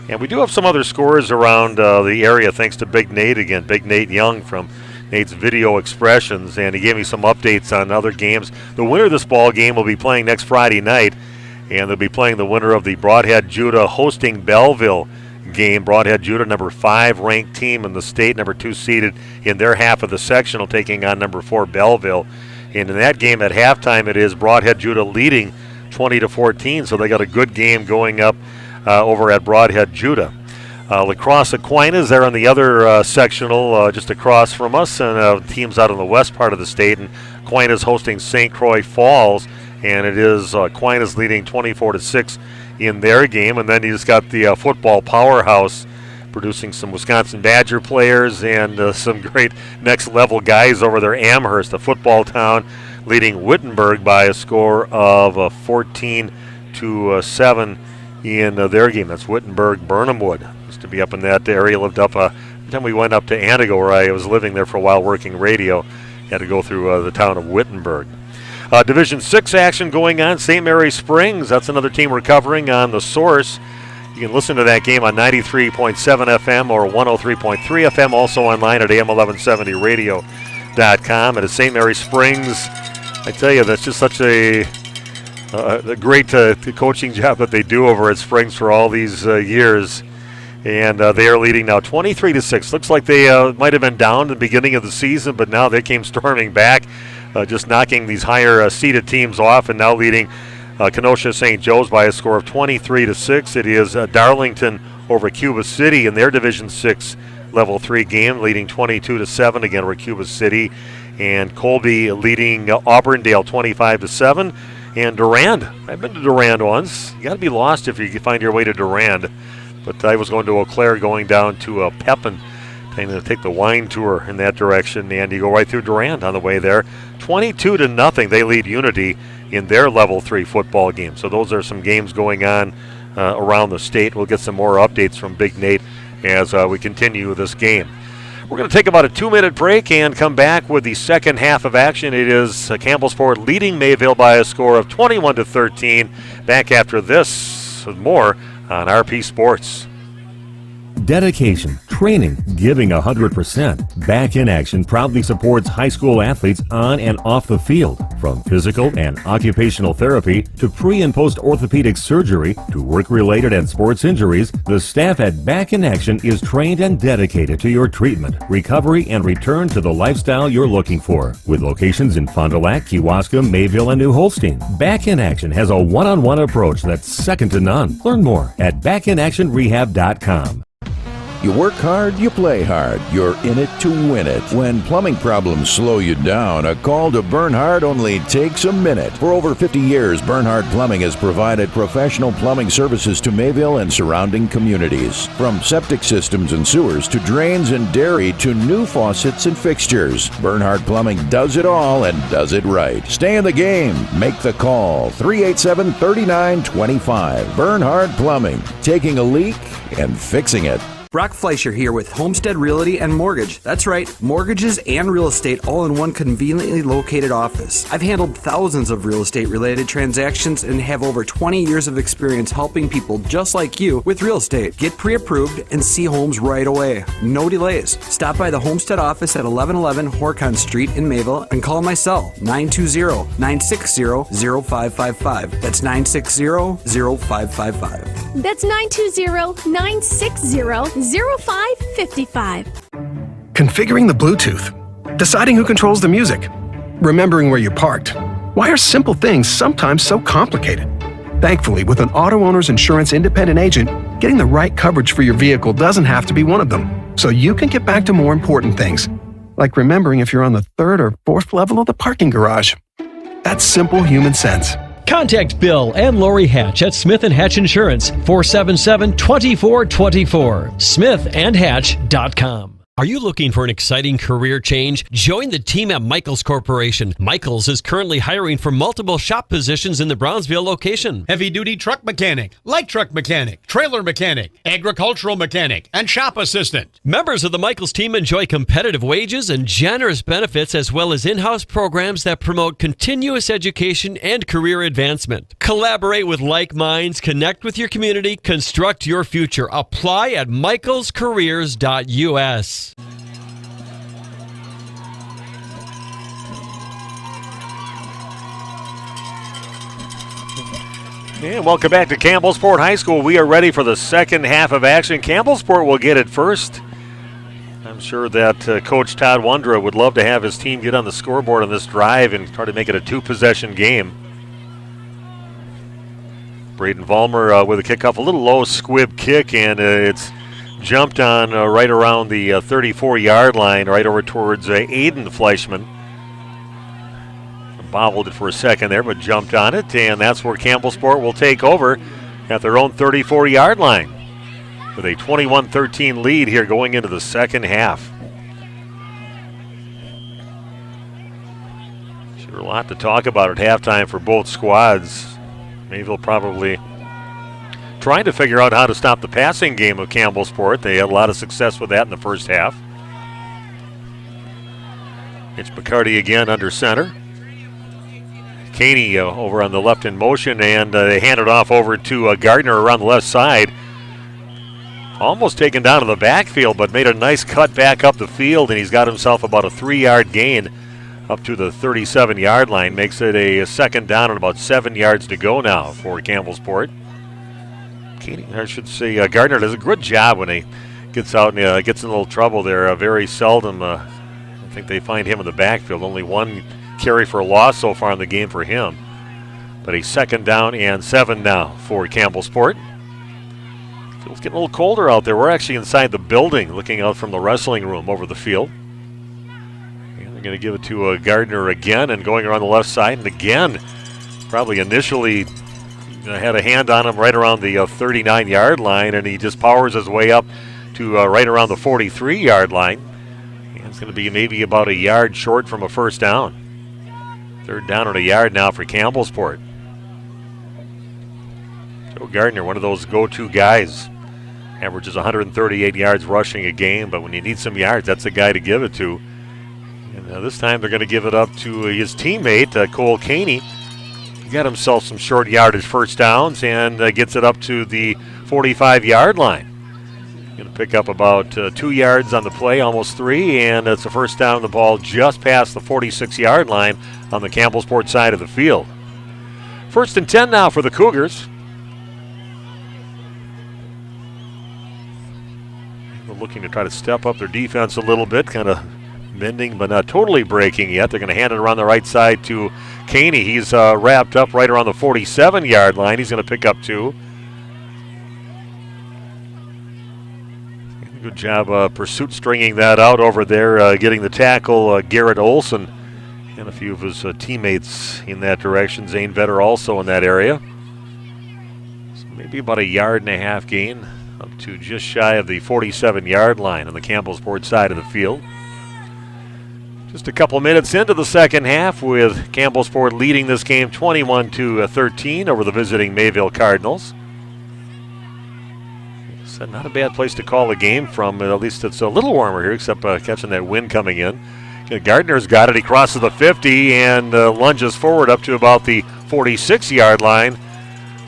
And we do have some other scores around the area thanks to Big Nate again, Big Nate Young from Nate's Video Expressions, and he gave me some updates on other games. The winner of this ball game will be playing next Friday night, and they'll be playing the winner of the Broadhead Judah hosting Belleville game. Broadhead Judah, number 5 ranked team in the state, number 2 seeded in their half of the sectional, taking on number 4 Belleville. And in that game at halftime, it is Broadhead Judah leading 20-14, so they got a good game going up over at Broadhead Judah. Lacrosse Aquinas, they're on the other sectional just across from us, and teams out in the west part of the state. And Aquinas hosting St. Croix Falls, and it is Aquinas leading 24-6 in their game. And then you just got the football powerhouse producing some Wisconsin Badger players and some great next-level guys over there. Amherst, a football town, leading Wittenberg by a score of 14-7 in their game. That's Wittenberg-Burnhamwood. Used to be up in that area. Lived up every time we went up to Antigo, where I was living there for a while working radio. Had to go through the town of Wittenberg. Division 6 action going on. St. Mary Springs, that's another team we're covering on The Source. You can listen to that game on 93.7 FM or 103.3 FM, also online at am1170radio.com. And at St. Mary Springs, I tell you, that's just such a great coaching job that they do over at Springs for all these years. And they are leading now 23-6. Looks like they might have been down at the beginning of the season, but now they came storming back, just knocking these higher seeded teams off, and now leading Kenosha St. Joe's by a score of 23-6. It is Darlington over Cuba City in their Division 6 Level 3 game, leading 22-7 again over Cuba City. And Colby leading Auburndale 25-7. And Durand, I've been to Durand once. You got to be lost if you find your way to Durand. But I was going to Eau Claire, going down to Pepin, trying to take the wine tour in that direction, and you go right through Durand on the way there. 22-0, they lead Unity in their Level 3 football game. So those are some games going on around the state. We'll get some more updates from Big Nate as we continue this game. We're going to take about a 2-minute break and come back with the second half of action. It is Campbellsport leading Mayville by a score of 21-13. Back after this with more on RP Sports. Dedication, training, giving 100%. Back in Action proudly supports high school athletes on and off the field. From physical and occupational therapy to pre- and post-orthopedic surgery to work-related and sports injuries, the staff at Back in Action is trained and dedicated to your treatment, recovery, and return to the lifestyle you're looking for. With locations in Fond du Lac, Kewaskum, Mayville, and New Holstein, Back in Action has a one-on-one approach that's second to none. Learn more at backinactionrehab.com. You work hard, you play hard. You're in it to win it. When plumbing problems slow you down, a call to Bernhard only takes a minute. For over 50 years, Bernhard Plumbing has provided professional plumbing services to Mayville and surrounding communities. From septic systems and sewers to drains and dairy to new faucets and fixtures, Bernhard Plumbing does it all and does it right. Stay in the game. Make the call. 387-3925. Bernhard Plumbing. Taking a leak and fixing it. Brock Fleischer here with Homestead Realty and Mortgage. That's right, mortgages and real estate all in one conveniently located office. I've handled thousands of real estate related transactions and have over 20 years of experience helping people just like you with real estate. Get pre-approved and see homes right away. No delays. Stop by the Homestead office at 1111 Horcon Street in Mayville and call my cell 920-960-0555. That's 960-0555. That's 920-960-0555. Configuring the Bluetooth, deciding who controls the music, remembering where you parked. Why are simple things sometimes so complicated? Thankfully, with an auto owner's insurance independent agent, getting the right coverage for your vehicle doesn't have to be one of them. So you can get back to more important things, like remembering if you're on the third or fourth level of the parking garage. That's simple human sense. Contact Bill and Lori Hatch at Smith & Hatch Insurance, 477-2424, smithandhatch.com. Are you looking for an exciting career change? Join the team at Michaels Corporation. Michaels is currently hiring for multiple shop positions in the Brownsville location. Heavy-duty truck mechanic, light truck mechanic, trailer mechanic, agricultural mechanic, and shop assistant. Members of the Michaels team enjoy competitive wages and generous benefits, as well as in-house programs that promote continuous education and career advancement. Collaborate with like minds, connect with your community, construct your future. Apply at michaelscareers.us. And welcome back to Campbellsport High School. We are ready for the second half of action. Campbellsport will get it first. I'm sure that Coach Todd Wondra would love to have his team get on the scoreboard on this drive and try to make it a two-possession game. Braden Vollmer with a kickoff, a little low squib kick, and it's jumped on right around the 34-yard line, right over towards Aiden Fleischman. Bobbled it for a second there, but jumped on it, and that's where Campbellsport will take over at their own 34-yard line with a 21-13 lead here going into the second half. Sure, a lot to talk about at halftime for both squads. Mayville probably trying to figure out how to stop the passing game of Campbellsport. They had a lot of success with that in the first half. It's McCarty again under center. Caney over on the left in motion, and they hand it off over to Gardner around the left side. Almost taken down to the backfield, but made a nice cut back up the field, and he's got himself about a 3-yard gain up to the 37-yard line. Makes it a second down and about 7 yards to go now for Campbellsport. Gardner does a good job when he gets out and gets in a little trouble there. Very seldom, I think they find him in the backfield. Only one carry for a loss so far in the game for him. But a second down and 7 now for Campbellsport. It's getting a little colder out there. We're actually inside the building looking out from the wrestling room over the field. And they're going to give it to Gardner again, and going around the left side. And again, probably initially had a hand on him right around the 39-yard line, and he just powers his way up to right around the 43-yard line. And it's going to be maybe about a yard short from a first down. Third down and a yard now for Campbellsport. Joe Gardner, one of those go-to guys. Averages 138 yards rushing a game, but when you need some yards, that's the guy to give it to. And this time they're going to give it up to his teammate, Cole Caney. He got himself some short yardage first downs and gets it up to the 45-yard line. Going to pick up about 2 yards on the play, almost 3, and it's a first down. The ball just past the 46-yard line on the Campbellsport side of the field. First and 10 now for the Cougars. They're looking to try to step up their defense a little bit, kind of bending but not totally breaking yet. They're going to hand it around the right side to Caney. He's wrapped up right around the 47-yard line. He's going to pick up 2. Good job pursuit stringing that out over there, getting the tackle, Garrett Olson, and a few of his teammates in that direction. Zane Vetter also in that area. So maybe about a yard and a half gain up to just shy of the 47-yard line on the Campbellsport side of the field. Just a couple minutes into the second half with Campbellsport leading this game 21-13 over the visiting Mayville Cardinals. So not a bad place to call a game from. At least it's a little warmer here, except catching that wind coming in. Gardner's got it. He crosses the 50 and lunges forward up to about the 46-yard line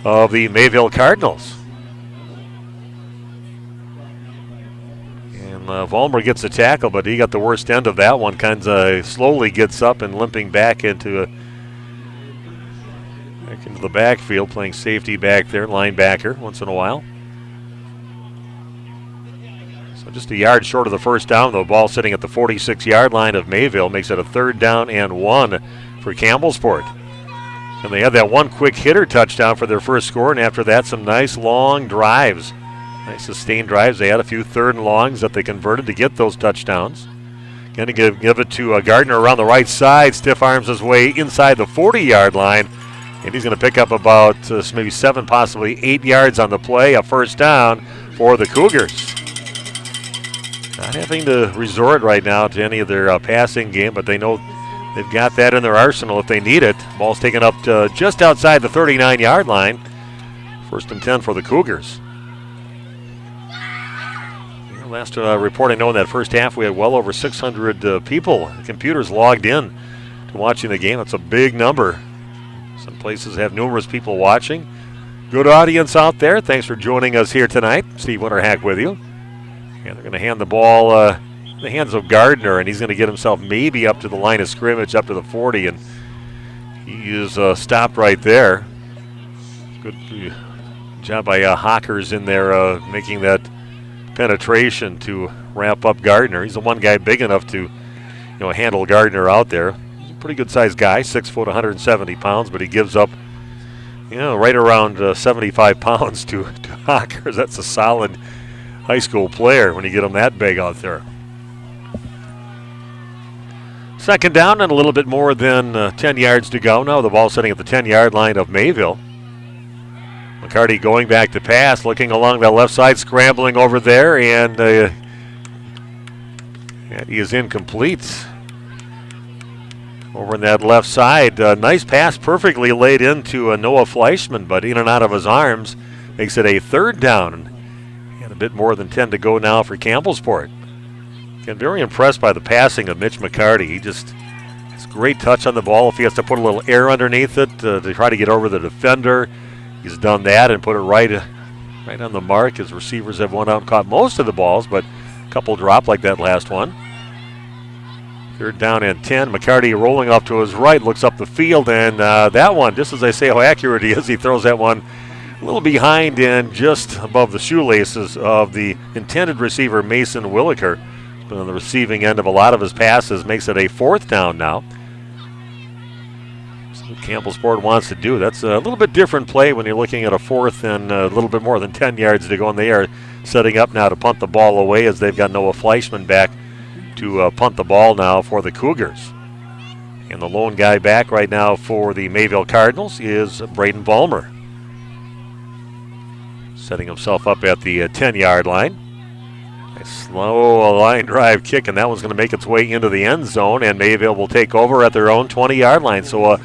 of the Mayville Cardinals. And Vollmer gets a tackle, but he got the worst end of that one. Kind of slowly gets up and limping back into the backfield, playing safety back there, linebacker once in a while. Just a yard short of the first down, though. Ball sitting at the 46-yard line of Mayville makes it a 3rd down and 1 for Campbellsport. And they had that one quick hitter touchdown for their first score, and after that, some nice long drives. Nice sustained drives. They had a few 3rd and longs that they converted to get those touchdowns. Going to give it to Gardner around the right side. Stiff arms his way inside the 40-yard line And he's going to pick up about maybe 7, possibly 8 yards on the play, a first down for the Cougars. Not having to resort right now to any of their passing game, but they know they've got that in their arsenal if they need it. Ball's taken up to just outside the 39-yard line. 1st and 10 for the Cougars. Last report I know in that first half, we had well over 600 people, computers logged in to watching the game. That's a big number. Some places have numerous people watching. Good audience out there. Thanks for joining us here tonight. Steve Winterhack with you. And they're going to hand the ball in the hands of Gardner, and he's going to get himself maybe up to the line of scrimmage, up to the 40, and he is stopped right there. Good job by Hawkers in there making that penetration to wrap up Gardner. He's the one guy big enough to handle Gardner out there. He's a pretty good sized guy, 6 foot, 170 pounds, but he gives up right around 75 pounds to Hawkers. That's a solid high school player when you get him that big out there. 2nd down and a little bit more than 10 yards to go. Now the ball sitting at the 10-yard line of Mayville. McCarty going back to pass, looking along the left side, scrambling over there, and he is incomplete. Over on that left side, nice pass, perfectly laid into Noah Fleischman, but in and out of his arms makes it a 3rd down. And a bit more than 10 to go now for Campbellsport. Again, very impressed by the passing of Mitch McCarty. He just has great touch on the ball. If he has to put a little air underneath it to try to get over the defender, he's done that and put it right on the mark. His receivers have went out and caught most of the balls, but a couple dropped like that last one. 3rd down and 10. McCarty rolling off to his right, looks up the field, and that one, just as I say how accurate he is, he throws that one a little behind and just above the shoelaces of the intended receiver, Mason Williker. But on the receiving end of a lot of his passes, makes it a 4th down now. So what Campbellsport wants to do. That's a little bit different play when you're looking at a 4th and a little bit more than 10 yards to go, and they are setting up now to punt the ball away as they've got Noah Fleischman back to punt the ball now for the Cougars. And the lone guy back right now for the Mayville Cardinals is Braden Vollmer. Setting himself up at the 10-yard line. A slow line drive kick, and that one's going to make its way into the end zone, and Mayville will take over at their own 20-yard line. So a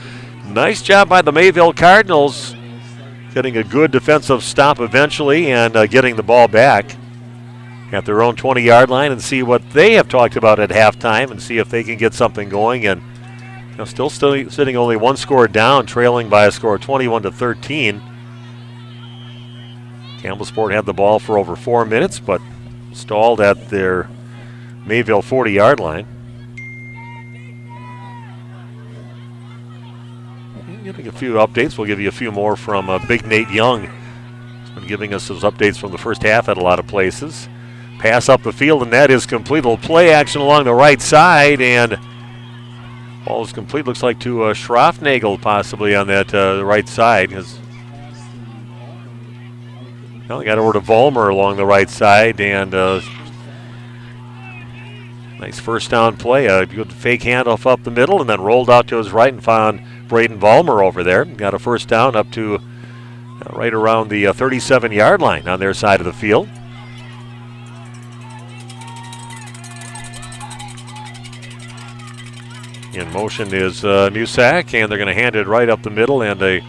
nice job by the Mayville Cardinals getting a good defensive stop eventually and getting the ball back at their own 20-yard line, and see what they have talked about at halftime and see if they can get something going. And still sitting only 1 score down, trailing by a score of 21-13. Campbellsport had the ball for over 4 minutes, but stalled at their Mayville 40-yard line. Getting a few updates. We'll give you a few more from Big Nate Young. He's been giving us those updates from the first half at a lot of places. Pass up the field, and that is complete. Little play action along the right side, and ball is complete. Looks like to Schroffnagel possibly on that right side. He got over to Vollmer along the right side, and nice first down play. A good fake handoff up the middle, and then rolled out to his right and found Braden Vollmer over there. Got a first down up to right around the 37-yard line on their side of the field. In motion is Musak, and they're going to hand it right up the middle, and a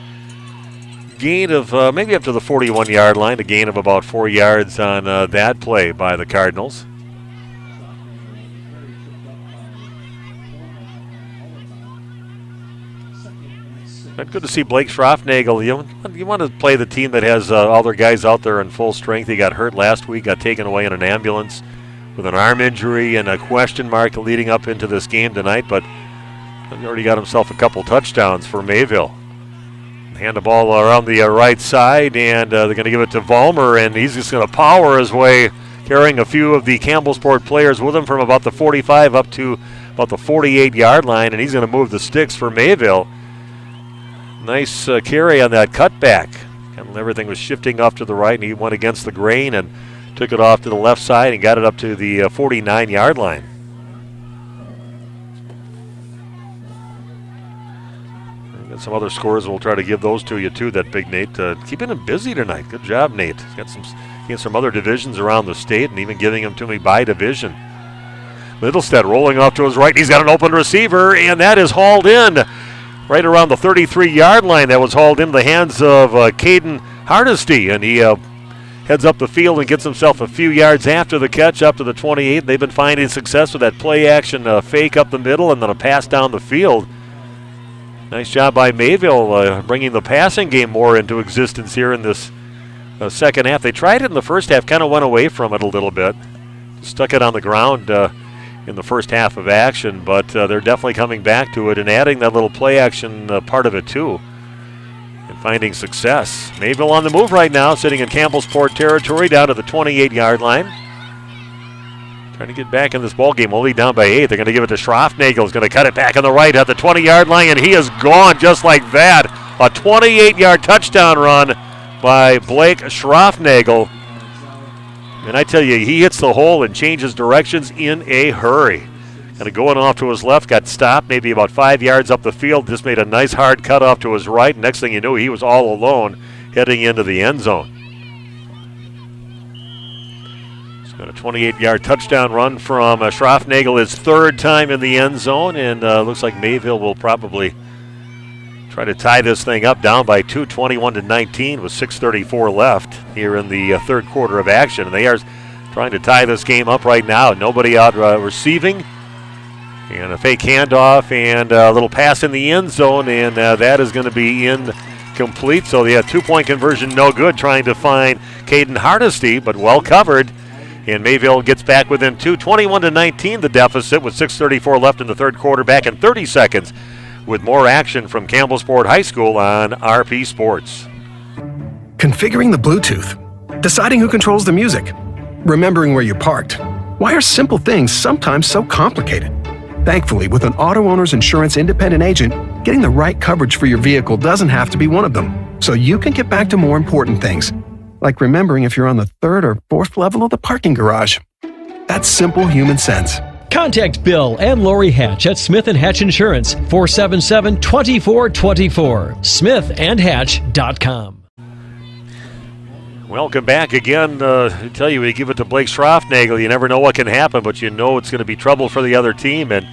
gain of maybe up to the 41-yard line, a gain of about 4 yards on that play by the Cardinals. But good to see Blake Schroffnagel. You want to play the team that has all their guys out there in full strength. He got hurt last week, got taken away in an ambulance with an arm injury and a question mark leading up into this game tonight, but he already got himself a couple touchdowns for Mayville. Hand the ball around the right side, and they're going to give it to Vollmer, and he's just going to power his way, carrying a few of the Campbellsport players with him from about the 45 up to about the 48-yard line, and he's going to move the sticks for Mayville. Nice carry on that cutback. Everything was shifting off to the right, and he went against the grain and took it off to the left side and got it up to the 49-yard line. some other scores. We'll try to give those to you too. That Big Nate keeping him busy tonight. Good job, Nate. He's got some other divisions around the state, and even giving them to me by division. Middlestead rolling off to his right. He's got an open receiver, and that is hauled in right around the 33-yard line. That was hauled into the hands of Caden Hardesty, and he heads up the field and gets himself a few yards after the catch up to the 28. They've been finding success with that play action fake up the middle and then a pass down the field. Nice job by Mayville bringing the passing game more into existence here in this second half. They tried it in the first half, kind of went away from it a little bit. Stuck it on the ground in the first half of action, but they're definitely coming back to it and adding that little play action part of it too. And finding success. Mayville on the move right now, sitting in Campbellsport territory down to the 28-yard line. Trying to get back in this ball game, only down by 8. They're going to give it to Schroffnagel. He's going to cut it back on the right at the 20-yard line, and he is gone just like that. A 28-yard touchdown run by Blake Schroffnagel. And I tell you, he hits the hole and changes directions in a hurry. Kind of going off to his left, got stopped maybe about 5 yards up the field, just made a nice hard cut off to his right. Next thing you knew, he was all alone heading into the end zone. Got a 28-yard touchdown run from Schroffnagel, his third time in the end zone, and looks like Mayville will probably try to tie this thing up down by 2, 21-19 with 6:34 left here in the third quarter of action. And they are trying to tie this game up right now. Nobody out receiving, and a fake handoff and a little pass in the end zone, and that is going to be incomplete. So the 2-point conversion no good, trying to find Caden Hardesty, but well covered. And Mayville gets back within 2, 21-19 the deficit with 6:34 left in the third quarter, back in 30 seconds with more action from Campbellsport High School on RP Sports. Configuring the Bluetooth, deciding who controls the music, remembering where you parked. Why are simple things sometimes so complicated? Thankfully, with an auto owner's insurance independent agent, getting the right coverage for your vehicle doesn't have to be one of them, so you can get back to more important things, like remembering if you're on the 3rd or 4th level of the parking garage. That's simple human sense. Contact Bill and Lori Hatch at Smith & Hatch Insurance, 477-2424, smithandhatch.com. Welcome back again. I tell you, we give it to Blake Schroffnagel. You never know what can happen, but you know it's going to be trouble for the other team. And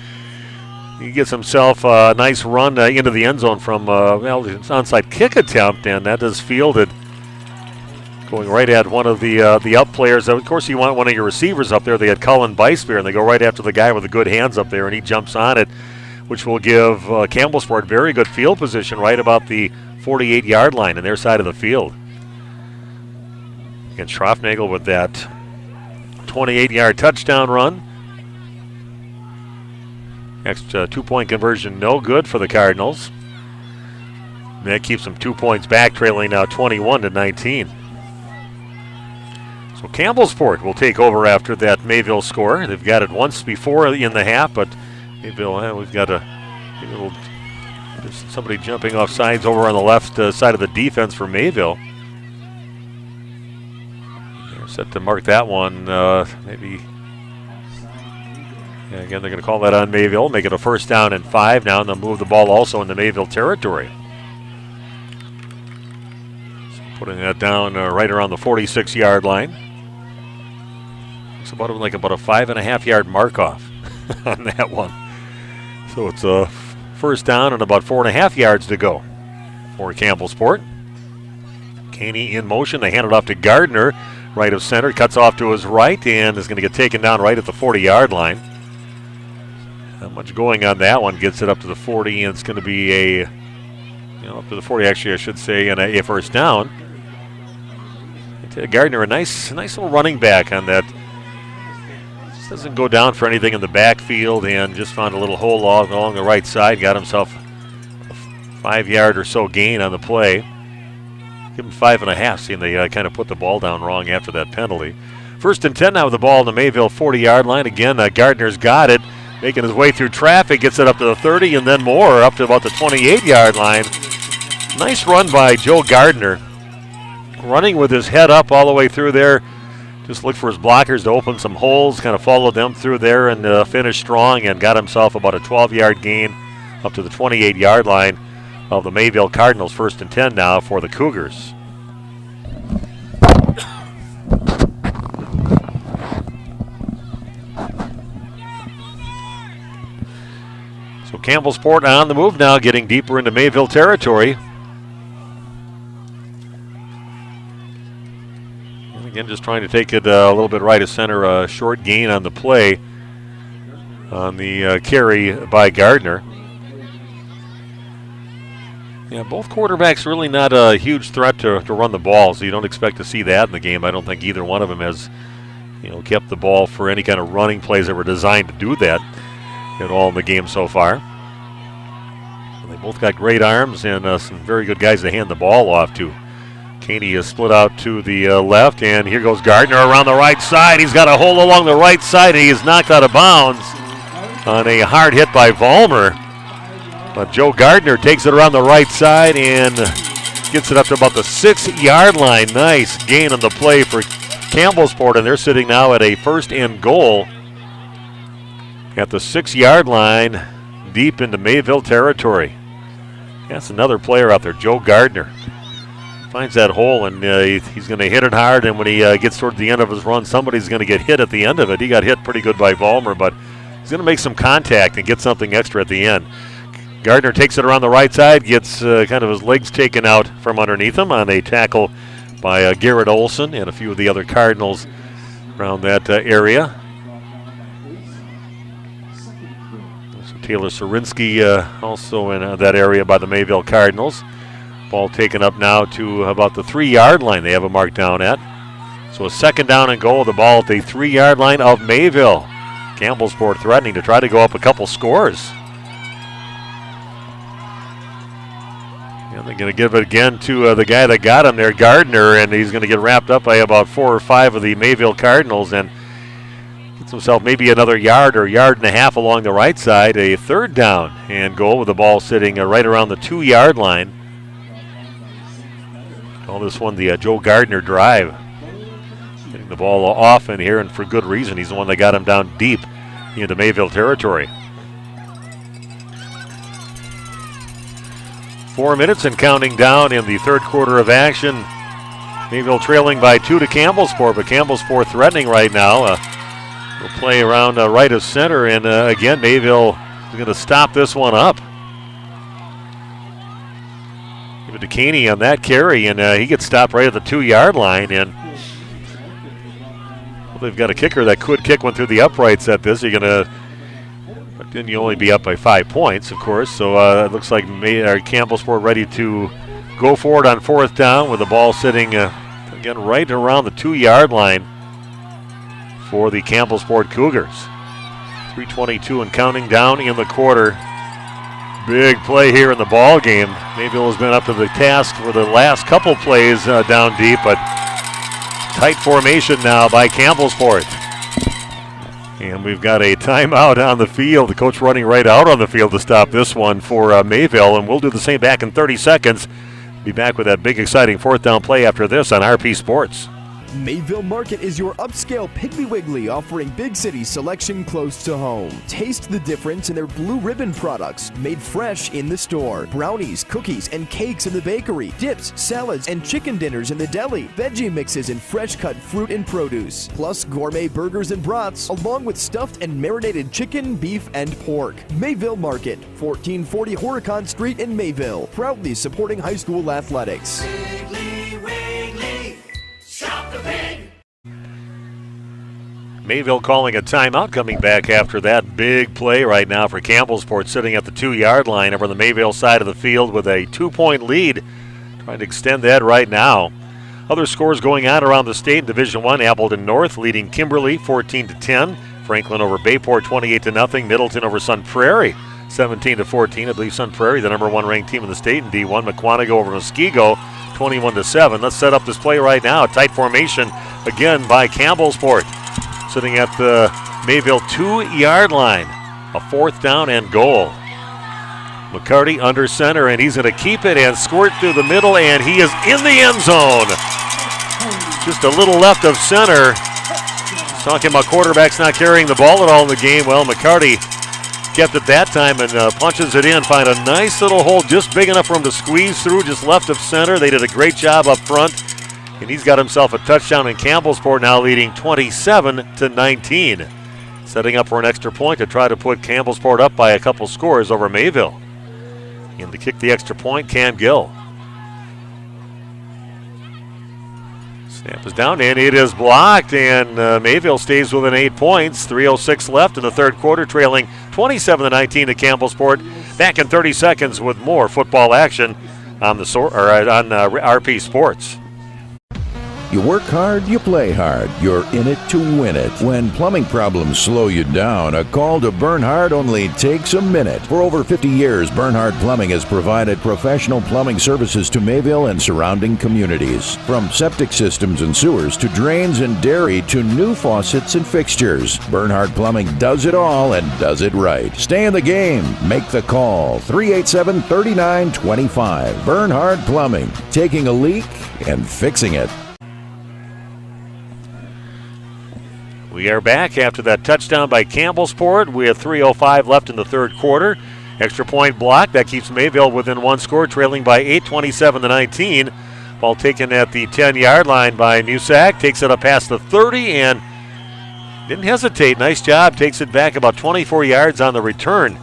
he gets himself a nice run into the end zone from it's an onside kick attempt, and that is fielded going right at one of the up players. Of course, you want one of your receivers up there. They had Cullen Beispear, and they go right after the guy with the good hands up there, and he jumps on it, which will give Campbellsport very good field position right about the 48-yard line on their side of the field. And Schroffnagel with that 28-yard touchdown run. Next 2-point conversion no good for the Cardinals. And that keeps them 2 points back, trailing now 21-19. So Campbellsport will take over after that Mayville score. They've got it once before in the half, but Mayville, we've got there's somebody jumping off sides over on the left side of the defense for Mayville. They're set to mark that one. Maybe. Yeah, again, they're going to call that on Mayville, make it a 1st down and 5 now, and they'll move the ball also into Mayville territory. So putting that down right around the 46-yard line. It's about a 5.5-yard mark off on that one. So it's a 1st down and about 4.5 yards to go for Campbellsport. Caney in motion. They hand it off to Gardner, right of center. Cuts off to his right and is going to get taken down right at the 40-yard line. Not much going on that one. Gets it up to the 40, and it's going to be up to the 40, actually, I should say, and a 1st down. Gardner, a nice little running back on that. Just doesn't go down for anything in the backfield, and just found a little hole along the right side. Got himself a 5-yard or so gain on the play. Give him 5.5, seeing they kind of put the ball down wrong after that penalty. 1st and 10 now with the ball on the Mayville 40-yard line. Again, Gardner's got it, making his way through traffic, gets it up to the 30, and then more, up to about the 28-yard line. Nice run by Joe Gardner, running with his head up all the way through there. Just looked for his blockers to open some holes, kind of followed them through there and finished strong and got himself about a 12-yard gain up to the 28-yard line. of the Mayville Cardinals. 1st and 10 now for the Cougars. So Campbellsport on the move now, getting deeper into Mayville territory. And again, just trying to take it a little bit right of center, a short gain on the play on the carry by Gardner. Yeah, both quarterbacks really not a huge threat to run the ball, so you don't expect to see that in the game. I don't think either one of them has, kept the ball for any kind of running plays that were designed to do that at all in the game so far. And they both got great arms and some very good guys to hand the ball off to. Caney is split out to the left, and here goes Gardner around the right side. He's got a hole along the right side, and he is knocked out of bounds on a hard hit by Vollmer. But Joe Gardner takes it around the right side and gets it up to about the 6-yard line. Nice gain on the play for Campbellsport, and they're sitting now at a 1st and goal at the 6-yard line, deep into Mayville territory. That's another player out there, Joe Gardner. Finds that hole, and he's going to hit it hard, and when he gets toward the end of his run, somebody's going to get hit at the end of it. He got hit pretty good by Vollmer, but he's going to make some contact and get something extra at the end. Gardner takes it around the right side, gets kind of his legs taken out from underneath him on a tackle by Garrett Olson and a few of the other Cardinals around that area. Taylor Sarinsky also in that area by the Mayville Cardinals. Ball taken up now to about the 3-yard line they have it marked down at. So a 2nd down and goal, the ball at the 3-yard line of Mayville. Campbellsport threatening to try to go up a couple scores. And they're going to give it again to the guy that got him there, Gardner, and he's going to get wrapped up by about 4 or 5 of the Mayville Cardinals and gets himself maybe another yard or yard and a half along the right side. A 3rd down and goal with the ball sitting right around the 2-yard line. Call this one the Joe Gardner drive. Getting the ball off in here, and for good reason. He's the one that got him down deep into Mayville territory. 4 minutes and counting down in the 3rd quarter of action. Mayville trailing by 2 to Campbellsport, but Campbellsport threatening right now. We'll play around right of center, and again, Mayville is going to stop this one up. Give it to Caney on that carry, and he gets stopped right at the 2-yard line. And they've got a kicker that could kick one through the uprights at this. You're going to, but then you only be up by 5 points, of course. So it looks like Campbellsport ready to go forward on 4th down with the ball sitting again right around the 2-yard line for the Campbellsport Cougars. 3:22 and counting down in the quarter. Big play here in the ball game. Mayville has been up to the task for the last couple plays down deep, but tight formation now by Campbellsport. And we've got a timeout on the field. The coach running right out on the field to stop this one for Mayville, and we'll do the same back in 30 seconds. Be back with that big, exciting 4th down play after this on RP Sports. Mayville Market is your upscale Piggly Wiggly, offering big city selection close to home. Taste the difference in their Blue Ribbon products, made fresh in the store. Brownies, cookies, and cakes in the bakery. Dips, salads, and chicken dinners in the deli. Veggie mixes and fresh cut fruit and produce. Plus gourmet burgers and brats, along with stuffed and marinated chicken, beef, and pork. Mayville Market, 1440 Horicon Street in Mayville. Proudly supporting high school athletics. Mayville calling a timeout, coming back after that big play right now for Campbellsport, sitting at the 2-yard line over the Mayville side of the field with a 2-point lead, trying to extend that right now. Other scores going on around the state in Division I, Appleton North leading Kimberly 14-10, Franklin over Bayport 28-0, Middleton over Sun Prairie 17-14. I believe Sun Prairie, the number 1 ranked team in the state in D1. McQuantico over Muskego 21-7. Let's set up this play right now. Tight formation again by Campbellsport. Sitting at the Mayville 2-yard line. A 4th down and goal. McCarty under center, and he's going to keep it and squirt through the middle, and he is in the end zone. Just a little left of center. Talking about quarterbacks not carrying the ball at all in the game. Well, McCarty kept it that time and punches it in. Find a nice little hole just big enough for him to squeeze through, just left of center. They did a great job up front. And he's got himself a touchdown in Campbellsport, now leading 27-19. Setting up for an extra point to try to put Campbellsport up by a couple scores over Mayville. And to kick the extra point, Cam Gill. Snap is down, and it is blocked, and Mayville stays within 8 points. 3:06 left in the third quarter, trailing 27-19 to Campbellsport. Back in 30 seconds with more football action on RP Sports. You work hard, you play hard. You're in it to win it. When plumbing problems slow you down, a call to Bernhard only takes a minute. For over 50 years, Bernhard Plumbing has provided professional plumbing services to Mayville and surrounding communities. From septic systems and sewers to drains and dairy to new faucets and fixtures, Bernhard Plumbing does it all and does it right. Stay in the game. Make the call. 387-3925. Bernhard Plumbing. Taking a leak and fixing it. We are back after that touchdown by Campbellsport. We have 3:05 left in the third quarter. Extra point block. That keeps Mayville within one score, trailing by 8, 27-19. Ball taken at the 10-yard line by Musak. Takes it up past the 30 and didn't hesitate. Nice job. Takes it back about 24 yards on the return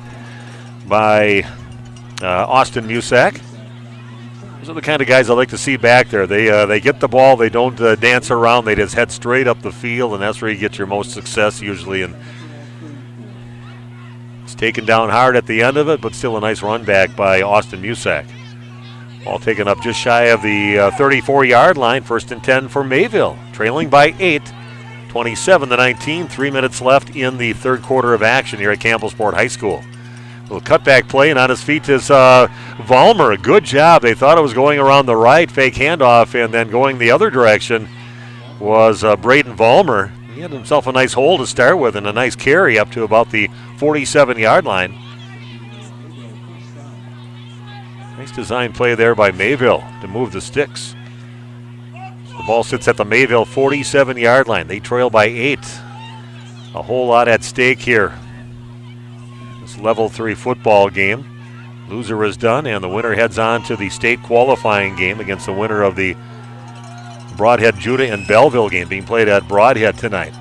by Austin Musak. Those are the kind of guys I like to see back there. They get the ball. They don't dance around. They just head straight up the field, and that's where you get your most success usually. And it's taken down hard at the end of it, but still a nice run back by Austin Musak. Ball taken up just shy of the 34-yard line. 1st and 10 for Mayville, trailing by 8, 27-19. 3 minutes left in the third quarter of action here at Campbellsport High School. Little cutback play, and on his feet is Vollmer. Good job. They thought it was going around the right, fake handoff, and then going the other direction was Braden Vollmer. He had himself a nice hole to start with and a nice carry up to about the 47-yard line. Nice design play there by Mayville to move the sticks. So the ball sits at the Mayville 47-yard line. They trail by 8. A whole lot at stake here. Level 3 football game. Loser is done, and the winner heads on to the state qualifying game against the winner of the Broadhead, Judah, and Belleville game being played at Broadhead tonight.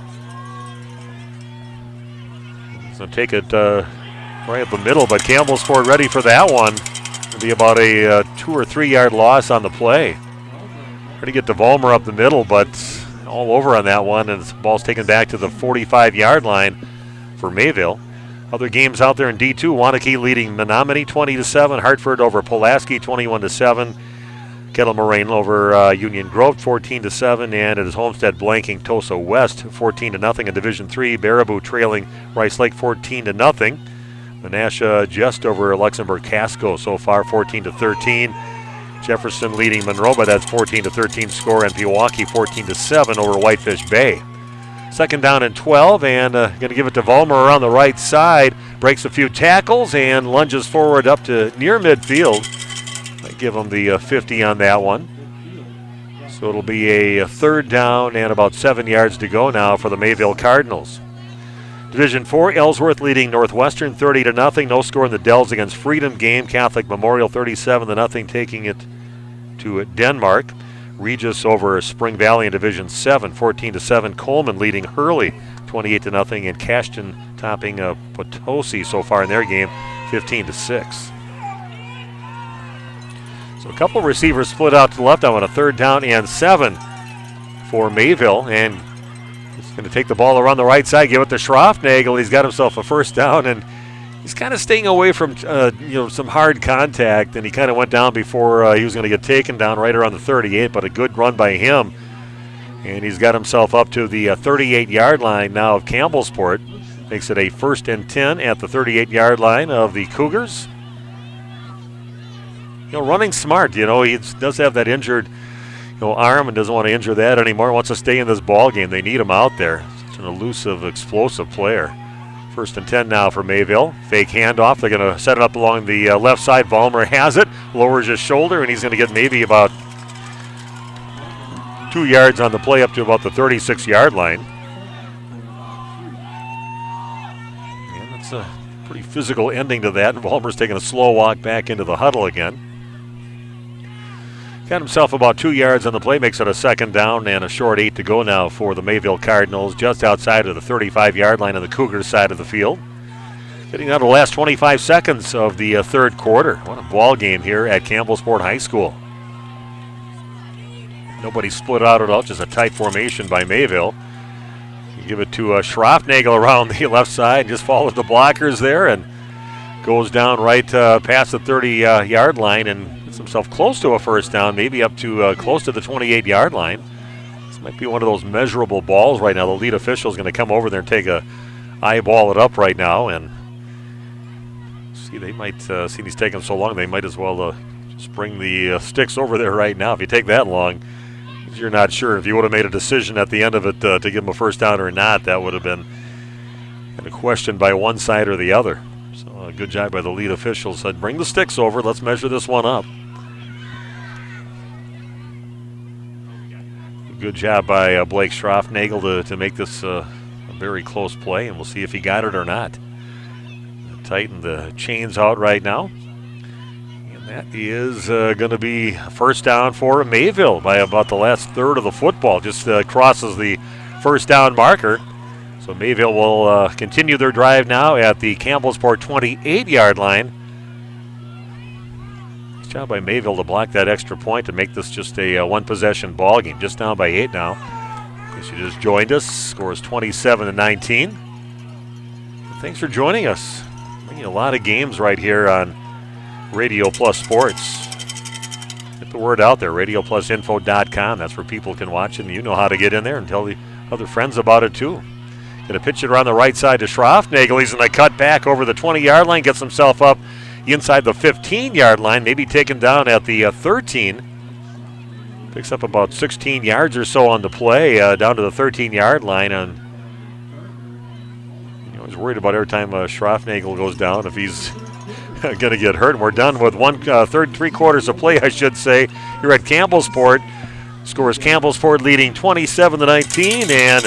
So take it right up the middle, but Campbellsport ready for that one. It'll be about a 2 or 3 yard loss on the play. Try to get to Vollmer up the middle, but all over on that one, and the ball's taken back to the 45-yard line for Mayville. Other games out there in D2, Wanakee leading Menominee 20-7, Hartford over Pulaski 21-7, Kettle Moraine over Union Grove 14-7, and it is Homestead blanking Tosa West 14-0 in Division 3. Baraboo trailing Rice Lake 14-0. Menasha just over Luxembourg Casco so far 14-13. Jefferson leading Monroe, but that's 14-13 score, and Pewaukee 14-7 over Whitefish Bay. 2nd down and 12, and going to give it to Vollmer around the right side. Breaks a few tackles and lunges forward up to near midfield. Might give him the 50 on that one. So it'll be a 3rd down and about 7 yards to go now for the Mayville Cardinals. Division 4, Ellsworth leading Northwestern 30-0. No score in the Dells against Freedom game. Catholic Memorial 37-0, taking it to Denmark. Regis over Spring Valley in Division 7, 14-7. Coleman leading Hurley 28-0, and Cashton topping Potosi so far in their game 15-6. So a couple receivers split out to the left on a 3rd down and 7 for Mayville, and he's going to take the ball around the right side, give it to Schroffnagel. He's got himself a 1st down, and he's kind of staying away from some hard contact, and he kind of went down before he was going to get taken down right around the 38, but a good run by him. And he's got himself up to the 38-yard line now of Campbellsport. Makes it a 1st and 10 at the 38-yard line of the Cougars. Running smart. He does have that injured arm and doesn't want to injure that anymore. Wants to stay in this ball game. They need him out there. Such an elusive, explosive player. 1st and 10 now for Mayville. Fake handoff. They're going to set it up along the left side. Vollmer has it. Lowers his shoulder, and he's going to get maybe about 2 yards on the play up to about the 36-yard line. And that's a pretty physical ending to that, and Vollmer's taking a slow walk back into the huddle again. Got himself about 2 yards on the play, makes it a second down and a short 8 to go now for the Mayville Cardinals, just outside of the 35-yard line on the Cougars side of the field. Getting down to the last 25 seconds of the third quarter. What a ball game here at Campbellsport High School. Nobody split out at all, just a tight formation by Mayville. You give it to Schroffnagel around the left side, just follows the blockers there and goes down right past the 30-yard line and gets himself close to a first down, maybe up to close to the 28-yard line. This might be one of those measurable balls right now. The lead official is going to come over there and take a eyeball it up right now. And see, they might see he's taking so long, they might as well just bring the sticks over there right now. If you take that long, you're not sure. If you would have made a decision at the end of it to give him a first down or not, that would have been kind of questioned by one side or the other. So a good job by the lead officials. Said, bring the sticks over. Let's measure this one up. Good job by Blake Schroffnagel to make this a very close play, and we'll see if he got it or not. Tighten the chains out right now. That is going to be first down for Mayville by about the last third of the football. Just crosses the first down marker. So Mayville will continue their drive now at the Campbellsport 28-yard line. Nice job by Mayville to block that extra point to make this just a one-possession ball game. Just down by 8 now. In case you just joined us, scores 27-19. Thanks for joining us. Bringing a lot of games right here on Radio Plus Sports. Get the word out there, radioplusinfo.com. That's where people can watch it, and you know how to get in there and tell the other friends about it too. Going to pitch it around the right side to Schroffnagel. He's going to cut back over the 20-yard line, gets himself up inside the 15-yard line, maybe taken down at the 13. Picks up about 16 yards or so on the play, down to the 13-yard line. And I was worried about every time Schroffnagel goes down if he's going to get hurt. We're done with three quarters of play, I should say, here at Campbellsport. Scores Campbellsport leading 27-19, and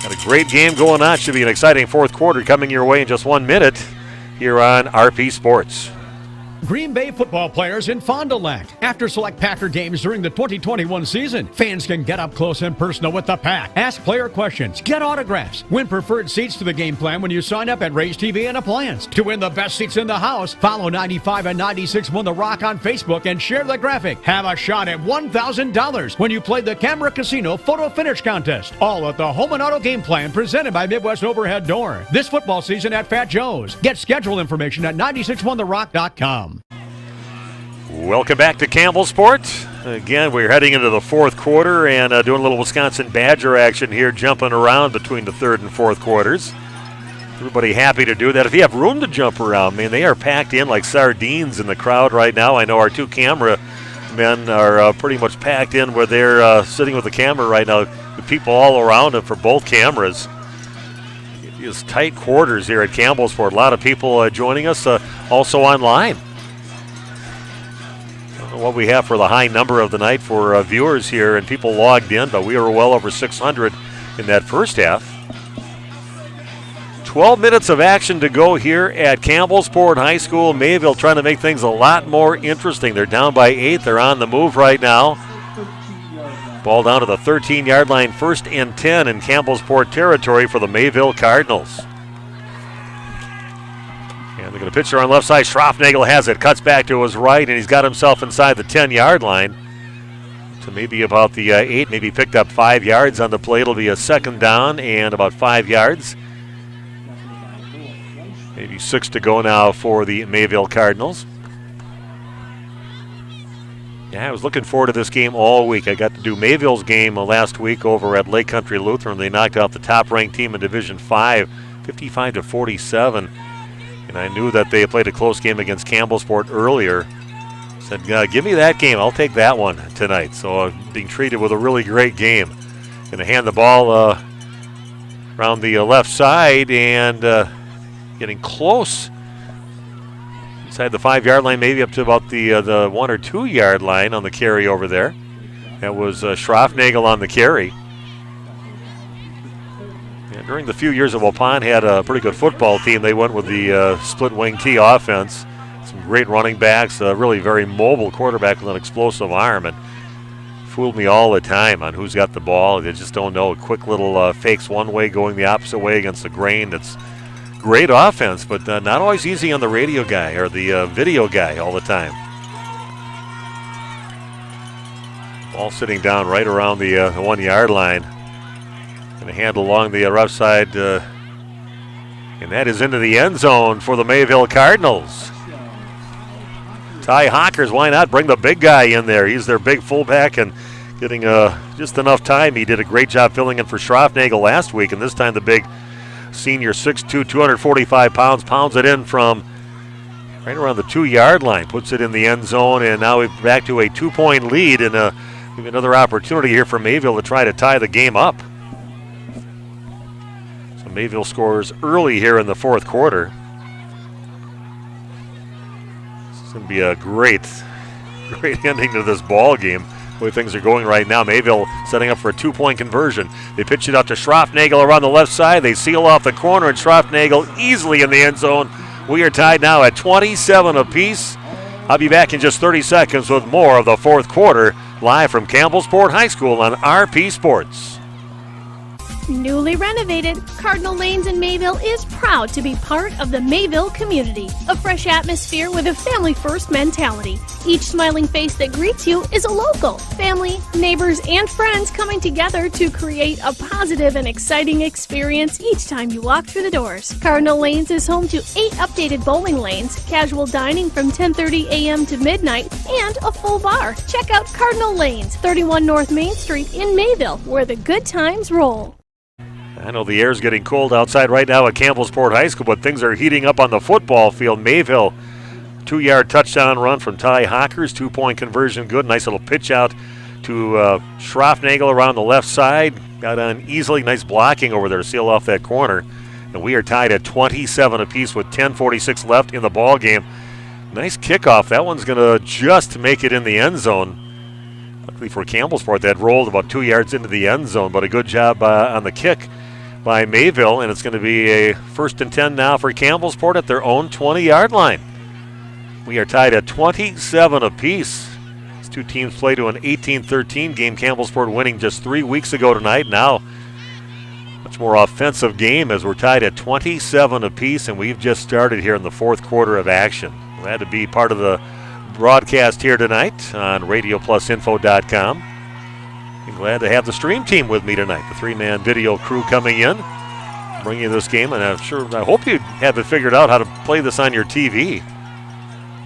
got a great game going on. Should be an exciting fourth quarter coming your way in just 1 minute here on RP Sports. Green Bay football players in Fond du Lac. After select Packer games during the 2021 season, fans can get up close and personal with the Pack. Ask player questions, get autographs, win preferred seats to the game plan when you sign up at Ray's TV and Appliance. To win the best seats in the house, follow 95 and 96.1 The Rock on Facebook and share the graphic. Have a shot at $1,000 when you play the Camera Casino Photo Finish Contest. All at the Home and Auto Game Plan presented by Midwest Overhead Door. This football season at Fat Joe's. Get schedule information at 961therock.com. Welcome back to Campbellsport. Again, we're heading into the fourth quarter and doing a little Wisconsin Badger action here, jumping around between the third and fourth quarters. Everybody happy to do that. If you have room to jump around, man, they are packed in like sardines in the crowd right now. I know our two camera men are pretty much packed in where they're sitting with the camera right now. The people all around them for both cameras. It is tight quarters here at Campbellsport. A lot of people joining us also online. What we have for the high number of the night for viewers here and people logged in, but we were well over 600 in that first half. 12 minutes of action to go here at Campbellsport High School. Mayville trying to make things a lot more interesting. They're down by 8. They're on the move right now. Ball down to the 13-yard line, 1st and 10 in Campbellsport territory for the Mayville Cardinals. And they're going to pitch it on left side. Schroffnagel has it, cuts back to his right, and he's got himself inside the 10-yard line to maybe about the 8, maybe picked up 5 yards on the play. It'll be a second down and about 5 yards. Maybe 6 to go now for the Mayville Cardinals. Yeah, I was looking forward to this game all week. I got to do Mayville's game last week over at Lake Country Lutheran. They knocked out the top-ranked team in Division 5, 55-47. And I knew that they played a close game against Campbellsport earlier. Said, give me that game. I'll take that one tonight. So being treated with a really great game. Going to hand the ball around the left side and getting close inside the 5-yard line, maybe up to about the 1 or 2 yard line on the carry over there. That was Schroffnagel on the carry. And During the few years that Waupun had a pretty good football team, they went with the split wing T offense. Some great running backs, really very mobile quarterback with an explosive arm, and fooled me all the time on who's got the ball. They just don't know. Quick little fakes one way, going the opposite way against the grain. That's great offense, but not always easy on the radio guy or the video guy all the time. Ball sitting down right around the 1 yard line. Going to handle along the rough side, and that is into the end zone for the Mayville Cardinals. Ty Hawkers, why not bring the big guy in there? He's their big fullback and getting just enough time. He did a great job filling in for Schroffnagel last week, and this time the big senior 6'2", 245 pounds, pounds it in from right around the 2 yard line, puts it in the end zone, and now we're back to a 2-point lead, and maybe another opportunity here for Mayville to try to tie the game up. So Mayville scores early here in the fourth quarter. This is going to be a great ending to this ball game. The way things are going right now, Mayville setting up for a 2-point conversion. They pitch it out to Schroffnagel around the left side. They seal off the corner, and Schroffnagel easily in the end zone. We are tied now at 27 apiece. I'll be back in just 30 seconds with more of the fourth quarter, live from Campbellsport High School on RP Sports. Newly renovated, Cardinal Lanes in Mayville is proud to be part of the Mayville community. A fresh atmosphere with a family-first mentality. Each smiling face that greets you is a local. Family, neighbors, and friends coming together to create a positive and exciting experience each time you walk through the doors. Cardinal Lanes is home to 8 updated bowling lanes, casual dining from 10:30 a.m. to midnight, and a full bar. Check out Cardinal Lanes, 31 North Main Street in Mayville, where the good times roll. I know the air's getting cold outside right now at Campbellsport High School, but things are heating up on the football field. Mayville, 2-yard touchdown run from Ty Hawkers, 2-point conversion good. Nice little pitch out to Schroffnagel around the left side. Got on easily, nice blocking over there to seal off that corner. And we are tied at 27 apiece with 10:46 left in the ball game. Nice kickoff. That one's going to just make it in the end zone. Luckily for Campbellsport, that rolled about 2 yards into the end zone, but a good job on the kick by Mayville, and it's going to be a 1st and 10 now for Campbellsport at their own 20-yard line. We are tied at 27 apiece. These two teams play to an 18-13 game. Campbellsport winning just 3 weeks ago tonight. Now, much more offensive game as we're tied at 27 apiece, and we've just started here in the fourth quarter of action. Glad to be part of the broadcast here tonight on RadioPlusInfo.com. I'm glad to have the stream team with me tonight. The 3-man video crew coming in, bringing you this game, and I hope you have it figured out how to play this on your TV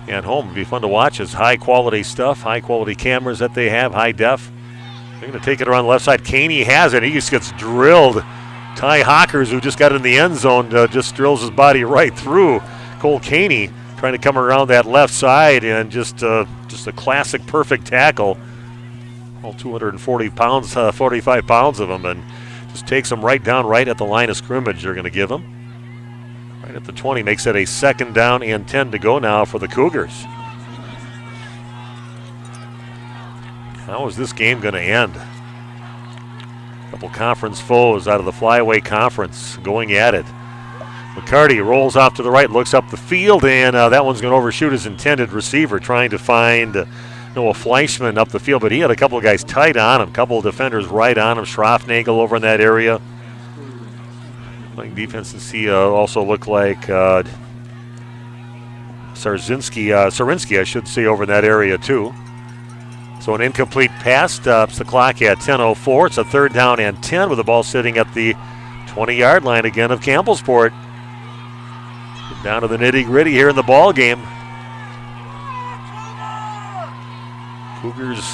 at home. It'd be fun to watch. It's high-quality stuff, high-quality cameras that they have, high def. They're going to take it around the left side. Caney has it. He just gets drilled. Ty Hawkers, who just got in the end zone, just drills his body right through. Cole Caney trying to come around that left side, and just a classic perfect tackle. All 240 pounds, 45 pounds of him, and just takes him right down right at the line of scrimmage. They're going to give him right at the 20. Makes it a 2nd down and 10 to go now for the Cougars. How is this game going to end? A couple conference foes out of the flyaway conference going at it. McCarty rolls off to the right, looks up the field, and that one's going to overshoot his intended receiver, trying to find Noah Fleischman up the field, but he had a couple of guys tight on him, a couple of defenders right on him. Schroffnagel over in that area. Playing defense, and see also look like Sarinsky, I should say, over in that area too. So an incomplete pass stops the clock at 10:04. It's a 3rd down and 10 with the ball sitting at the 20-yard line again of Campbellsport. Down to the nitty-gritty here in the ball game. Cougars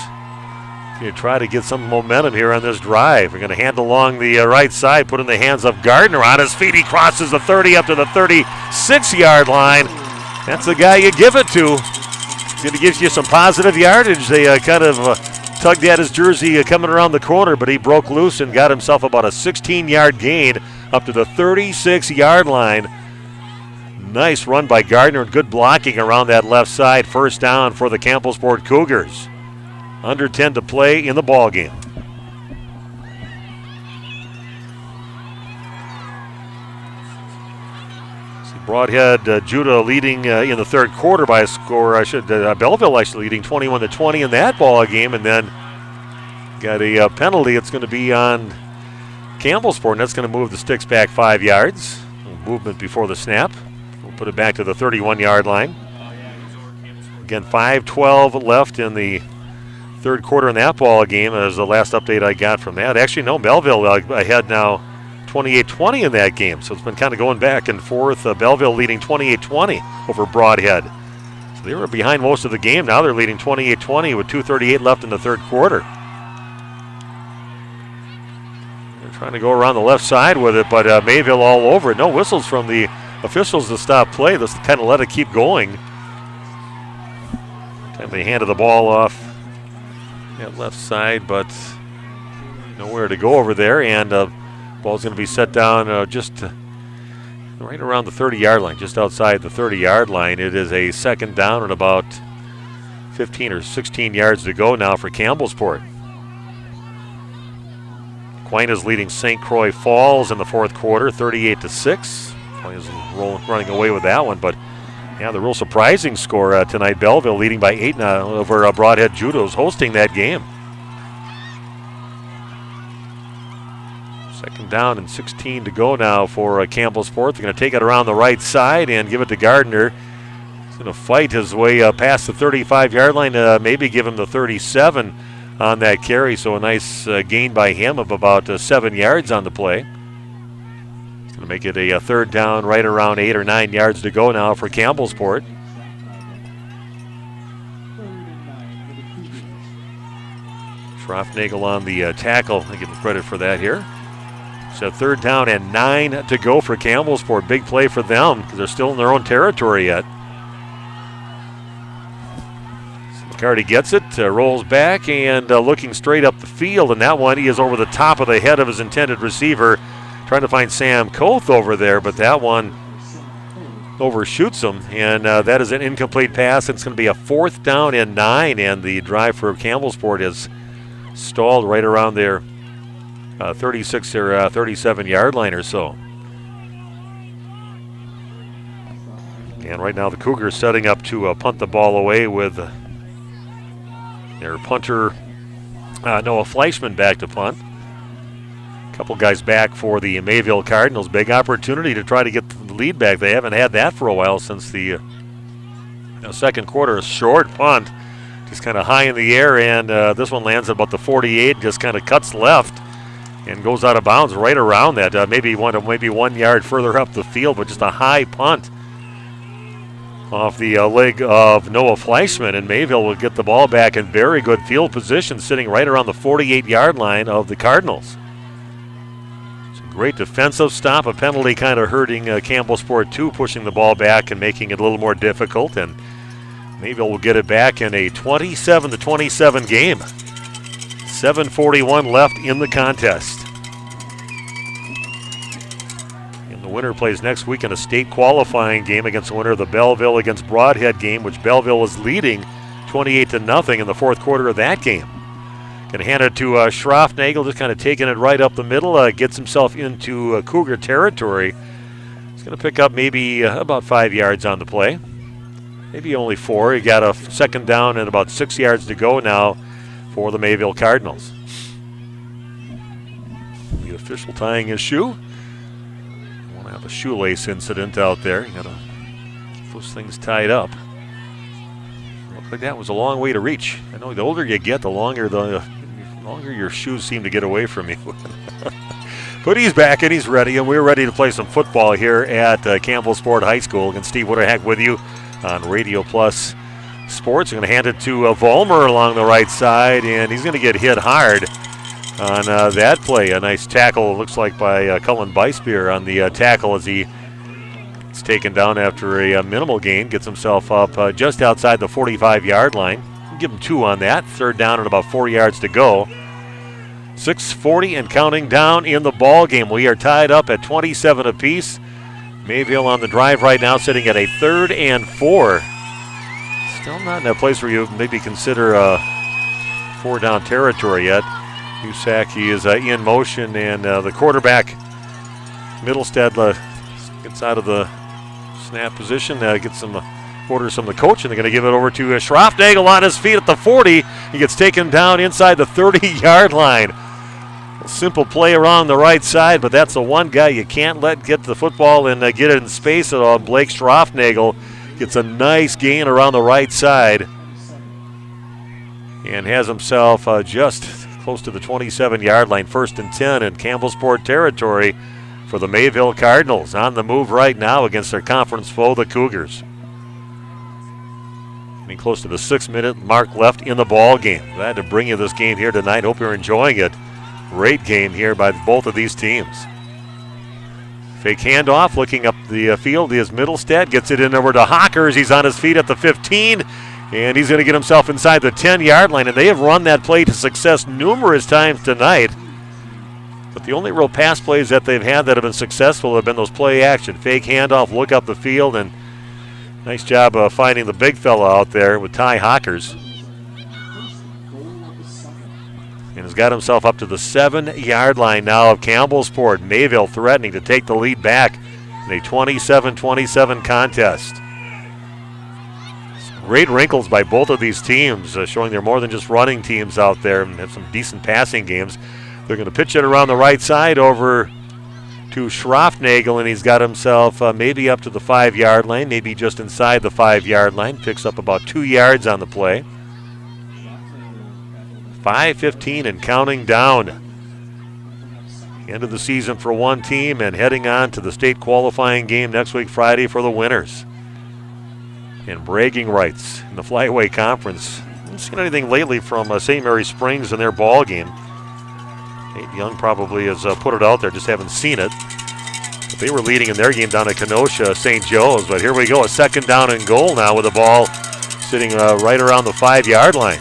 going to try to get some momentum here on this drive. We're going to hand along the right side, put in the hands of Gardner. On his feet, he crosses the 30 up to the 36-yard line. That's the guy you give it to. He's going to give you some positive yardage. They kind of tugged at his jersey coming around the corner, but he broke loose and got himself about a 16-yard gain up to the 36-yard line. Nice run by Gardner and good blocking around that left side. 1st down for the Campbellsport Cougars. Under 10 to play in the ball game. Broadhead, Judah leading in the third quarter by a score. Belleville actually leading 21-20 in that ball game, and then got a penalty. It's going to be on Campbellsport, and that's going to move the sticks back 5 yards. Movement before the snap. We'll put it back to the 31-yard line. Again, 5:12 left in the third quarter in that ball game. As the last update I got from that. Actually, no, Belleville ahead now 28-20 in that game. So it's been kind of going back and forth. Belleville leading 28-20 over Broadhead. So they were behind most of the game. Now they're leading 28-20 with 2:38 left in the third quarter. Trying to go around the left side with it, but Mayville all over it. No whistles from the officials to stop play. Let's kind of let it keep going. Time they handed the ball off that left side, but nowhere to go over there. And ball's going to be set down just right around the 30-yard line, just outside the 30-yard line. It is a second down and about 15 or 16 yards to go now for Campbellsport. Aquinas leading St. Croix Falls in the fourth quarter, 38-6. Aquinas running away with that one, but yeah, the real surprising score tonight, Belleville leading by 8 now over Broadhead Judos, hosting that game. Second down and 16 to go now for Campbellsport. They're going to take it around the right side and give it to Gardner. He's going to fight his way past the 35-yard line, maybe give him the 37 on that carry, so a nice gain by him of about 7 yards on the play. It's going to make it a third down right around 8 or 9 yards to go now for Campbellsport. Schroffnagel on the tackle. I give him credit for that here. So third down and 9 to go for Campbellsport. Big play for them because they're still in their own territory yet. McCarty gets it, rolls back, and looking straight up the field. And that one, he is over the top of the head of his intended receiver, trying to find Sam Koth over there, but that one overshoots him. And that is an incomplete pass. It's going to be a fourth down and 9, and the drive for Campbellsport is stalled right around their 36 or 37-yard line or so. And right now the Cougars setting up to punt the ball away with their punter, Noah Fleischman, back to punt. A couple guys back for the Mayville Cardinals. Big opportunity to try to get the lead back. They haven't had that for a while since the second quarter. A short punt, just kind of high in the air, and this one lands at about the 48, just kind of cuts left and goes out of bounds right around that. Maybe 1 yard further up the field, but just a high punt off the leg of Noah Fleischman, and Mayville will get the ball back in very good field position, sitting right around the 48-yard line of the Cardinals. It's a great defensive stop, a penalty kind of hurting Campbellsport too, pushing the ball back and making it a little more difficult, and Mayville will get it back in a 27-27 game. 7:41 left in the contest. The winner plays next week in a state qualifying game against the winner of the Belleville against Broadhead game, which Belleville is leading 28-0 in the fourth quarter of that game. Going to hand it to Schroffnagel, just kind of taking it right up the middle, gets himself into Cougar territory. He's going to pick up maybe about 5 yards on the play. Maybe only 4. He got a second down and about 6 yards to go now for the Mayville Cardinals. The official tying his shoe. Have a shoelace incident out there. You gotta keep those things tied up. Looks like that was a long way to reach. I know the older you get, the longer your shoes seem to get away from you. But he's back and he's ready, and we're ready to play some football here at Campbellsport High School. And Steve Witterhack with you on Radio Plus Sports. I'm going to hand it to Vollmer along the right side, and he's going to get hit hard on that play. A nice tackle, looks like, by Cullen Beispear on the tackle as he is taken down after a minimal gain. Gets himself up just outside the 45-yard line. We'll give him 2 on that. Third down and about 4 yards to go. 6:40 and counting down in the ball game. We are tied up at 27 apiece. Mayville on the drive right now, sitting at a 3rd and 4. Still not in a place where you maybe consider 4-down territory yet. Usaki is in motion, and the quarterback, Middlestead, gets out of the Snap position, gets some orders from the coach, and they're going to give it over to Schroffnagel on his feet at the 40. He gets taken down inside the 30-yard line. A simple play around the right side, but that's the one guy you can't let get the football and get it in space at all. Blake Schroffnagel gets a nice gain around the right side and has himself just close to the 27-yard line, 1st and 10 in Campbellsport territory for the Mayville Cardinals. On the move right now against their conference foe, the Cougars. Getting close to the 6-minute mark left in the ball game. Glad to bring you this game here tonight. Hope you're enjoying it. Great game here by both of these teams. Fake handoff, looking up the field is Middlestead. Gets it in over to Hawkers. He's on his feet at the 15, and he's going to get himself inside the 10-yard line. And they have run that play to success numerous times tonight. But the only real pass plays that they've had that have been successful have been those play action. Fake handoff, look up the field, and nice job of finding the big fella out there with Ty Hawkers. And has got himself up to the 7-yard line now of Campbellsport. Mayville threatening to take the lead back in a 27-27 contest. Great wrinkles by both of these teams, showing they're more than just running teams out there and have some decent passing games. They're going to pitch it around the right side over to Schroffnagel, and he's got himself maybe up to the 5-yard line, maybe just inside the 5-yard line. Picks up about 2 yards on the play. 5:15 and counting down. End of the season for one team and heading on to the state qualifying game next week Friday for the winners. And bragging rights in the Flyway Conference. Haven't seen anything lately from St. Mary Springs in their ball game. Nate Young probably has put it out there, just haven't seen it. But they were leading in their game down at Kenosha St. Joe's. But here we go, a 2nd down and goal now with the ball sitting right around the 5-yard line.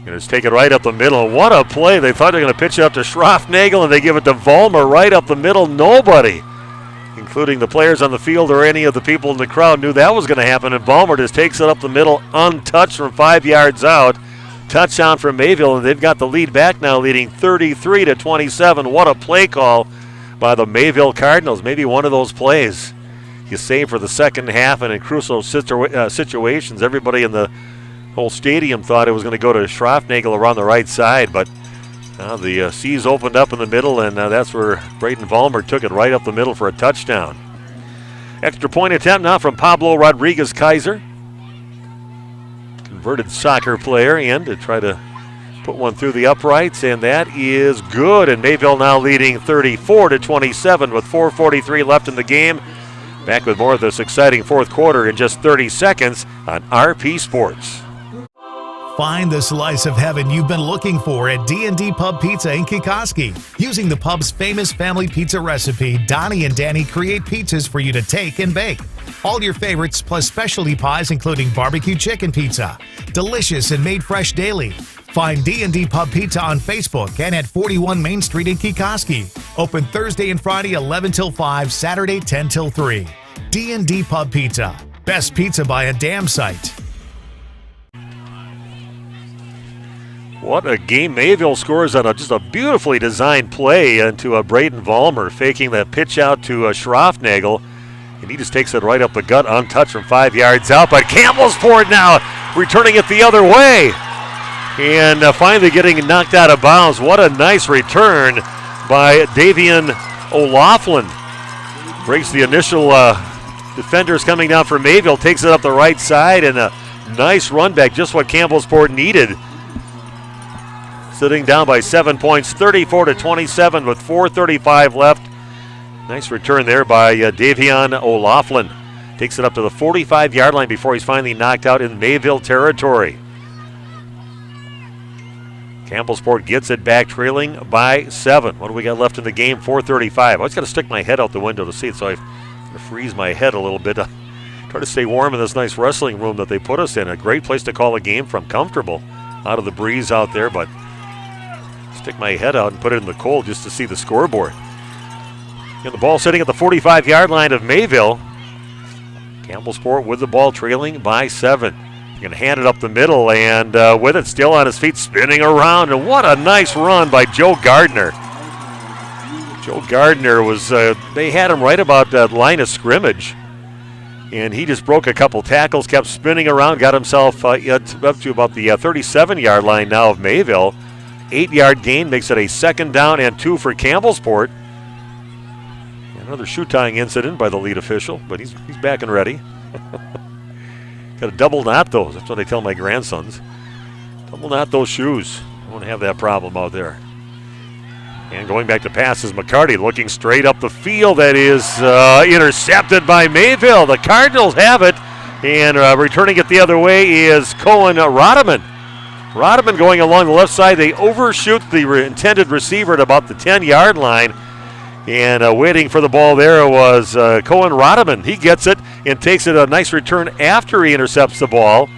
Going to take it right up the middle. What a play. They thought they were going to pitch it up to Schroffnagel, and they give it to Vollmer right up the middle. Nobody, including the players on the field or any of the people in the crowd, knew that was going to happen. And Vollmer just takes it up the middle, untouched from 5 yards out. Touchdown for Mayville, and they've got the lead back now, leading 33-27. What a play call by the Mayville Cardinals. Maybe one of those plays you save for the second half, and in crucial situations, everybody in the whole stadium thought it was going to go to Schroffnagel around the right side, but the C's opened up in the middle, and that's where Braden Vollmer took it right up the middle for a touchdown. Extra point attempt now from Pablo Rodriguez-Kaiser. Converted soccer player in to try to put one through the uprights, and that is good. And Mayville now leading 34-27 with 4:43 left in the game. Back with more of this exciting fourth quarter in just 30 seconds on RP Sports. Find the slice of heaven you've been looking for at D&D Pub Pizza in Kikoski. Using the pub's famous family pizza recipe, Donnie and Danny create pizzas for you to take and bake. All your favorites plus specialty pies including barbecue chicken pizza. Delicious and made fresh daily. Find D&D Pub Pizza on Facebook and at 41 Main Street in Kikoski. Open Thursday and Friday 11 till 5, Saturday 10 till 3. D&D Pub Pizza. Best pizza by a damn sight. What a game. Mayville scores on just a beautifully designed play into a Braden Vollmer, faking that pitch out to Schroffnagel. And he just takes it right up the gut, untouched from 5 yards out. But Campbellsport now returning it the other way. And finally getting knocked out of bounds. What a nice return by Davian O'Laughlin. Breaks the initial defenders coming down for Mayville, takes it up the right side, and a nice run back, just what Campbellsport needed. Sitting down by 7 points, 34-27 with 4:35 left. Nice return there by Davian O'Laughlin. Takes it up to the 45-yard line before he's finally knocked out in Mayville territory. Campbellsport gets it back, trailing by 7. What do we got left in the game? 4:35. I always got to stick my head out the window to see it, so I freeze my head a little bit. Try to stay warm in this nice wrestling room that they put us in. A great place to call a game from. Comfortable out of the breeze out there, but stick my head out and put it in the cold just to see the scoreboard. And the ball sitting at the 45-yard line of Mayville. Campbellsport with the ball trailing by 7. Going to hand it up the middle, and with it still on his feet, spinning around. And what a nice run by Joe Gardner. Joe Gardner was, they had him right about that line of scrimmage. And he just broke a couple tackles, kept spinning around, got himself up to about the 37-yard line now of Mayville. 8-yard gain makes it a 2nd down and 2 for Campbellsport. Another shoe tying incident by the lead official, but he's back and ready. Got to double knot those. That's what I tell my grandsons. Double knot those shoes. I won't have that problem out there. And going back to pass is McCarty looking straight up the field. That is intercepted by Mayville. The Cardinals have it. And returning it the other way is Cohen Rodeman. Rodeman going along the left side. They overshoot the intended receiver at about the 10-yard line. And waiting for the ball there was Cohen Rodeman. He gets it and takes it a nice return after he intercepts the ball.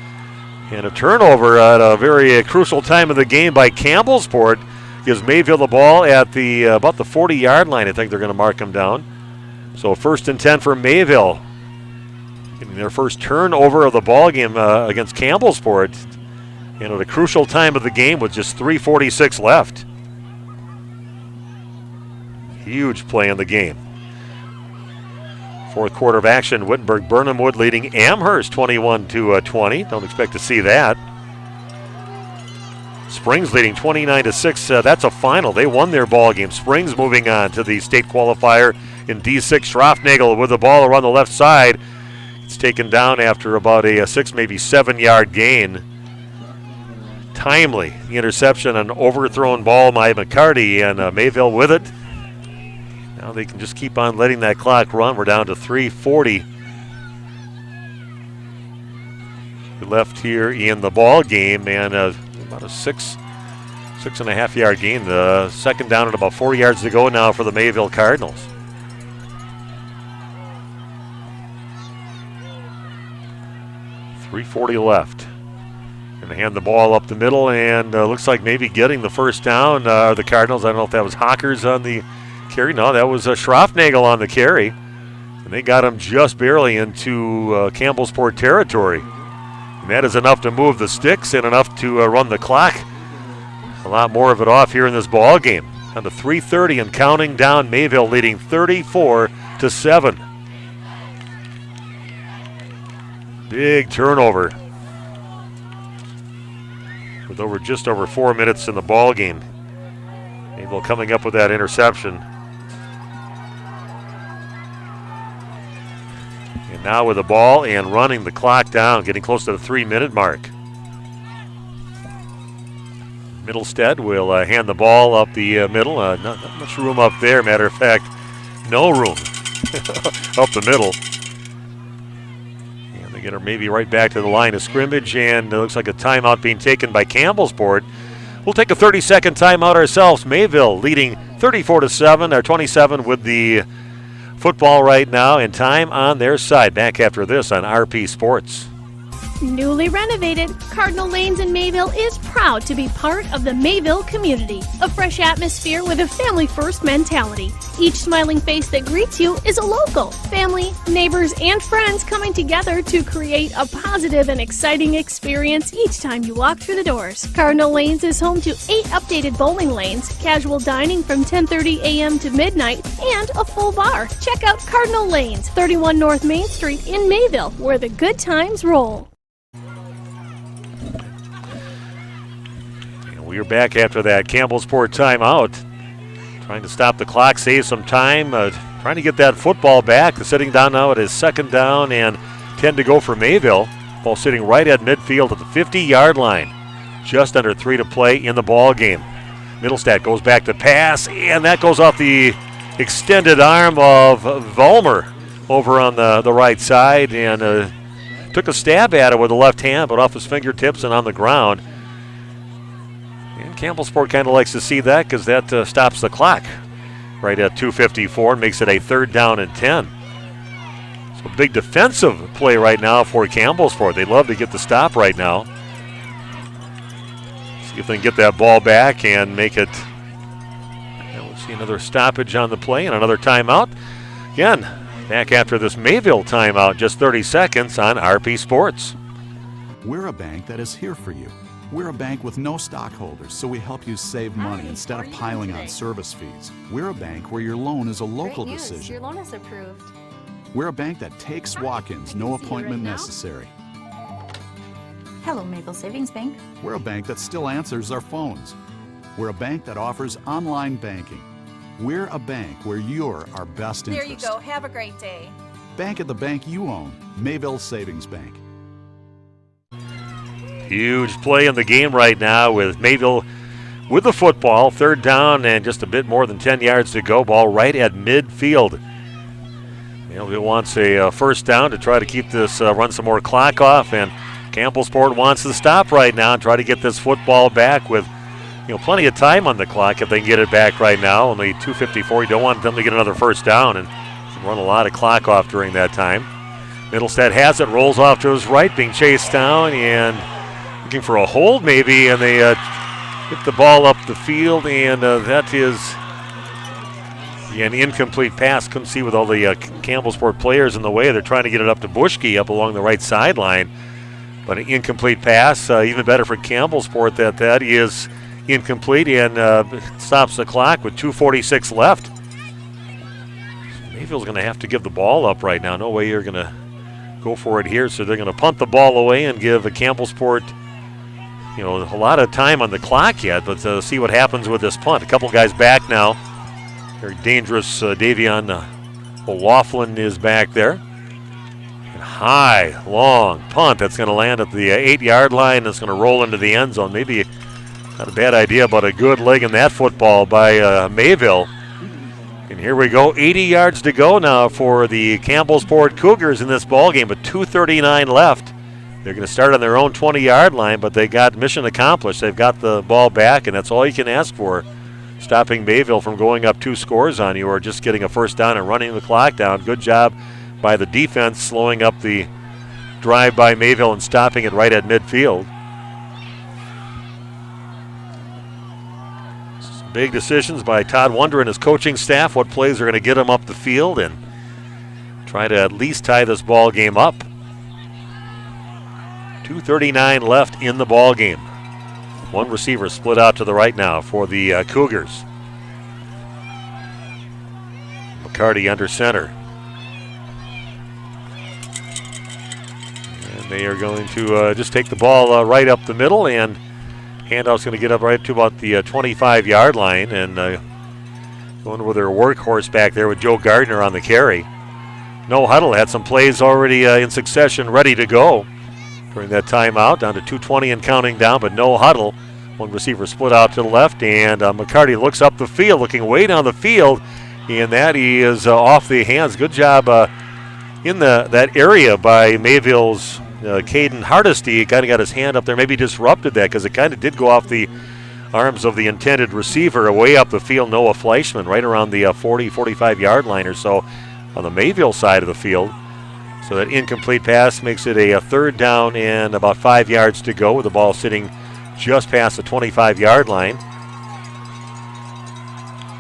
And a turnover at a very crucial time of the game by Campbellsport. Gives Mayville the ball at the about the 40-yard line. I think they're going to mark him down. So 1st and 10 for Mayville. Getting their first turnover of the ball game against Campbellsport. And at a crucial time of the game with just 3:46 left. Huge play in the game. 4th quarter of action. Wittenberg-Burnhamwood leading Amherst 21-20. Don't expect to see that. Springs leading 29-6. That's a final. They won their ball game. Springs moving on to the state qualifier in D6. Schroffnagel with the ball around the left side. It's taken down after about a 6, maybe 7-yard gain. Timely interception, an overthrown ball by McCarty, and Mayville with it. Now they can just keep on letting that clock run. We're down to 3:40 left here in the ball game, and about a 6.5 yard gain. The 2nd down and about 4 yards to go now for the Mayville Cardinals. .340 left. Going to hand the ball up the middle, and looks like maybe getting the first down. The Cardinals, I don't know if that was Hockers on the carry. No, that was Schroffnagel on the carry. And they got him just barely into Campbellsport territory. And that is enough to move the sticks and enough to run the clock. A lot more of it off here in this ball game. Down to 3:30 and counting down. Mayville leading 34-7. Big turnover. With just over 4 minutes in the ball game. Mayville coming up with that interception. And now with the ball and running the clock down, getting close to the 3-minute mark. Middlestead will hand the ball up the middle. Not much room up there. Matter of fact, no room up the middle. And they get her maybe right back to the line of scrimmage, and it looks like a timeout being taken by Campbellsport. We'll take a 30-second timeout ourselves. Mayville leading 34-7, or 27 with the football right now, and time on their side. Back after this on RP Sports. Newly renovated, Cardinal Lanes in Mayville is proud to be part of the Mayville community. A fresh atmosphere with a family-first mentality. Each smiling face that greets you is a local. Family, neighbors, and friends coming together to create a positive and exciting experience each time you walk through the doors. Cardinal Lanes is home to 8 updated bowling lanes, casual dining from 10:30 a.m. to midnight, and a full bar. Check out Cardinal Lanes, 31 North Main Street in Mayville, where the good times roll. We are back after that Campbellsport timeout. Trying to stop the clock, save some time, trying to get that football back. The sitting down now, it is 2nd down and 10 to go for Mayville. Ball sitting right at midfield at the 50-yard line. Just under 3 to play in the ball game. Middlestead goes back to pass, and that goes off the extended arm of Vollmer over on the right side, and took a stab at it with the left hand, but off his fingertips and on the ground. And Campbellsport kind of likes to see that because that stops the clock right at 2:54 and makes it a 3rd down and 10. So big defensive play right now for Campbellsport. They'd love to get the stop right now. See if they can get that ball back and make it. And we'll see another stoppage on the play and another timeout. Again, back after this Mayville timeout, just 30 seconds on RP Sports. We're a bank that is here for you. We're a bank with no stockholders, so we help you save money instead of piling on service fees. We're a bank where your loan is a local Great news. decision. Your loan is approved. We're a bank that takes walk-ins, no appointment necessary. Hello, Mayville Savings Bank. We're a bank that still answers our phones. We're a bank that offers online banking. We're a bank where you're our best There interest. you go. Have a great day. Bank at the bank you own. Mayville Savings Bank. Huge play in the game right now with Mayville with the football. 3rd down and just a bit more than 10 yards to go. Ball right at midfield. Mayville wants a first down to try to keep this, run some more clock off, and Campbellsport wants to stop right now and try to get this football back with plenty of time on the clock if they can get it back right now. Only 2:54. You don't want them to get another first down and run a lot of clock off during that time. Middlestead has it, rolls off to his right, being chased down and looking for a hold maybe, and they hit the ball up the field, and that is an incomplete pass. Couldn't see with all the Campbellsport players in the way. They're trying to get it up to Bushke up along the right sideline, but an incomplete pass. Even better for Campbellsport that is incomplete, and stops the clock with 2:46 left. Mayville's going to have to give the ball up right now. No way you're going to go for it here, so they're going to punt the ball away and give Campbellsport a lot of time on the clock yet, but see what happens with this punt. A couple guys back now. Very dangerous. Davion O'Laughlin is back there. And high, long punt that's going to land at the 8-yard line. It's going to roll into the end zone. Maybe not a bad idea, but a good leg in that football by Mayville. And here we go, 80 yards to go now for the Campbellsport Cougars in this ball game, but 2:39 left. They're going to start on their own 20-yard line, but they got mission accomplished. They've got the ball back, and that's all you can ask for, stopping Mayville from going up 2 scores on you or just getting a first down and running the clock down. Good job by the defense slowing up the drive by Mayville and stopping it right at midfield. Big decisions by Todd Wunder and his coaching staff, what plays are going to get him up the field and try to at least tie this ball game up. 2:39 left in the ball game. One receiver split out to the right now for the Cougars. McCarty under center. And they are going to just take the ball right up the middle, and handoff's going to get up right to about the 25-yard line, and going with their workhorse back there with Joe Gardner on the carry. No huddle, had some plays already in succession ready to go during that timeout, down to 2:20 and counting down, but no huddle. One receiver split out to the left, and McCarty looks up the field, looking way down the field, and that he is off the hands. Good job in that area by Mayville's Caden Hardesty. He kind of got his hand up there, maybe disrupted that because it kind of did go off the arms of the intended receiver way up the field, Noah Fleischman, right around the 40-45 yard line or so on the Mayville side of the field. So that incomplete pass makes it a 3rd down and about 5 yards to go with the ball sitting just past the 25-yard line.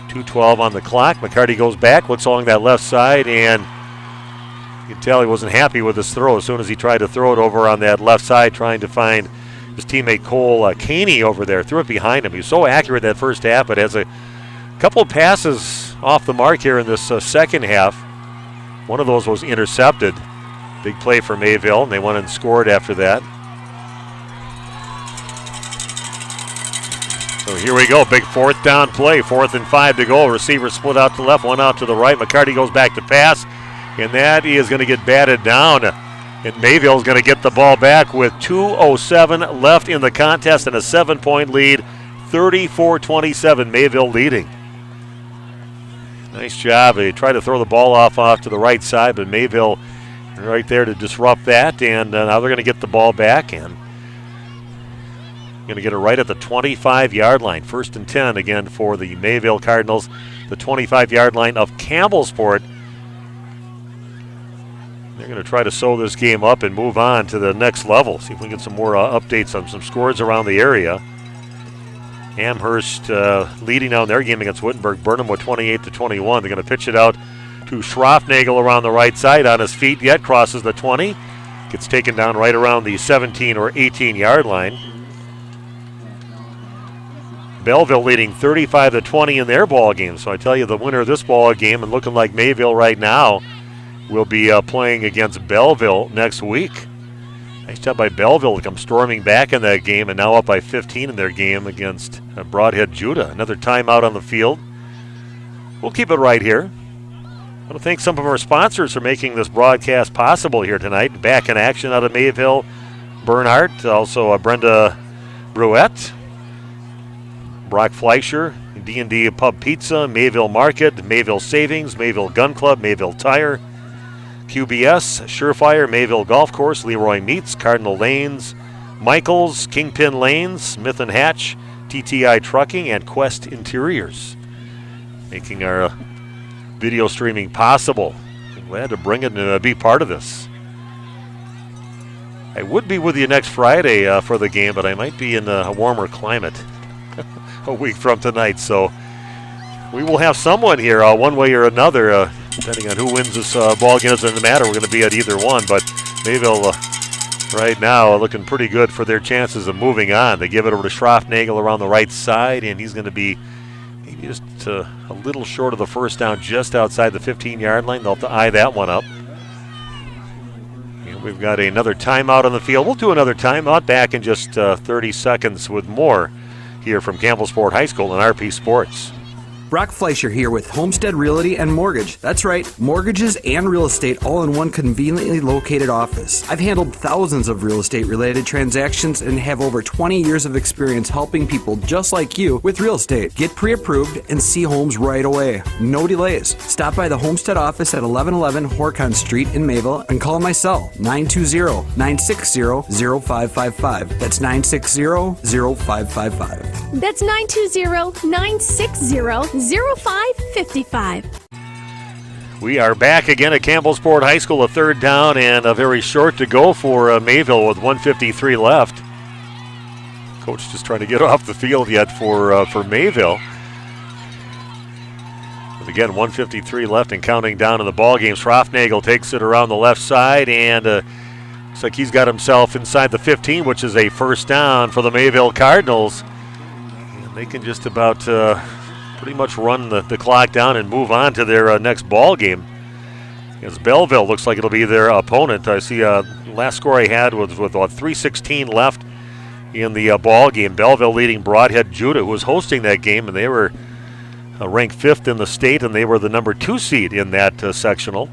2:12 on the clock. McCarty goes back, looks along that left side, and you can tell he wasn't happy with his throw as soon as he tried to throw it over on that left side, trying to find his teammate Cole Caney over there. Threw it behind him. He was so accurate that first half, but has a couple of passes off the mark here in this second half. One of those was intercepted. Big play for Mayville, and they went and scored after that. So here we go, big 4th down play, 4th and 5 to go. Receiver split out to the left, one out to the right. McCarty goes back to pass, and that is going to get batted down. And Mayville is going to get the ball back with 2:07 left in the contest and a 7-point lead, 34-27, Mayville leading. Nice job. They tried to throw the ball off to the right side, but Mayville right there to disrupt that, and now they're going to get the ball back and going to get it right at the 25-yard line. 1st and 10 again for the Mayville Cardinals, the 25-yard line of Campbellsport. They're going to try to sew this game up and move on to the next level. See if we can get some more updates on some scores around the area. Amherst leading down their game against Wittenberg. Burnham with 28-21. They're going to pitch it out to Schroffnagel around the right side. On his feet yet, crosses the 20. Gets taken down right around the 17 or 18-yard line. Belleville leading 35-20 in their ball game. So I tell you, the winner of this ball game, and looking like Mayville right now, will be playing against Belleville next week. Nice job by Belleville to come storming back in that game, and now up by 15 in their game against Broadhead Judah. Another timeout on the field. We'll keep it right here. I want to thank some of our sponsors for making this broadcast possible here tonight. Back in action out of Mayville, Bernhardt, also Brenda Bruette, Brock Fleischer, D&D Pub Pizza, Mayville Market, Mayville Savings, Mayville Gun Club, Mayville Tire, QBS, Surefire, Mayville Golf Course, Leroy Meats, Cardinal Lanes, Michaels, Kingpin Lanes, Smith & Hatch, TTI Trucking, and Quest Interiors, making our video streaming possible. I'm glad to bring it and be part of this. I would be with you next Friday for the game, but I might be in a warmer climate a week from tonight, so we will have someone here one way or another, depending on who wins this ball game. It doesn't matter. We're going to be at either one, but Mayville right now looking pretty good for their chances of moving on. They give it over to Schroffnagel around the right side, and he's going to be maybe just a little short of the first down, just outside the 15-yard line. They'll have to eye that one up. And we've got another timeout on the field. We'll do another timeout back in just 30 seconds with more here from Campbellsport High School and RP Sports. Brock Fleischer here with Homestead Realty and Mortgage. That's right, mortgages and real estate all in one conveniently located office. I've handled thousands of real estate related transactions and have over 20 years of experience helping people just like you with real estate. Get pre-approved and see homes right away. No delays. Stop by the Homestead office at 1111 Horcon Street in Mayville and call my cell 920-960-0555. That's 960-0555. That's 920-960-0555. We are back again at Campbellsport High School, a third down and a very short to go for Mayville with 1:53 left. Coach just trying to get off the field yet for Mayville. But again, 1:53 left and counting down in the ball game. Schroffnagel takes it around the left side, and looks like he's got himself inside the 15, which is a first down for the Mayville Cardinals. And they can just about pretty much run the clock down and move on to their next ball game. As Belleville looks like it'll be their opponent. I see last score I had was with 3:16 left in the ball game. Belleville leading Broadhead Judah, who was hosting that game, and they were ranked 5th in the state, and they were the number 2 seed in that sectional.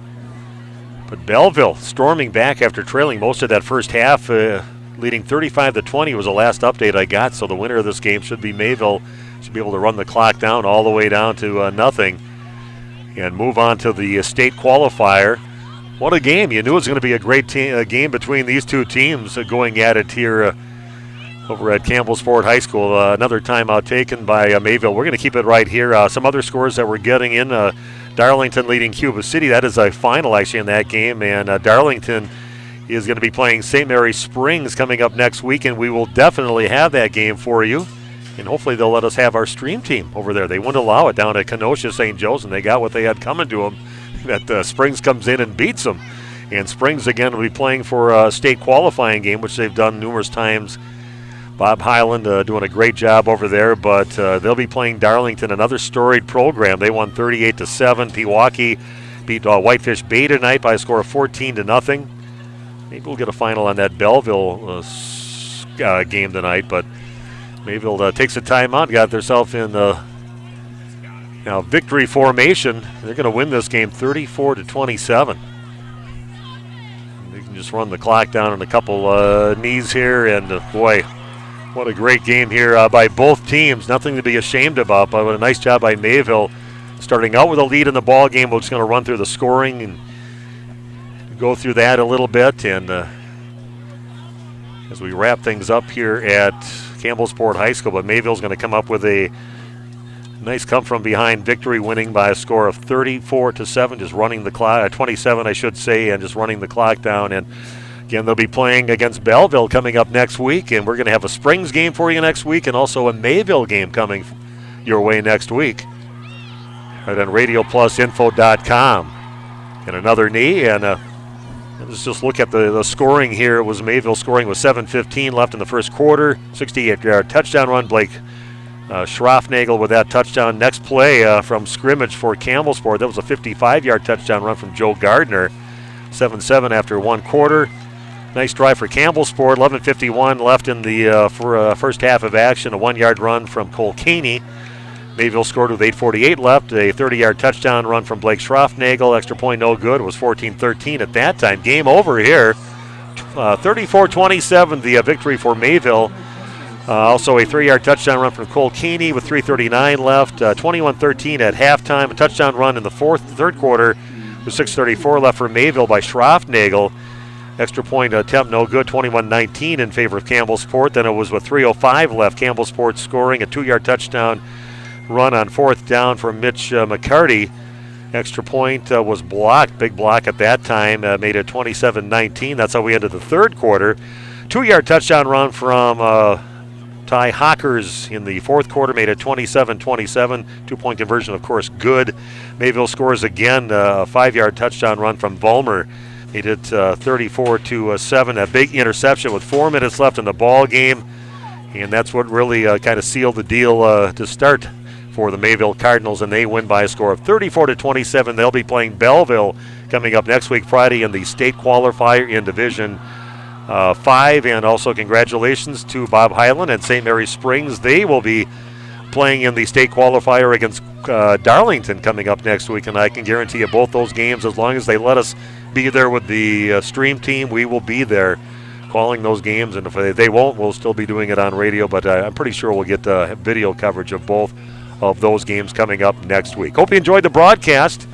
But Belleville storming back after trailing most of that first half, leading 35-20 was the last update I got. So the winner of this game should be Mayville. Should be able to run the clock down all the way down to nothing and move on to the state qualifier. What a game. You knew it was going to be a great game between these two teams going at it here over at Campbellsport High School. Another timeout taken by Mayville. We're going to keep it right here. Some other scores that we're getting in. Darlington leading Cuba City. That is a final actually in that game, and Darlington is going to be playing St. Mary Springs coming up next week, and we will definitely have that game for you. And hopefully they'll let us have our stream team over there. They wouldn't allow it down at Kenosha St. Joe's, and they got what they had coming to them. That Springs comes in and beats them. And Springs, again, will be playing for a state qualifying game, which they've done numerous times. Bob Highland doing a great job over there, but they'll be playing Darlington, another storied program. They won 38-7. Pewaukee beat Whitefish Bay tonight by a score of 14-0. Maybe we'll get a final on that Belleville game tonight, but Mayville takes a timeout, got themselves in now victory formation. They're going to win this game 34-27. They can just run the clock down in a couple knees here, and boy, what a great game here by both teams. Nothing to be ashamed about, but a nice job by Mayville starting out with a lead in the ball game. We're just going to run through the scoring and go through that a little bit, and as we wrap things up here at Campbellsport High School. But Mayville's going to come up with a nice come-from-behind victory, winning by a score of 34-7, just running the clock, 27 I should say, and just running the clock down. And again, they'll be playing against Belleville coming up next week, and we're going to have a Springs game for you next week and also a Mayville game coming your way next week right on RadioPlusInfo.com. And another knee, and let's just look at the scoring here. It was Mayville scoring with 7:15 left in the first quarter. 68-yard touchdown run. Blake Schroffnagel with that touchdown. Next play from scrimmage for Campbellsport. That was a 55-yard touchdown run from Joe Gardner. 7-7 after one quarter. Nice drive for Campbellsport. 11:51 left in the first half of action. A 1-yard run from Cole Caney. Mayville scored with 8:48 left. A 30-yard touchdown run from Blake Schroffnagel. Extra point no good. It was 14-13 at that time. Game over here. 34-27 the victory for Mayville. Also a 3-yard touchdown run from Cole Caney with 3:39 left. 21-13 at halftime. A touchdown run in the third quarter with 6:34 left for Mayville by Schroffnagel. Extra point attempt no good. 21-19 in favor of Campbellsport. Then it was with 3:05 left. Campbellsport scoring a 2-yard touchdown run on fourth down for Mitch McCarty. Extra point was blocked. Big block at that time. Made it 27-19. That's how we ended the third quarter. 2-yard touchdown run from Ty Hawkers in the fourth quarter. Made it 27-27. 2-point conversion, of course, good. Mayville scores again. A 5-yard touchdown run from Vollmer. Made it 34-7. A big interception with 4 minutes left in the ball game. And that's what really kind of sealed the deal to start for the Mayville Cardinals, and they win by a score of 34-27. They'll be playing Belleville coming up next week, Friday, in the state qualifier in Division 5. And also congratulations to Bob Highland and St. Mary Springs. They will be playing in the state qualifier against Darlington coming up next week, and I can guarantee you both those games, as long as they let us be there with the stream team, we will be there calling those games. And if they won't, we'll still be doing it on radio, but I'm pretty sure we'll get video coverage of both of those games coming up next week. Hope you enjoyed the broadcast,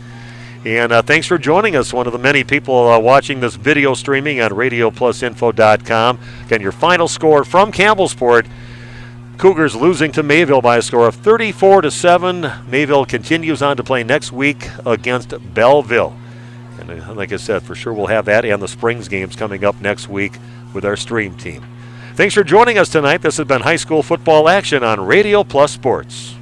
and thanks for joining us. One of the many people watching this video streaming on radioplusinfo.com. Again, your final score from Campbellsport: Cougars losing to Mayville by a score of 34-7. Mayville continues on to play next week against Belleville. And like I said, for sure we'll have that and the Springs games coming up next week with our stream team. Thanks for joining us tonight. This has been high school football action on Radio Plus Sports.